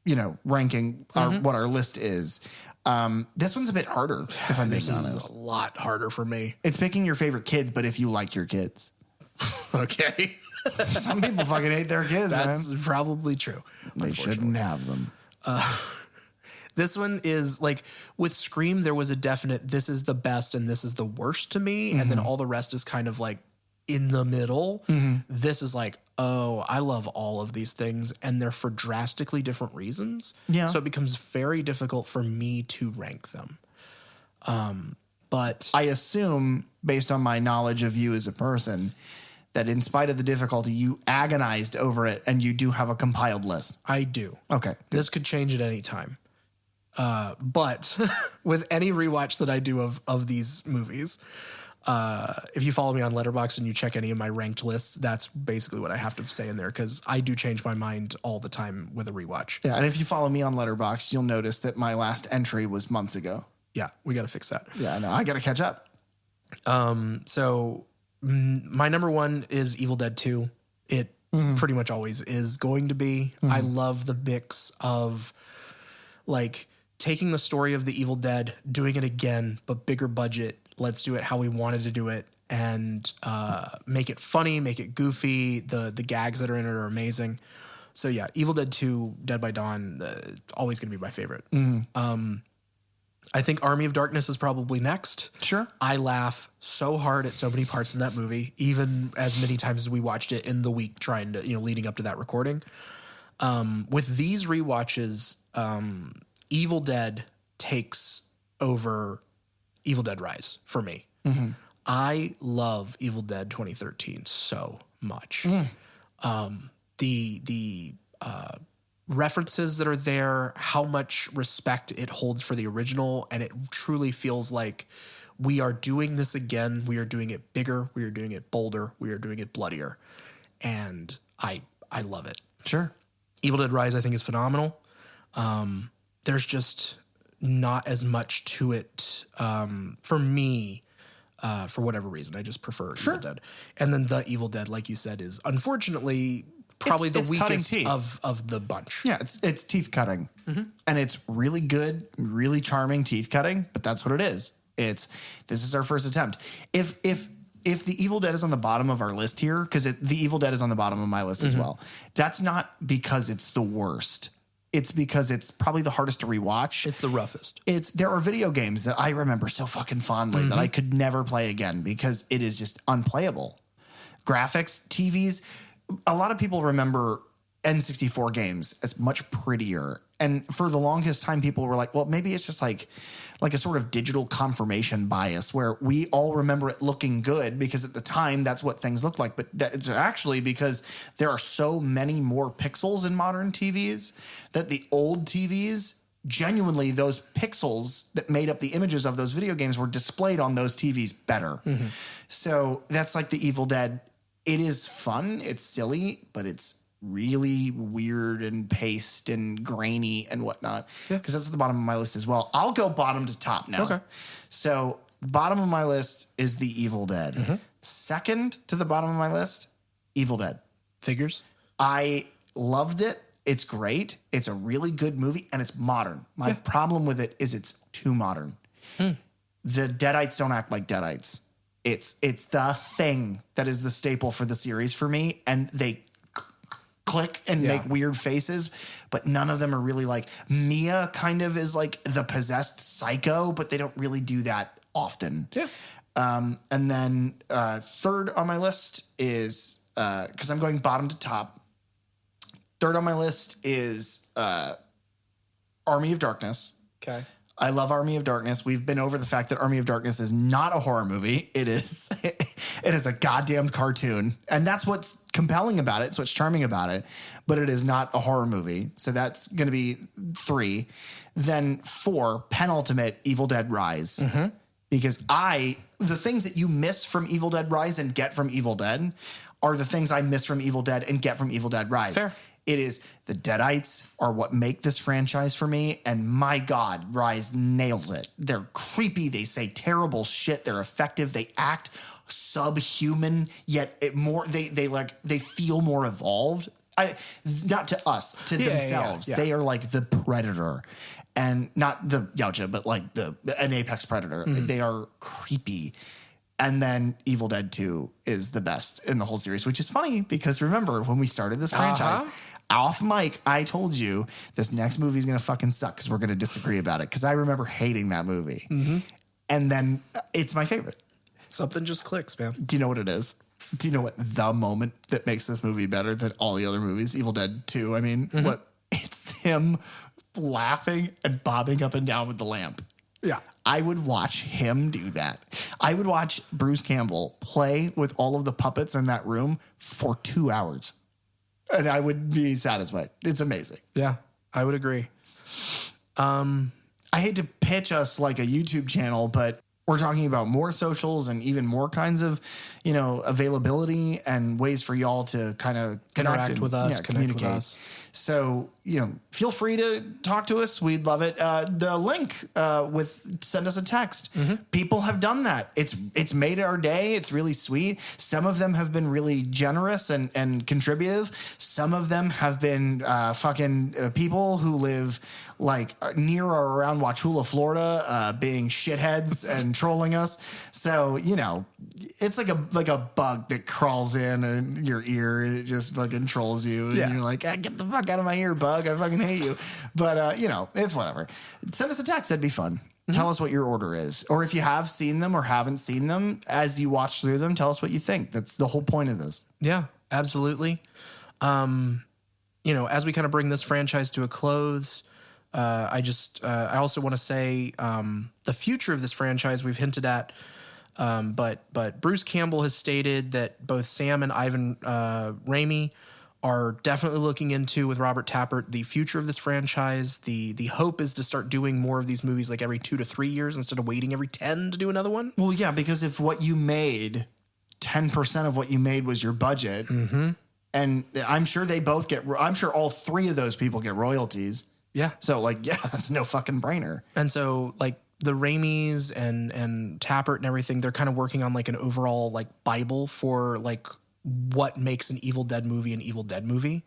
A: you know, ranking, what our list is. This one's a bit harder, if I'm being honest.
B: A lot harder for me.
A: It's picking your favorite kids, but if you like your kids.
B: Okay.
A: Some people fucking hate their kids,
B: That's
A: man.
B: probably true.
A: They shouldn't have them.
B: This one is like, with Scream, there was a definite, this is the best and this is the worst to me. And then all the rest is kind of like in the middle. This is like, oh, I love all of these things and they're for drastically different reasons.
A: Yeah.
B: So it becomes very difficult for me to rank them. But
A: I assume, based on my knowledge of you as a person, that in spite of the difficulty, you agonized over it and you do have a compiled list.
B: I do.
A: Okay.
B: This could change at any time. But with any rewatch that I do of these movies, if you follow me on Letterboxd and you check any of my ranked lists, that's basically what I have to say in there, because I do change my mind all the time with a rewatch.
A: Yeah, and if you follow me on Letterboxd, you'll notice that my last entry was months ago.
B: Yeah, we got to fix that.
A: Yeah, I know. I got to catch up.
B: So my number one is Evil Dead 2. It pretty much always is going to be. I love the mix of like taking the story of the Evil Dead, doing it again, but bigger budget. Let's do it how we wanted to do it and make it funny, make it goofy. The gags that are in it are amazing. So yeah, Evil Dead 2, Dead by Dawn, always going to be my favorite. I think Army of Darkness is probably next.
A: Sure.
B: I laugh so hard at so many parts in that movie, even as many times as we watched it in the week trying to, leading up to that recording. With these rewatches, Evil Dead takes over Evil Dead Rise for me. I love Evil Dead 2013 so much. The references that are there, how much respect it holds for the original, and it truly feels like we are doing this again. We are doing it bigger. We are doing it bolder. We are doing it bloodier. And I love it.
A: Sure.
B: Evil Dead Rise, I think, is phenomenal. There's just not as much to it for me, for whatever reason. I just prefer Evil Dead. And then The Evil Dead, like you said, is unfortunately probably the weakest of the bunch.
A: Yeah, it's teeth cutting. And it's really good, really charming teeth cutting, but that's what it is. This is our first attempt. If the Evil Dead is on the bottom of our list here, because the Evil Dead is on the bottom of my list as well, that's not because it's the worst. It's because it's probably the hardest to rewatch.
B: It's the roughest.
A: There are video games that I remember so fucking fondly that I could never play again because it is just unplayable. Graphics, TVs. A lot of people remember N64 games as much prettier. And for the longest time, people were like, well, maybe it's just like a sort of digital confirmation bias where we all remember it looking good because at the time that's what things looked like. But that's actually because there are so many more pixels in modern TVs that the old TVs, genuinely those pixels that made up the images of those video games were displayed on those TVs better. So that's like the Evil Dead. It is fun. It's silly, but it's really weird and paced and grainy and whatnot. Because that's at the bottom of my list as well. I'll go bottom to top now. Okay. So the bottom of my list is the Evil Dead. Second to the bottom of my list, Evil Dead.
B: Figures.
A: I loved it. It's great. It's a really good movie, and it's modern. My problem with it is it's too modern. The Deadites don't act like Deadites. It's the thing that is the staple for the series for me, and they click and make weird faces, but none of them are really like Mia kind of is like the possessed psycho, but they don't really do that often.
B: Yeah.
A: And then third on my list is because I'm going bottom to top. Third on my list is Army of Darkness.
B: Okay.
A: I love Army of Darkness. We've been over the fact that Army of Darkness is not a horror movie. It is a goddamn cartoon. And that's what's compelling about it. It's what's charming about it. But it is not a horror movie. So that's going to be 3. Then 4, penultimate, Evil Dead Rise. Because the things that you miss from Evil Dead Rise and get from Evil Dead are the things I miss from Evil Dead and get from Evil Dead Rise.
B: Fair.
A: It is the Deadites are what make this franchise for me. And my God, Rise nails it. They're creepy. They say terrible shit. They're effective. They act subhuman, yet they feel more evolved. Not to us, to themselves.
B: Yeah.
A: They are like the predator. And not the Yautja, but like an apex predator. They are creepy. And then Evil Dead 2 is the best in the whole series, which is funny because remember when we started this franchise, off mic, I told you this next movie is going to fucking suck because we're going to disagree about it. Because I remember hating that movie. And then it's my favorite.
B: Something just clicks, man.
A: Do you know what it is? Do you know what the moment that makes this movie better than all the other movies? Evil Dead 2. I mean, what? It's him laughing and bobbing up and down with the lamp.
B: Yeah.
A: I would watch him do that. I would watch Bruce Campbell play with all of the puppets in that room for 2 hours. And I would be satisfied. It's amazing.
B: Yeah, I would agree.
A: I hate to pitch us like a YouTube channel, but we're talking about more socials and even more kinds of, availability and ways for y'all to kind of
B: Interact with us, connect with us.
A: So, feel free to talk to us. We'd love it. The link send us a text. People have done that. It's made our day. It's really sweet. Some of them have been really generous and contributive. Some of them have been people who live like near or around Wauchula, Florida, being shitheads and trolling us. So, it's like a bug that crawls in your ear and it just fucking trolls you. And you're like, get the fuck out of my ear, bug. I fucking hate you. But, it's whatever. Send us a text. That'd be fun. Tell us what your order is. Or if you have seen them or haven't seen them, as you watch through them, tell us what you think. That's the whole point of this.
B: Yeah, absolutely. As we kind of bring this franchise to a close, I also want to say the future of this franchise we've hinted at, but Bruce Campbell has stated that both Sam and Ivan Raimi are definitely looking into, with Robert Tappert, the future of this franchise. The hope is to start doing more of these movies like every 2 to 3 years instead of waiting every 10 to do another one.
A: Well, yeah, because if what you made, 10% of what you made was your budget, and I'm sure I'm sure all 3 of those people get royalties.
B: Yeah.
A: So that's no fucking brainer.
B: And so the Raimis and Tappert and everything, they're kind of working on like an overall like Bible for like what makes an Evil Dead movie an Evil Dead movie.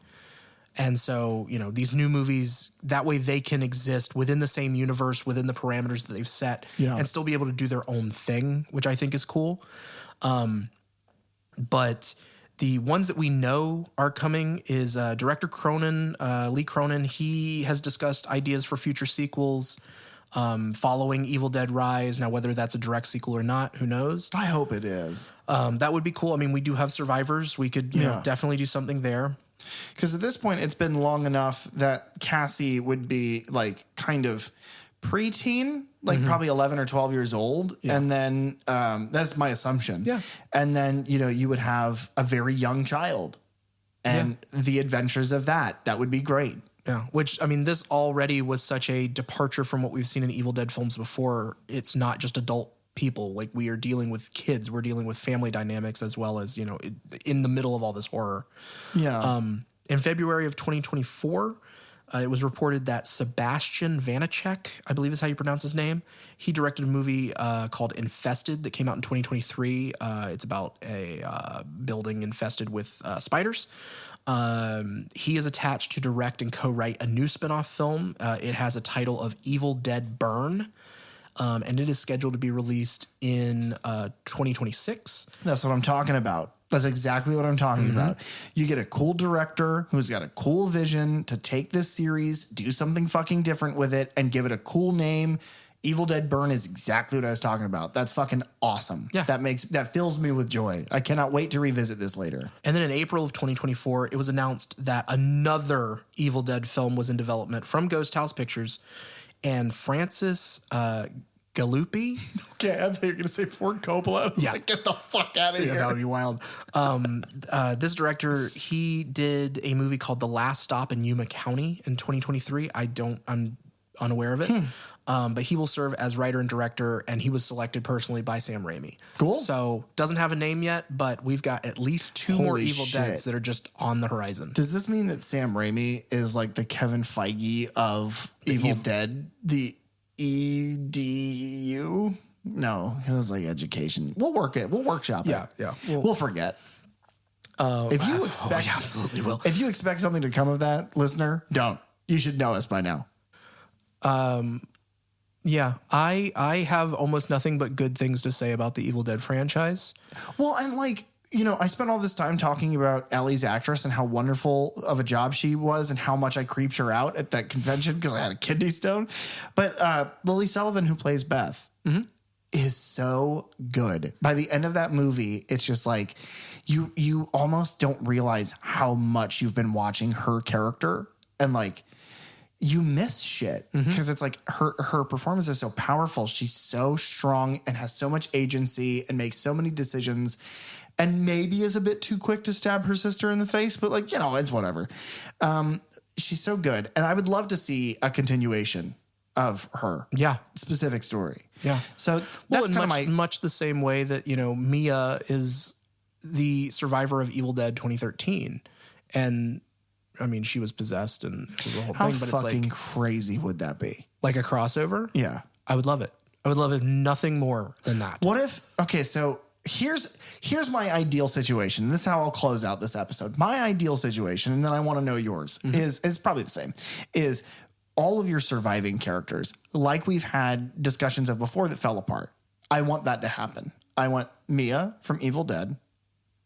B: And so, these new movies, that way they can exist within the same universe, within the parameters that they've set, and still be able to do their own thing, which I think is cool. But the ones that we know are coming is director Cronin, Lee Cronin. He has discussed ideas for future sequels following Evil Dead Rise. Now, whether that's a direct sequel or not, who knows?
A: I hope it is.
B: That would be cool. I mean, we do have Survivors. We could definitely do something there.
A: Because at this point, it's been long enough that Cassie would be like kind of preteen, like probably 11 or 12 years old. Yeah. And then that's my assumption.
B: Yeah.
A: And then, you would have a very young child and the adventures of that. That would be great.
B: Yeah, which, I mean, this already was such a departure from what we've seen in Evil Dead films before. It's not just adult people. Like, we are dealing with kids. We're dealing with family dynamics as well as, in the middle of all this horror.
A: Yeah.
B: In February of 2024, it was reported that Sebastian Vanacek, I believe is how you pronounce his name, he directed a movie called Infested that came out in 2023. It's about a building infested with spiders. He is attached to direct and co-write a new spinoff film. It has a title of Evil Dead Burn, and it is scheduled to be released in 2026.
A: That's what I'm talking about. That's exactly what I'm talking about. You get a cool director who's got a cool vision to take this series, do something fucking different with it, and give it a cool name. Evil Dead Burn is exactly what I was talking about. That's fucking awesome.
B: Yeah.
A: That fills me with joy. I cannot wait to revisit this later.
B: And then in April of 2024, it was announced that another Evil Dead film was in development from Ghost House Pictures, and Francis Galuppi.
A: Okay, I thought you were going to say Ford Coppola. I was like, get the fuck out of here.
B: That would be wild. This director, he did a movie called The Last Stop in Yuma County in 2023. I'm unaware of it. But he will serve as writer and director, and he was selected personally by Sam Raimi.
A: Cool.
B: So doesn't have a name yet, but we've got at least two more
A: Holy
B: Evil
A: shit.
B: Deads that are just on the horizon.
A: Does this mean that Sam Raimi is like the Kevin Feige of Evil Dead? The EDU? No, because it's like education. We'll work it. We'll workshop it.
B: Yeah.
A: We'll forget. If you expect,
B: we absolutely will.
A: If you expect something to come of that, listener, don't. You should know us by now.
B: Yeah, I have almost nothing but good things to say about the Evil Dead franchise.
A: Well, and like, you know, I spent all this time talking about Ellie's actress and how wonderful of a job she was and how much I creeped her out at that convention because I had a kidney stone. But Lily Sullivan, who plays Beth, is so good. By the end of that movie, it's just like you almost don't realize how much you've been watching her character, and like you miss shit because it's like her performance is so powerful. She's so strong and has so much agency and makes so many decisions, and maybe is a bit too quick to stab her sister in the face, but like, you know, it's whatever. She's so good. And I would love to see a continuation of her specific story.
B: Yeah.
A: So
B: Well,
A: that's
B: in
A: kind of
B: much the same way that, you know, Mia is the survivor of Evil Dead 2013. And I mean, she was possessed and it was the whole
A: how
B: thing, but
A: fucking
B: it's like
A: crazy would that be?
B: like a crossover.
A: Yeah.
B: I would love it. I would love it nothing more than that.
A: What if, okay, so here's my ideal situation. This is how I'll close out this episode. My ideal situation, and then I want to know yours, is it's probably the same, is all of your surviving characters, like we've had discussions of before that fell apart. I want that to happen. I want Mia from Evil Dead.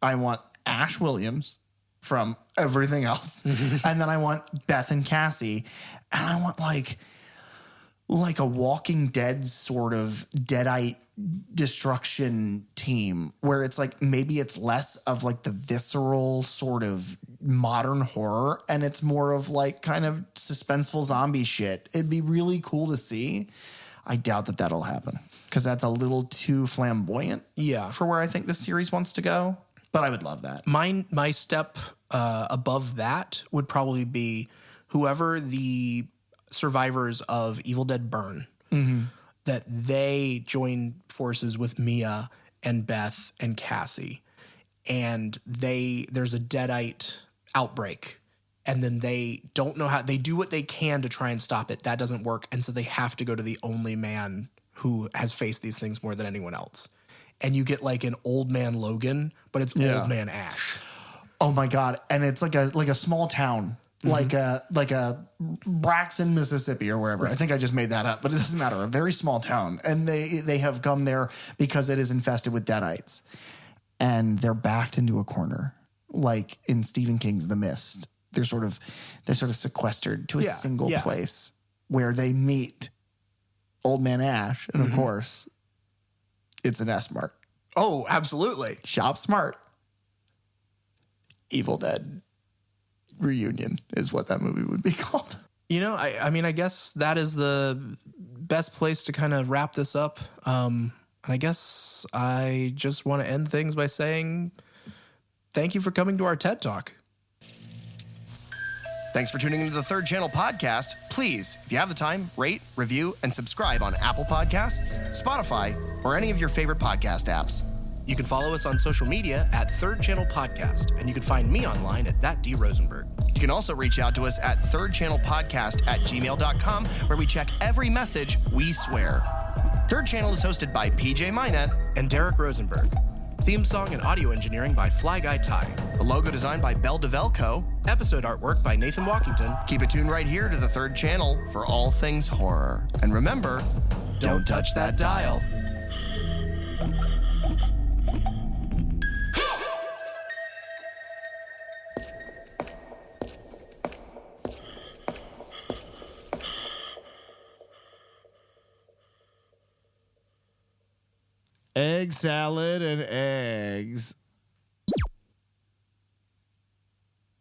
A: I want Ash Williams from everything else. And then I want Beth and Cassie. And I want like a Walking Dead sort of Deadite destruction team where it's like maybe it's less of like the visceral sort of modern horror and it's more of like kind of suspenseful zombie shit. It'd be really cool to see. I doubt that that'll happen because that's a little too flamboyant for where I think this series wants to go. But I would love that.
B: My step above that would probably be whoever the survivors of Evil Dead Burn, that they join forces with Mia and Beth and Cassie, and there's a Deadite outbreak, and then they don't know how, they do what they can to try and stop it. That doesn't work, and so they have to go to the only man who has faced these things more than anyone else. And you get like an old man Logan, but it's old man Ash.
A: Oh my God. And it's like a small town, like a Braxton, Mississippi or wherever. Right. I think I just made that up, but it doesn't matter. A very small town. And they have come there because it is infested with Deadites. And they're backed into a corner, like in Stephen King's The Mist. They're sort of sequestered to a single place where they meet old man Ash. And of course, it's an S mark.
B: Oh, absolutely.
A: Shop smart. Evil Dead Reunion is what that movie would be called.
B: You know, I mean, I guess that is the best place to kind of wrap this up. And I guess I just want to end things by saying thank you for coming to our TED Talk.
F: Thanks for tuning into the Third Channel podcast. Please, if you have the time, rate, review, and subscribe on Apple Podcasts, Spotify, or any of your favorite podcast apps.
B: You can follow us on social media at Third Channel Podcast, and you can find me online at thatdrosenberg.
F: You can also reach out to us at thirdchannelpodcast@gmail.com, where we check every message we swear. Third Channel is hosted by PJ Minette
B: and Derek Rosenberg. Theme song and audio engineering by Fly Guy Ty.
F: The logo designed by Bell DeVelco.
B: Episode artwork by Nathan Walkington.
F: Keep it tuned right here to the third channel for all things horror. And remember, don't touch that dial.
G: Egg salad and eggs.